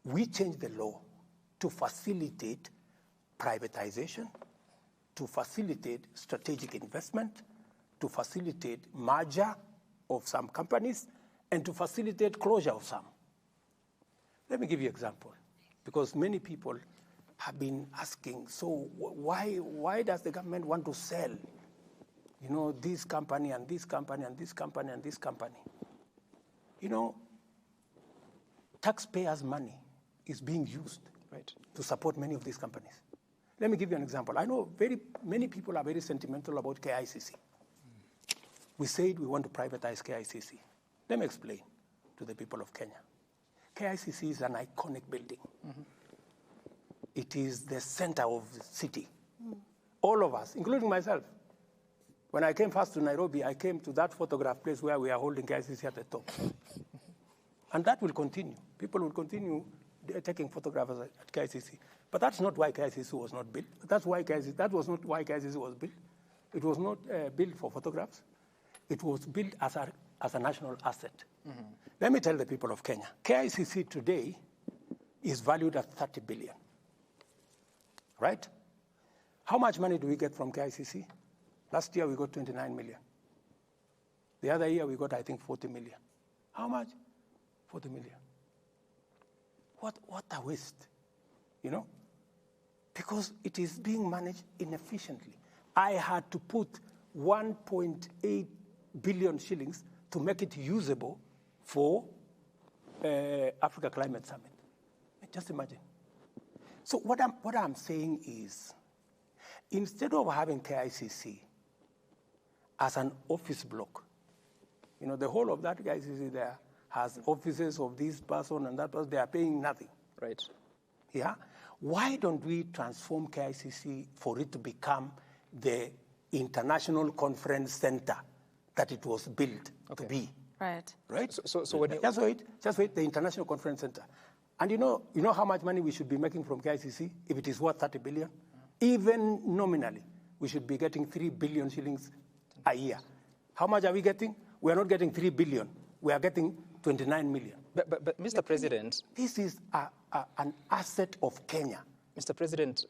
we changed the law to facilitate privatization, to facilitate strategic investment, to facilitate merger of some companies, and to facilitate closure of some. Let me give you an example, because many people have been asking, so why does the government want to sell, this company and this company and this company and this company? Taxpayers' money is being used to support many of these companies. Let me give you an example. I know many people are very sentimental about KICC. We said we want to privatize KICC. Let me explain to the people of Kenya. KICC is an iconic building. Mm-hmm. It is the center of the city. All of us, including myself. When I came first to Nairobi, I came to that photograph place where we are holding KICC at the top. And that will continue. People will continue taking photographs at KICC. But that's not why KICC was not built. That was not why KICC was built. It was not built for photographs. It was built as a national asset. Mm-hmm. Let me tell the people of Kenya, KICC today is valued at 30 billion, right? How much money do we get from KICC? Last year we got 29 million. The other year we got, I think, 40 million. How much? 40 million. What a waste, Because it is being managed inefficiently. I had to put 1.8 billion shillings to make it usable for Africa Climate Summit. Just imagine. So what I'm saying is, instead of having KICC as an office block, the whole of that KICC there has offices of this person and that person, they are paying nothing. Right. Yeah? Why don't we transform KICC for it to become the international conference center that it was built to be? Right. Right? So when you... Just wait, the International Conference Center. And you know how much money we should be making from KICC if it is worth 30 billion? Even nominally, we should be getting 3 billion shillings a year. How much are we getting? We are not getting 3 billion. We are getting 29 million. But Mr. President... This is an asset of Kenya. Mr. President...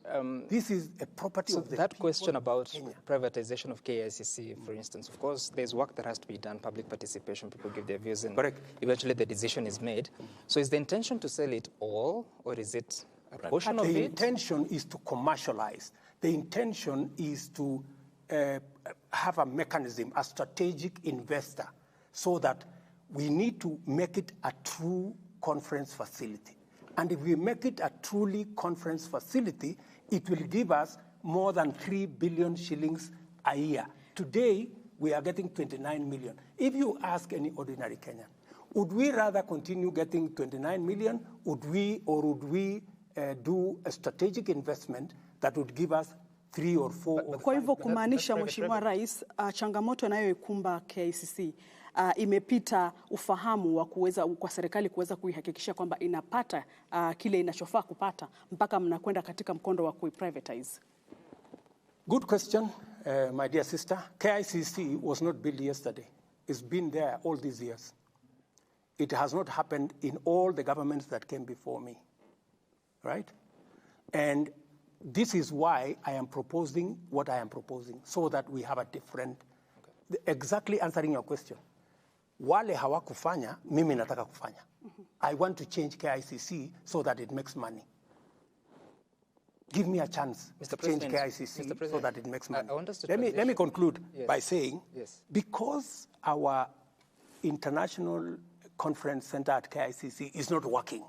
this is a property of the that question about Kenya. privatization of KICC, for instance, of course, there's work that has to be done, public participation, people give their views, and Correct. eventually the decision is made. So is the intention to sell it all, or is it a portion of it? The intention is to commercialize. The intention is to have a mechanism, a strategic investor, so that we need to make it a true conference facility. And if we make it a truly conference facility, it will give us more than 3 billion shillings a year. Today, we are getting 29 million. If you ask any ordinary Kenyan, would we rather continue getting 29 million, would we do a strategic investment that would give us 3 or 4 or 5? Kwa hivyo kumaanisha, Mheshimiwa Rais, changamoto inayoikumba KICC imepita ufahamu wa kwa serikali kuweza kuihakikisha kwamba inapata kile inachofaa kupata mpaka mnakwenda katika mkondo wa kuiprivatize. Good question, my dear sister. KICC was not built yesterday. It's been there all these years. It has not happened in all the governments that came before me, right? And this is why I am proposing what I am proposing, so that we have a different, exactly answering your question. Wale hawakufanya, mimi nataka kufanya. I want to change KICC so that it makes money. Give me a chance to change KICC so that it makes money. Let me conclude by saying, because our international conference center at KICC is not working,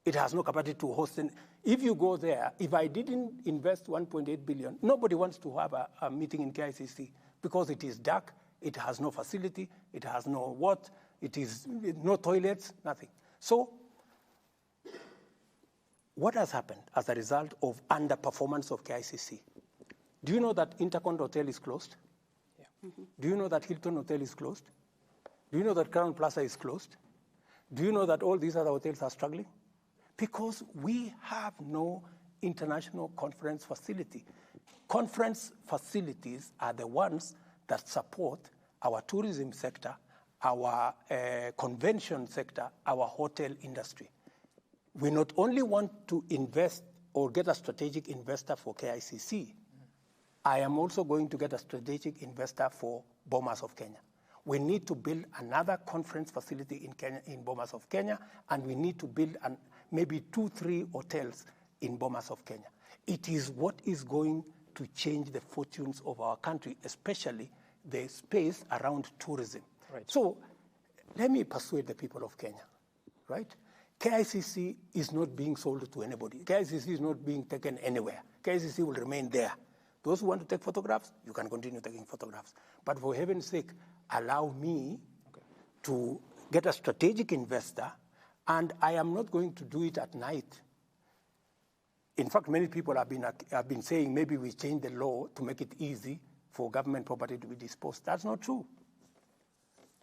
It has no capacity to host. If you go there, if I didn't invest 1.8 billion, nobody wants to have a meeting in KICC because it is dark, it has no facility, it has no what, it is no toilets, nothing. So what has happened as a result of underperformance of KICC? Do you know that Intercont Hotel is closed? Yeah. Mm-hmm. Do you know that Hilton Hotel is closed? Do you know that Crown Plaza is closed? Do you know that all these other hotels are struggling? Because we have no international conference facility. Conference facilities are the ones that support our tourism sector, our convention sector, our hotel industry. We not only want to invest or get a strategic investor for KICC, I am also going to get a strategic investor for Bomas of Kenya. We need to build another conference facility in Kenya, in Bomas of Kenya, and we need to build maybe 2-3 hotels in Bomas of Kenya. It is what is going to change the fortunes of our country, especially the space around tourism. Right. So let me persuade the people of Kenya, right? KICC is not being sold to anybody. KICC is not being taken anywhere. KICC will remain there. Those who want to take photographs, you can continue taking photographs. But for heaven's sake, allow me to get a strategic investor, and I am not going to do it at night. In fact, many people have been saying maybe we change the law to make it easy for government property to be disposed. That's not true.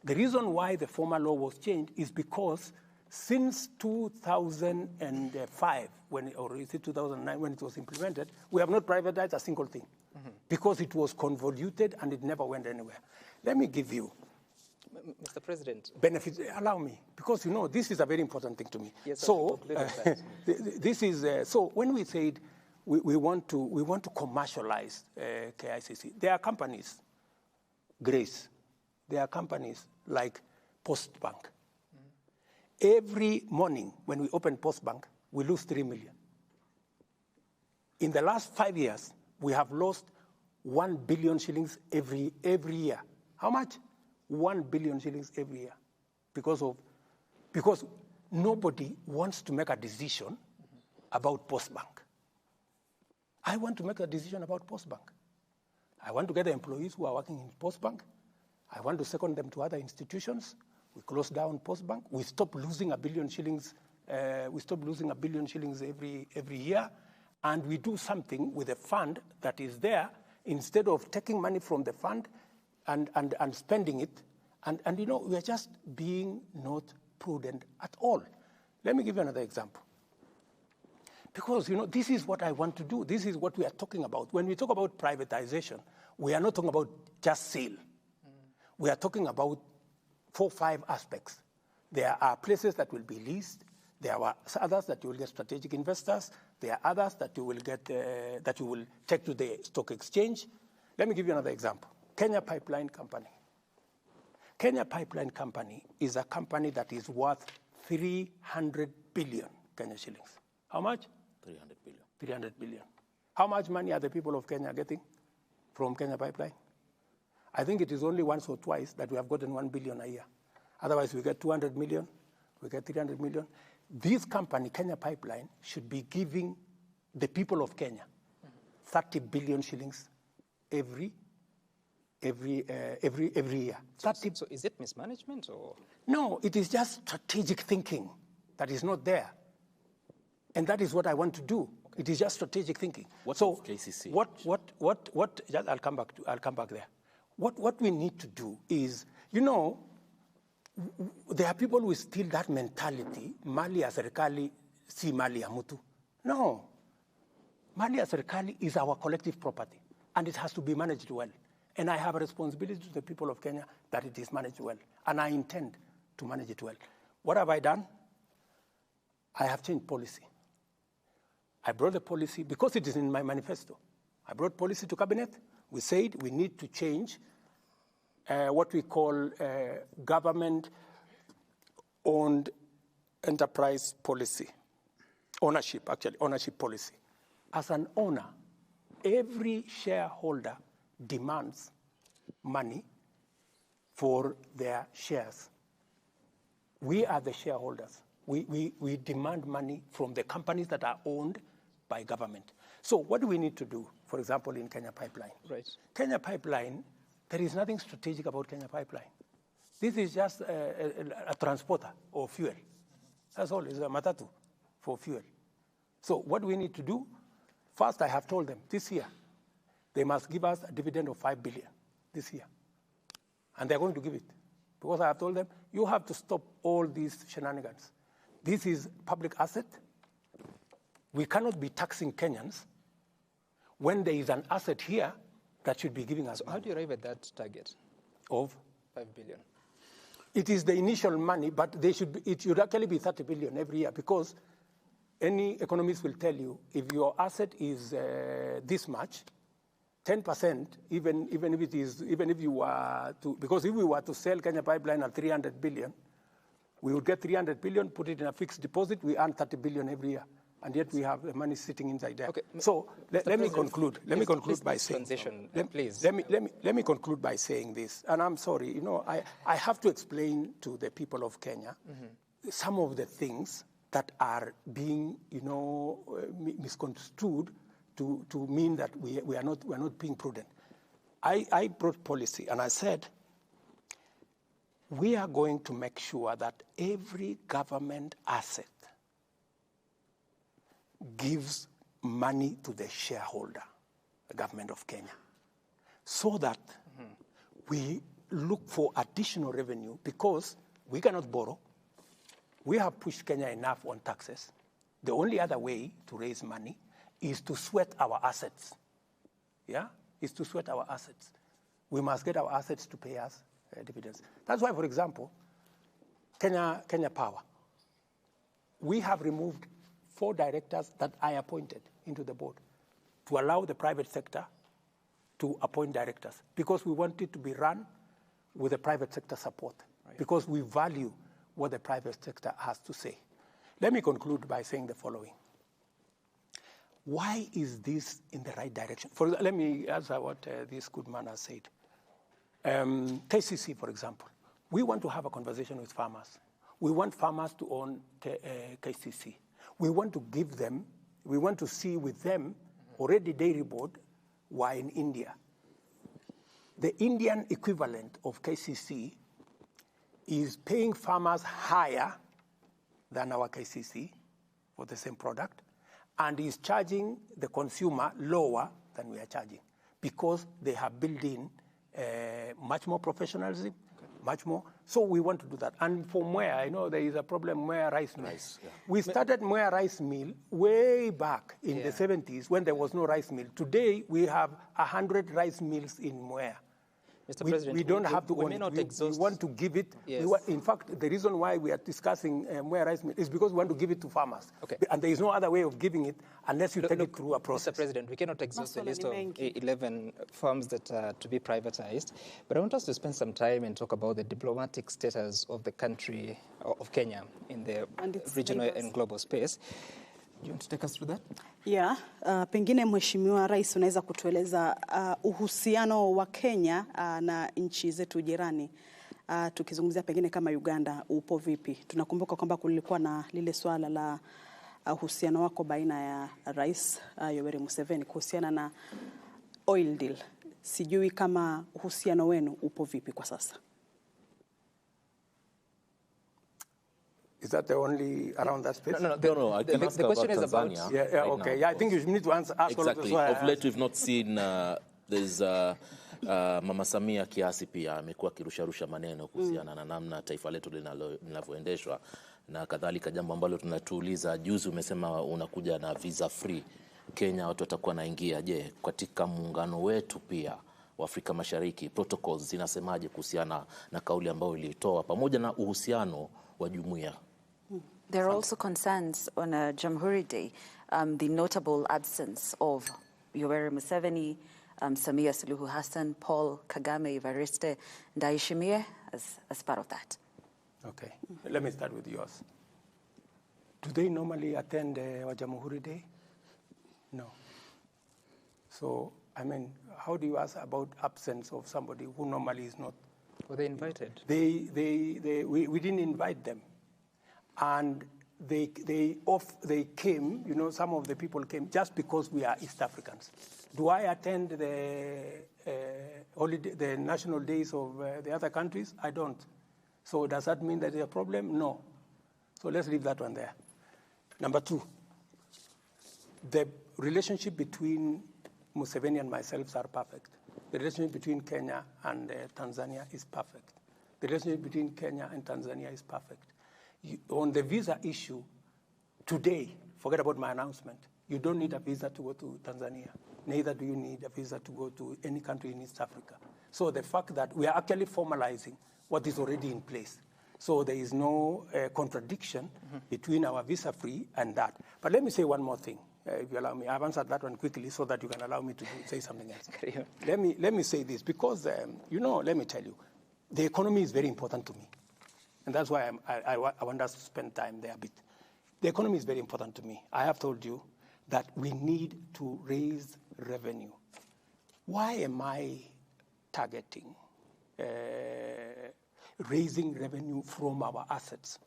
The reason why the former law was changed is because since 2005, or is it 2009 when it was implemented, we have not privatized a single thing because it was convoluted and it never went anywhere. Let me give you, Mr. President. benefits. Allow me, because you know this is a very important thing to me. Yes, so this is so when we said we want to commercialize KICC, there are companies, Grace. There are companies like Postbank. Every morning when we open Postbank, we lose 3 million. In the last 5 years, we have lost 1 billion shillings every year. How much? 1 billion shillings every year. Because nobody wants to make a decision about Postbank. I want to make a decision about Postbank. I want to get the employees who are working in Postbank. I want to second them to other institutions. We close down Postbank. We stop losing 1 billion shillings. Every year, and we do something with a fund that is there instead of taking money from the fund and spending it. And you know, we are just being not prudent at all. Let me give you another example. Because, you know, this is what I want to do. This is what we are talking about. When we talk about privatization, we are not talking about just sale. We are talking about 4-5 aspects. There are places that will be leased. There are others that you will get strategic investors. There are others that you will get that you will take to the stock exchange. Let me give you another example. Kenya Pipeline Company. Kenya Pipeline Company is a company that is worth 300 billion Kenya shillings. How much? 300 billion. 300 billion. How much money are the people of Kenya getting from Kenya Pipeline? I think it is only once or twice that we have gotten 1 billion a year. Otherwise, we get 200 million, we get 300 million. This company, Kenya Pipeline, should be giving the people of Kenya 30 billion shillings every year. So is it mismanagement or? No, it is just strategic thinking that is not there. And that is what I want to do. Okay. It is just strategic thinking. What so of KCC? I'll come back there. What we need to do is, you know, there are people who still that mentality, mali ya serikali si mali ya mtu. No. Mali ya serikali is our collective property, and it has to be managed well. And I have a responsibility to the people of Kenya that it is managed well, and I intend to manage it well. What have I done? I have changed policy. I brought the policy, because it is in my manifesto. I brought policy to cabinet. We said we need to change what we call government-owned enterprise policy. Ownership policy. As an owner, every shareholder demands money for their shares. We are the shareholders. we demand money from the companies that are owned by government. So what do we need to do, for example, in Kenya Pipeline? Right. Kenya Pipeline, there is nothing strategic about Kenya Pipeline. This is just a transporter of fuel. That's all, it's a matatu for fuel. So what we need to do, first I have told them this year, they must give us a dividend of 5 billion this year. And they're going to give it. Because I have told them, you have to stop all these shenanigans. This is public asset. We cannot be taxing Kenyans when there is an asset here that should be giving us So money. how do you arrive at that target Of? 5 billion? It is the initial money, but it should actually be 30 billion every year, because any economist will tell you if your asset is this much, 10%, even if you were to, because if we were to sell Kenya Pipeline at 300 billion, we would get 300 billion, put it in a fixed deposit, we earn 30 billion every year. And yet we have the money sitting inside there. Okay. So let me conclude. Let me conclude by saying, please. Let me conclude by saying this. And I'm sorry, you know, I have to explain to the people of Kenya some of the things that are being, you know, misconstrued to mean that we are not being prudent. I brought policy and I said, we are going to make sure that every government asset gives money to the shareholder, the government of Kenya, so that we look for additional revenue, because we cannot borrow. We have pushed Kenya enough on taxes. The only other way to raise money is to sweat our assets. Yeah? Is to sweat our assets. We must get our assets to pay us dividends. That's why, for example, Kenya Power, we have removed 4 directors that I appointed into the board to allow the private sector to appoint directors, because we want it to be run with the private sector support, because we value what the private sector has to say. Let me conclude by saying the following. Why is this in the right direction? Let me answer what this good man has said. KCC, for example, we want to have a conversation with farmers. We want farmers to own KCC. We want to give them, we want to see with them, already dairy board were in India. The Indian equivalent of KCC is paying farmers higher than our KCC for the same product, and is charging the consumer lower than we are charging, because they have built in much more professionalism, much more. So we want to do that. And for Mwea, I know there is a problem, Mwea rice mill. Yeah. We started Mwea rice mill way back in the 70s when there was no rice mill. Today, we have 100 rice mills in Mwea. Mr. President, we don't have to we own may it. not We exhaust. want to give it. Yes. In fact, the reason why we are discussing Mwea rice mill is because we want to give it to farmers. Okay. And there is no other way of giving it unless you take it through a process. Mr. President, we cannot exhaust the list of Maswala ni 11 farms that are to be privatized, but I want us to spend some time and talk about the diplomatic status of the country, of Kenya, in the regional neighbors. and global space. Do you want to take us through that? Yeah, pengine Mheshimiwa Rais unaweza kutueleza uhusiano wa Kenya na nchi zetu jirani, tukizungumzia pengine kama Uganda upo vipi? Tunakumbuka kwamba kulikuwa na lile swala la uhusiano wako baina ya Rais Yoweri Museveni kuhusiana na oil deal. Sijui kama uhusiano wenu upo vipi kwa sasa? Is that the only around that space? No, I can ask the about question is about- Tanzania. Yeah, right okay. now, Yeah, I think you need to ask all of Exactly. this. Of late, we've not seen there's Mama Samia kiasi pia amekuwa akirusharusha maneno kuhusiana na namna taifa letu linavyoendeshwa na kadhalika, jambo ambalo tunatuuliza. Juzi umesema unakuja na visa free Kenya, watu watakuwa naingia. Je, katika muungano wetu pia wa Afrika Mashariki, protocols zinasemaje kuhusiana na kauli ambayo ilitoa pamoja na uhusiano wa jumuiya? There are also concerns on Jamhuri Day, the notable absence of Yoweri Museveni, Samia Suluhu Hassan, Paul Kagame, Evariste Ndayishimiye as part of that. Okay, let me start with yours. Do they normally attend Jamhuri Day? No. So, I mean, how do you ask about absence of somebody who normally is not? Were they invited? We didn't invite them. And they came, you know, some of the people came just because we are East Africans. Do I attend the national days of the other countries? I don't. So does that mean that there's a problem? No. So let's leave that one there. Number two, the relationship between Museveni and myself are perfect. The relationship between Kenya and Tanzania is perfect. The relationship between Kenya and Tanzania is perfect. On the visa issue, today, forget about my announcement, you don't need a visa to go to Tanzania. Neither do you need a visa to go to any country in East Africa. So the fact that we are actually formalizing what is already in place. So there is no contradiction between our visa-free and that. But let me say one more thing, if you allow me. I've answered that one quickly so that you can allow me to say something else. Let me say this, because, you know, let me tell you, the economy is very important to me. And that's why I want us to spend time there a bit. The economy is very important to me. I have told you that we need to raise revenue. Why am I targeting raising revenue from our assets?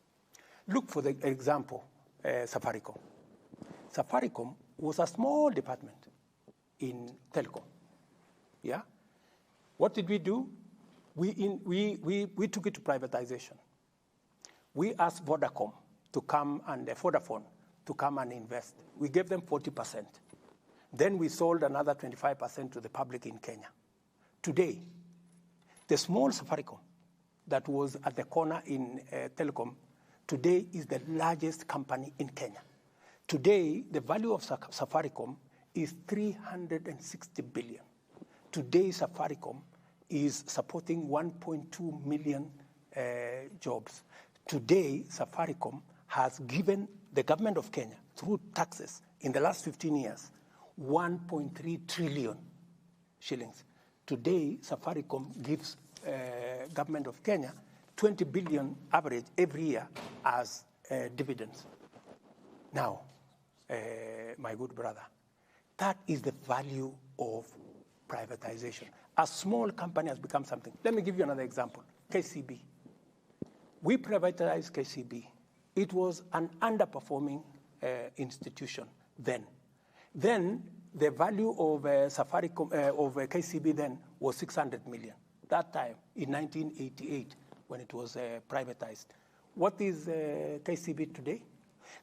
Look, for the example, Safaricom. Safaricom was a small department in telecom. Yeah? What did we do? We took it to privatization. We asked Vodacom to come and Vodafone to come and invest. We gave them 40%. Then we sold another 25% to the public in Kenya. Today, the small Safaricom that was at the corner in telecom today is the largest company in Kenya. Today, the value of Safaricom is 360 billion. Today, Safaricom is supporting 1.2 million jobs. Today, Safaricom has given the government of Kenya, through taxes, in the last 15 years, 1.3 trillion shillings. Today, Safaricom gives government of Kenya 20 billion average every year as dividends. Now, my good brother, that is the value of privatization. A small company has become something. Let me give you another example, KCB. We privatized KCB. It was an underperforming institution then. Then the value of Safaricom, of KCB then was 600 million. That time, in 1988, when it was privatized. What is KCB today?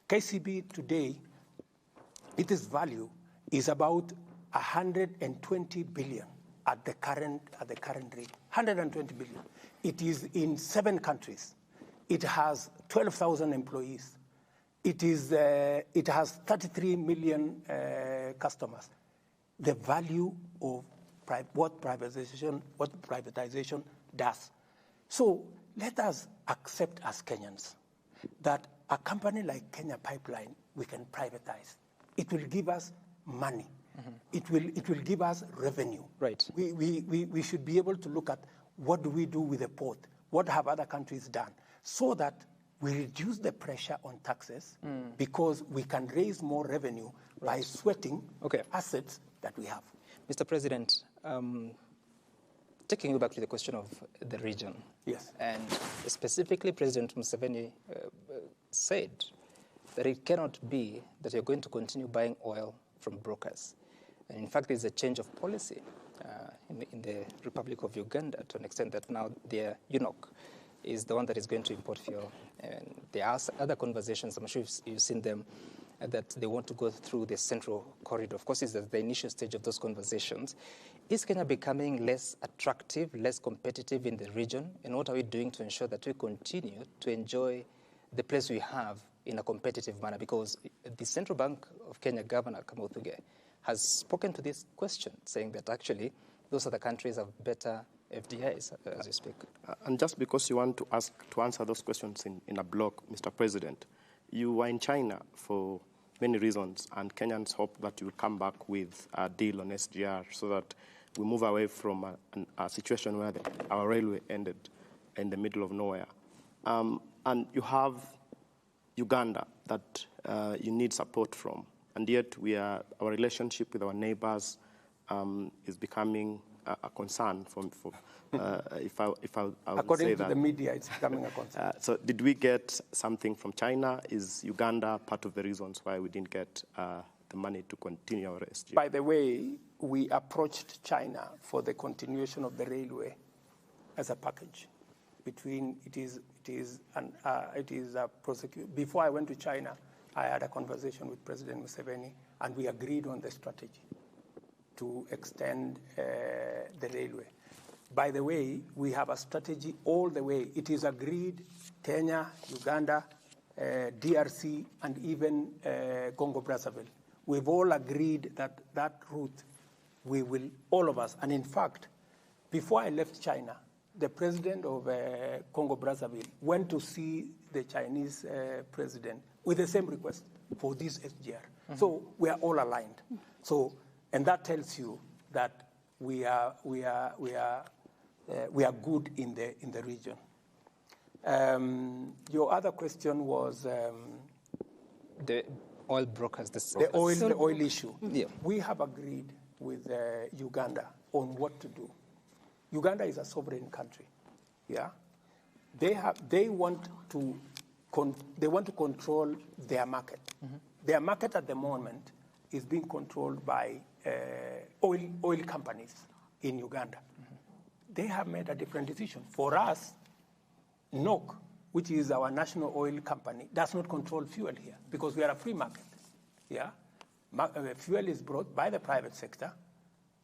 KCB today, its value is about 120 billion at the current rate. 120 billion. It is in 7 countries. It has 12,000 employees. It has 33 million customers. The value of what privatization does. So let us accept as Kenyans that a company like Kenya Pipeline, we can privatize. It will give us money. Mm-hmm. It will give us revenue. Right. We should be able to look at what do we do with the port, what have other countries done, so that we reduce the pressure on taxes because we can raise more revenue by sweating assets that we have. Mr. President, taking you back to the question of the region. Yes. And specifically, President Museveni said that it cannot be that you're going to continue buying oil from brokers. And in fact, there's a change of policy in the Republic of Uganda to an extent that now their eunuch is the one that is going to import fuel. And there are other conversations, I'm sure you've seen them, that they want to go through the central corridor. Of course, it's the initial stage of those conversations. Is Kenya becoming less attractive, less competitive in the region? And what are we doing to ensure that we continue to enjoy the place we have in a competitive manner? Because the Central Bank of Kenya Governor Kamuthuge has spoken to this question, saying that actually those other countries have better FDIs as you speak. And just because you want to answer those questions in a block, Mr. President, you were in China for many reasons, and Kenyans hope that you will come back with a deal on SGR so that we move away from a situation where our railway ended in the middle of nowhere. And you have Uganda that you need support from, and yet our relationship with our neighbors is becoming a concern if I would According say to that. the media, it's becoming a concern. So did we get something from China? Is Uganda part of the reasons why we didn't get the money to continue our SGR? By the way, we approached China for the continuation of the railway as a package. It is a prosecution. Before I went to China, I had a conversation with President Museveni, and we agreed on the strategy to extend the railway. By the way, we have a strategy all the way. It is agreed Kenya, Uganda, DRC, and even Congo-Brazzaville. We've all agreed that route, we will, all of us. And in fact, before I left China, the president of Congo-Brazzaville went to see the Chinese president with the same request for this SGR. Mm-hmm. So we are all aligned. So, and that tells you that we are good in the region. Your other question was the oil brokers. The oil issue. Yeah. We have agreed with Uganda on what to do. Uganda is a sovereign country. Yeah, they want to control their market. Mm-hmm. Their market at the moment is being controlled by oil companies in Uganda. Mm-hmm. They have made a different decision. For us, NOC, which is our national oil company, does not control fuel here because we are a free market. Yeah, fuel is brought by the private sector.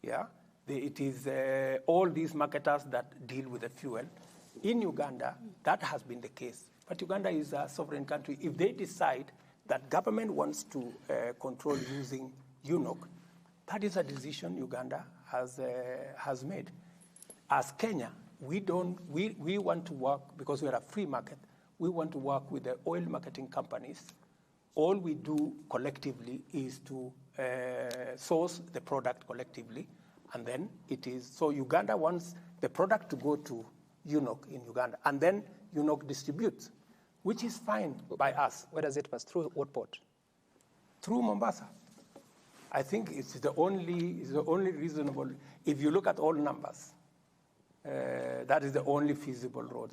Yeah, it is all these marketers that deal with the fuel. In Uganda, that has been the case. But Uganda is a sovereign country. If they decide that government wants to control using UNOC, that is a decision Uganda has made. As Kenya, we want to work, because we are a free market, we want to work with the oil marketing companies. All we do collectively is to source the product collectively, and then it is, so Uganda wants the product to go to UNOC in Uganda, and then UNOC distributes, which is fine by us. Where does it pass? Through what port? Through Mombasa. I think it's the only reasonable, if you look at all numbers, that is the only feasible route.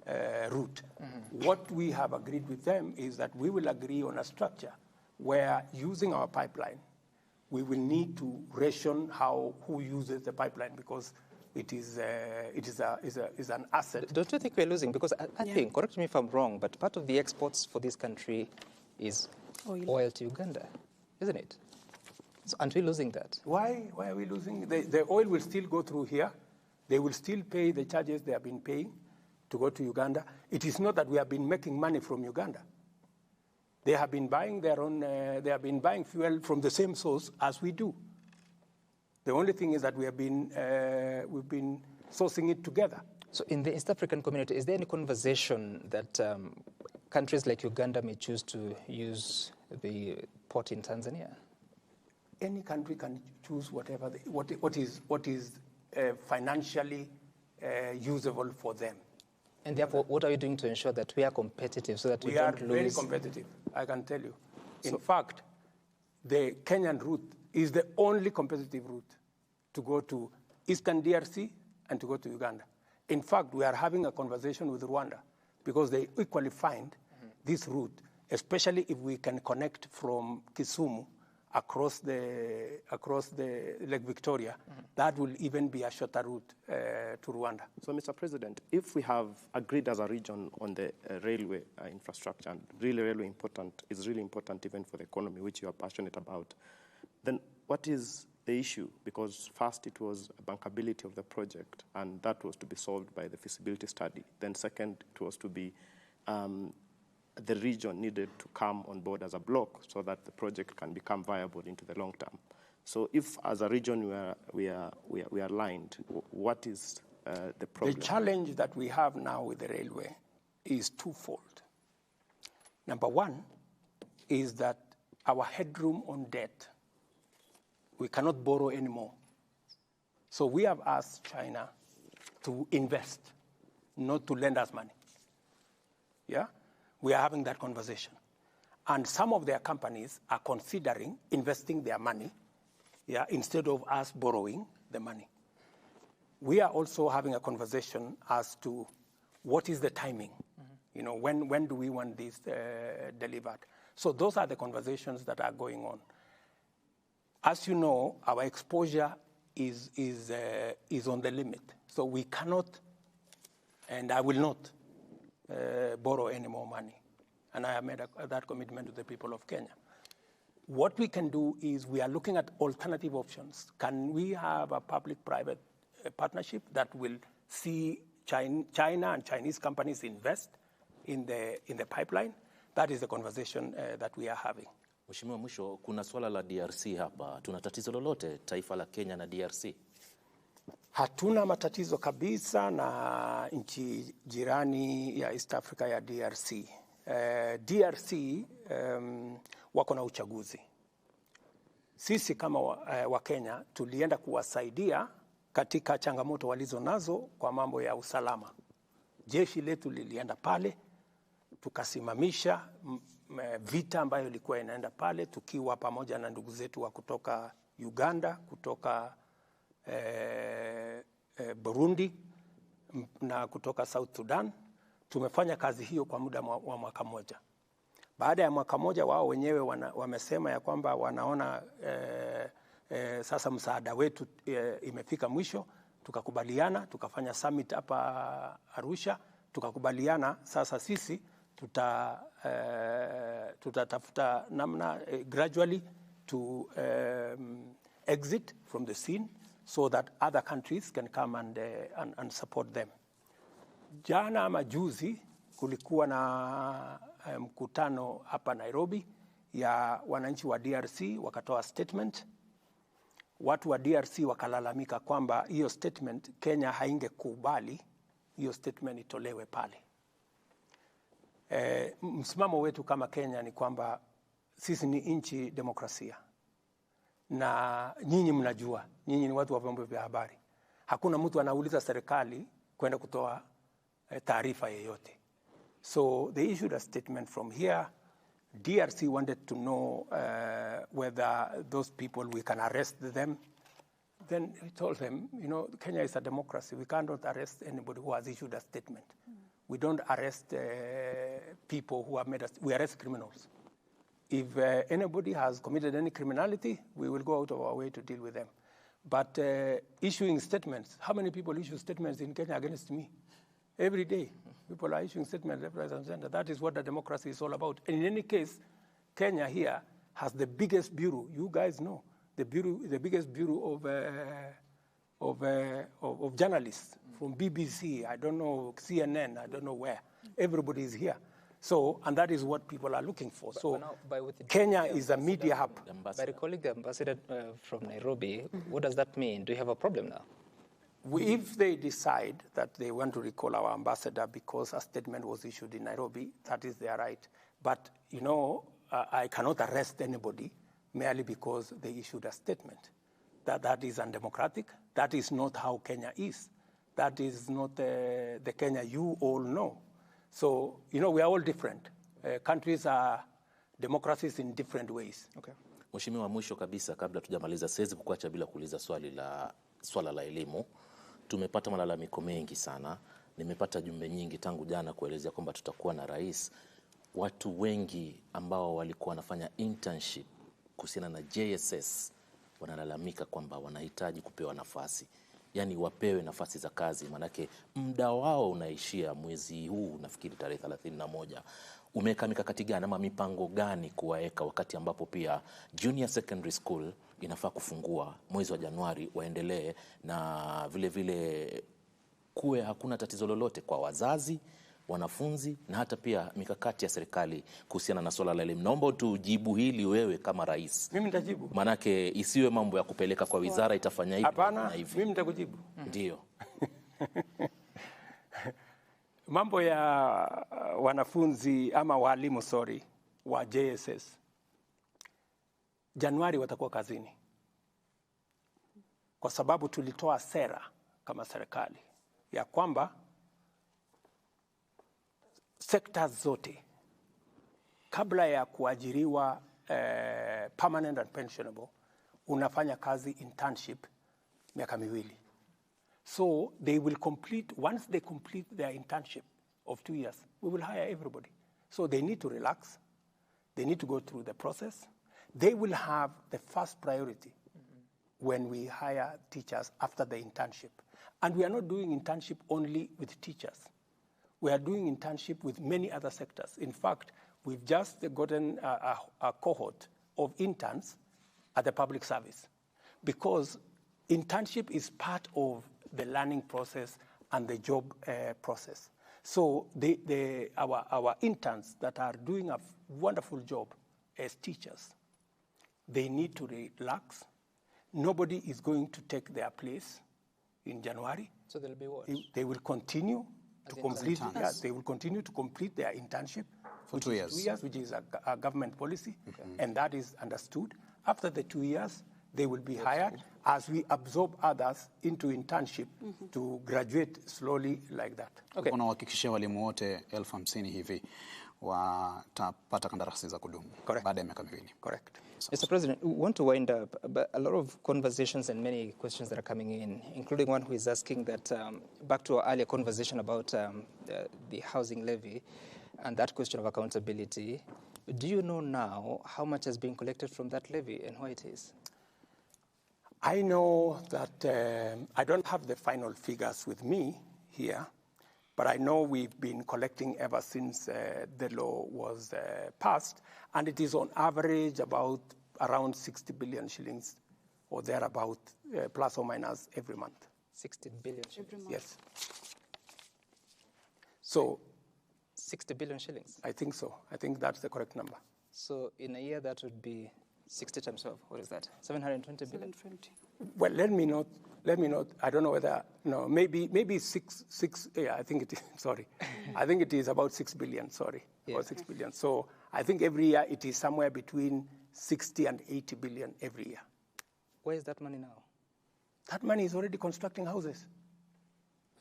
Mm-hmm. What we have agreed with them is that we will agree on a structure where, using our pipeline, we will need to ration who uses the pipeline, because it is an asset. Don't you think we're losing? Because I think, correct me if I'm wrong, but part of the exports for this country is oil to Uganda, isn't it? So aren't we losing that? Why are we losing? The oil will still go through here. They will still pay the charges they have been paying to go to Uganda. It is not that we have been making money from Uganda. They have been buying their own. They have been buying fuel from the same source as we do. The only thing is that we've been sourcing it together. So in the East African community, is there any conversation that countries like Uganda may choose to use the port in Tanzania? Any country can choose whatever what is financially usable for them. And therefore, what are you doing to ensure that we are competitive so that we don't lose? We are very competitive, I can tell you. In fact, the Kenyan route is the only competitive route to go to Eastern DRC and to go to Uganda. In fact, we are having a conversation with Rwanda because they equally find this route, especially if we can connect from Kisumu across the Lake Victoria. That will even be a shorter route to Rwanda. So, Mr. President, if we have agreed as a region on the railway infrastructure, and really is really important even for the economy, which you are passionate about, then what is the issue? Because first it was bankability of the project, and that was to be solved by the feasibility study. Then second, it was to be the region needed to come on board as a block so that the project can become viable into the long term. So if as a region we are aligned, what is the problem? The challenge that we have now with the railway is twofold. Number one is that our headroom on debt, we cannot borrow anymore. So we have asked China to invest, not to lend us money. Yeah? We are having that conversation. And some of their companies are considering investing their money, instead of us borrowing the money. We are also having a conversation as to what is the timing. You know, when do we want this delivered? So those are the conversations that are going on. As you know, our exposure is on the limit. So we cannot, and I will not, borrow any more money. And I have made that commitment to the people of Kenya. What we can do is we are looking at alternative options. Can we have a public-private partnership that will see China and Chinese companies invest in the pipeline? That is the conversation that we are having. Mheshimiwa, mwisho, kuna swala la DRC hapa. Tuna tatizo lolote taifa la Kenya na DRC? Hatuna matatizo kabisa na nchi jirani ya East Africa ya DRC. DRC wako na uchaguzi. Sisi kama wa Kenya tulienda kuwasaidia katika changamoto walizo nazo kwa mambo ya usalama. Jeshi letu lilienda pale, tukasimamisha vita ambayo ilikuwa inaenda pale, tukiwa pamoja na ndugu zetu wa kutoka Uganda, kutoka Burundi na kutoka South Sudan. Tumefanya kazi hiyo kwa muda wa mwaka mmoja. Baada ya mwaka mmoja, wao wenyewe wamesema ya kwamba wanaona sasa msaada wetu imefika mwisho. Tukakubaliana, tukafanya summit hapa Arusha, tukakubaliana sasa sisi tutatafuta namna gradually to exit from the scene so that other countries can come and support them. Jana ama juzi kulikuwa na mkutano hapa Nairobi ya wananchi wa DRC, wakatoa statement. Watu wa DRC wakalalamika kwamba hiyo statement Kenya haingekubali hiyo statement itolewe pale. Msimamo wetu kama Kenya ni kwamba sisi ni nchi demokrasia. Na nyinyi mnajua, nyinyi ni watu wa vyombo vya habari. Hakuna mtu anauliza serikali kwenda kutoa taarifa yoyote. So they issued a statement from here. DRC wanted to know whether those people, we can arrest them. Then we told them, you know, Kenya is a democracy. We cannot arrest anybody who has issued a statement. We don't arrest people who have made us, we arrest criminals. If anybody has committed any criminality, we will go out of our way to deal with them. But issuing statements, how many people issue statements in Kenya against me? Every day, people are issuing statements left, right, and center. That is what the democracy is all about. And in any case, Kenya here has the biggest bureau. You guys know the biggest bureau of journalists from BBC. I don't know, CNN. I don't know where. Everybody is here. So, and that is what people are looking for. So, Kenya is a media hub. By recalling the ambassador from Nairobi, what does that mean? Do you have a problem now? If they decide that they want to recall our ambassador because a statement was issued in Nairobi, that is their right. But, you know, I cannot arrest anybody merely because they issued a statement. That is undemocratic. That is not how Kenya is. That is not the Kenya you all know. So, you know, we are all different. Countries are democracies in different ways. Okay. Mheshimiwa, mwisho kabisa kabla tujamaliza, siwezi kukuacha bila kuuliza swala la elimu. Tumepata malalamiko mengi sana. Nimepata jumbe nyingi tangu jana kuelezea kwamba tutakuwa na rais. Watu wengi ambao walikuwa wanafanya internship kuhusiana na JSS wanalalamika kwamba wanahitaji kupewa nafasi. Yani wapewe nafasi za kazi, manake muda wao unaishia mwezi huu, nafikiri tarehe 31. Umeweka mikakati gani ama mipango gani kuwaeka wakati ambapo pia junior secondary school inafaa kufungua mwezi wa Januari, waendelee na vile vile kuwe hakuna tatizo lolote kwa wazazi, wanafunzi na hata pia mikakati ya serikali kuhusiana na swala la elimu? Naomba tujibu hili wewe kama rais. Mimi nitajibu. Manake isiwe mambo ya kupeleka kwa wizara itafanya hivi na hivi. Mimi nitakujibu. Ndio. Mambo ya wanafunzi ama walimu wa JSS, Januari watakuwa kazini. Kwa sababu tulitoa sera kama serikali ya kwamba sekta zote kabla ya kuajiriwa permanent and pensionable unafanya kazi internship miaka miwili. So they will complete, once they complete their internship of 2 years, we will hire everybody. So they need to relax. They need to go through the process. They will have the first priority when we hire teachers after the internship. And we are not doing internship only with teachers. We are doing internship with many other sectors. In fact, we've just gotten a cohort of interns at the public service, because internship is part of the learning process and the job process. So our interns that are doing a wonderful job as teachers, they need to relax. Nobody is going to take their place in January. So there'll be what? They will continue to complete. interns. Yeah, they will continue to complete their internship For 2 years. 2 years, which is a government policy, and that is understood. After the 2 years, they will be hired as we absorb others into internship to graduate slowly like that. Okay. Unawahakikishia walimu wote 50,000 hivi watapata kandarasi za kudumu baada ya miaka miwili. Correct. Mr. President, we want to wind up, but a lot of conversations and many questions that are coming in, including one who is asking that, back to our earlier conversation about the housing levy and that question of accountability, do you know now how much has been collected from that levy and why it is? I know that I don't have the final figures with me here, but I know we've been collecting ever since the law was passed, and it is on average about around 60 billion shillings or thereabout, plus or minus every month. 60 billion shillings. Every month. Yes. So 60 billion shillings. I think so. I think that's the correct number. So in a year, that would be 60 times 12. What is that? 720 billion? 720. Well, let me not, I don't know whether, no, maybe six, yeah, I think it is, sorry. I think it is about 6 billion, sorry, about 6 billion. So I think every year it is somewhere between 60 and 80 billion every year. Where is that money now? That money is already constructing houses.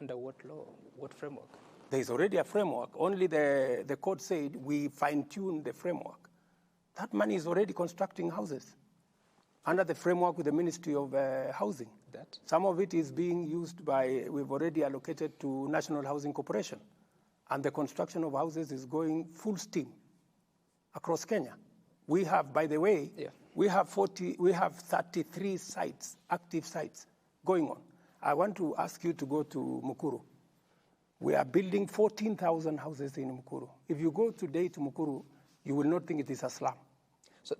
Under what law? What framework? There is already a framework. Only the court said we fine-tune the framework. That money is already constructing houses under the framework with the Ministry of Housing. That? Some of it is being used we've already allocated to National Housing Corporation. And the construction of houses is going full steam across Kenya. We have, by the way, we have 33 sites, active sites going on. I want to ask you to go to Mukuru. We are building 14,000 houses in Mukuru. If you go today to Mukuru, you will not think it is a slum. So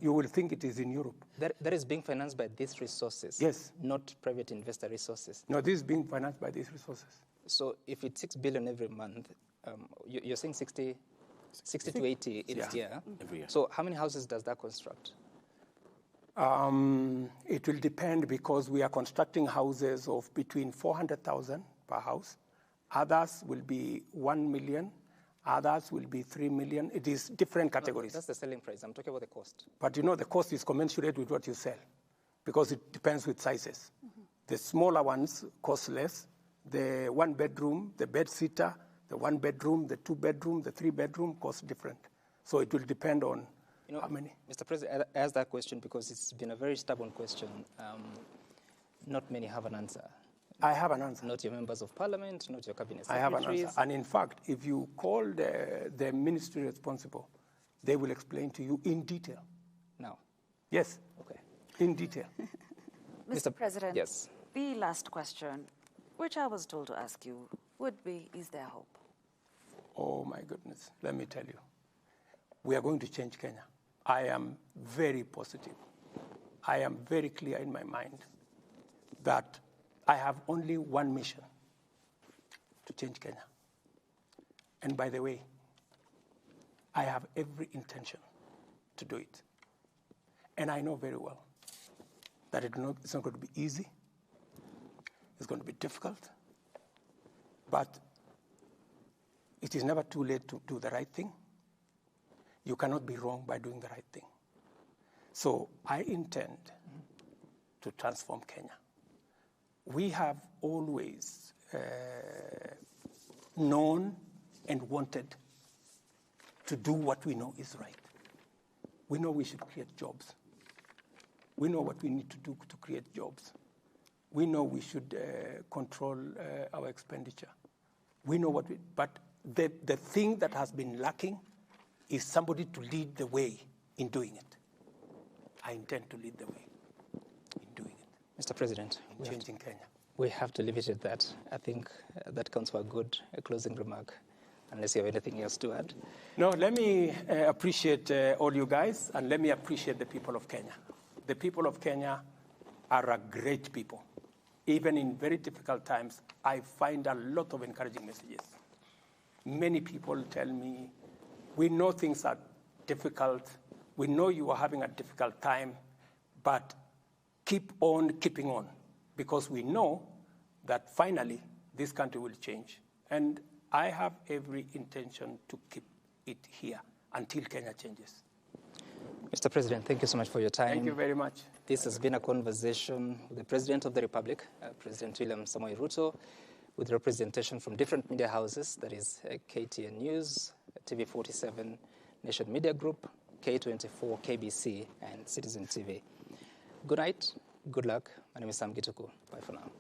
you will think it is in Europe. That is being financed by these resources? Yes. Not private investor resources? No, this is being financed by these resources. So if it's 6 billion every month, you're saying 60 to 80 each year? Every year. So how many houses does that construct? It will depend, because we are constructing houses of between 400,000 per house. Others will be 1 million. Others will be 3 million. It is different categories. No, that's the selling price. I'm talking about the cost. But the cost is commensurate with what you sell, because it depends with sizes. The smaller ones cost less. The 1 bedroom, the bed sitter, the 1 bedroom, the 2 bedroom, the 3 bedroom cost different. So it will depend on how many. Mr. President, I asked that question because it's been a very stubborn question. Not many have an answer. I have an answer. Not your members of parliament, not your cabinet I secretaries. have an answer. And in fact, if you call the ministry responsible, they will explain to you in detail. Now? Yes. Okay. In detail. Mr. President, yes. The last question, which I was told to ask you, would be, is there hope? Oh, my goodness. Let me tell you. We are going to change Kenya. I am very positive. I am very clear in my mind that I have only one mission: to change Kenya. And by the way, I have every intention to do it. And I know very well that it's not going to be easy. It's going to be difficult. But it is never too late to do the right thing. You cannot be wrong by doing the right thing. So I intend to transform Kenya. We have always known and wanted to do what we know is right. We know we should create jobs. We know what we need to do to create jobs. we know we should control our expenditure. We know what but the thing that has been lacking is somebody to lead the way in doing it. I intend to lead the way in doing it. Mr. President, in changing Kenya. We have to leave it at that. I think that counts for a good closing remark, unless you have anything else to add. No, let me appreciate all you guys, and let me appreciate the people of Kenya. The people of Kenya are a great people. Even in very difficult times, I find a lot of encouraging messages. Many people tell me, we know things are difficult, we know you are having a difficult time, but keep on keeping on, because we know that finally this country will change. And I have every intention to keep it here until Kenya changes. Mr. President, thank you so much for your time. Thank you very much. This has been a conversation with the President of the Republic, President William Samoei Ruto, with representation from different media houses, that is KTN News, TV47, Nation Media Group, K24, KBC, and Citizen TV. Good night, good luck. My name is Sam Gituku. Bye for now.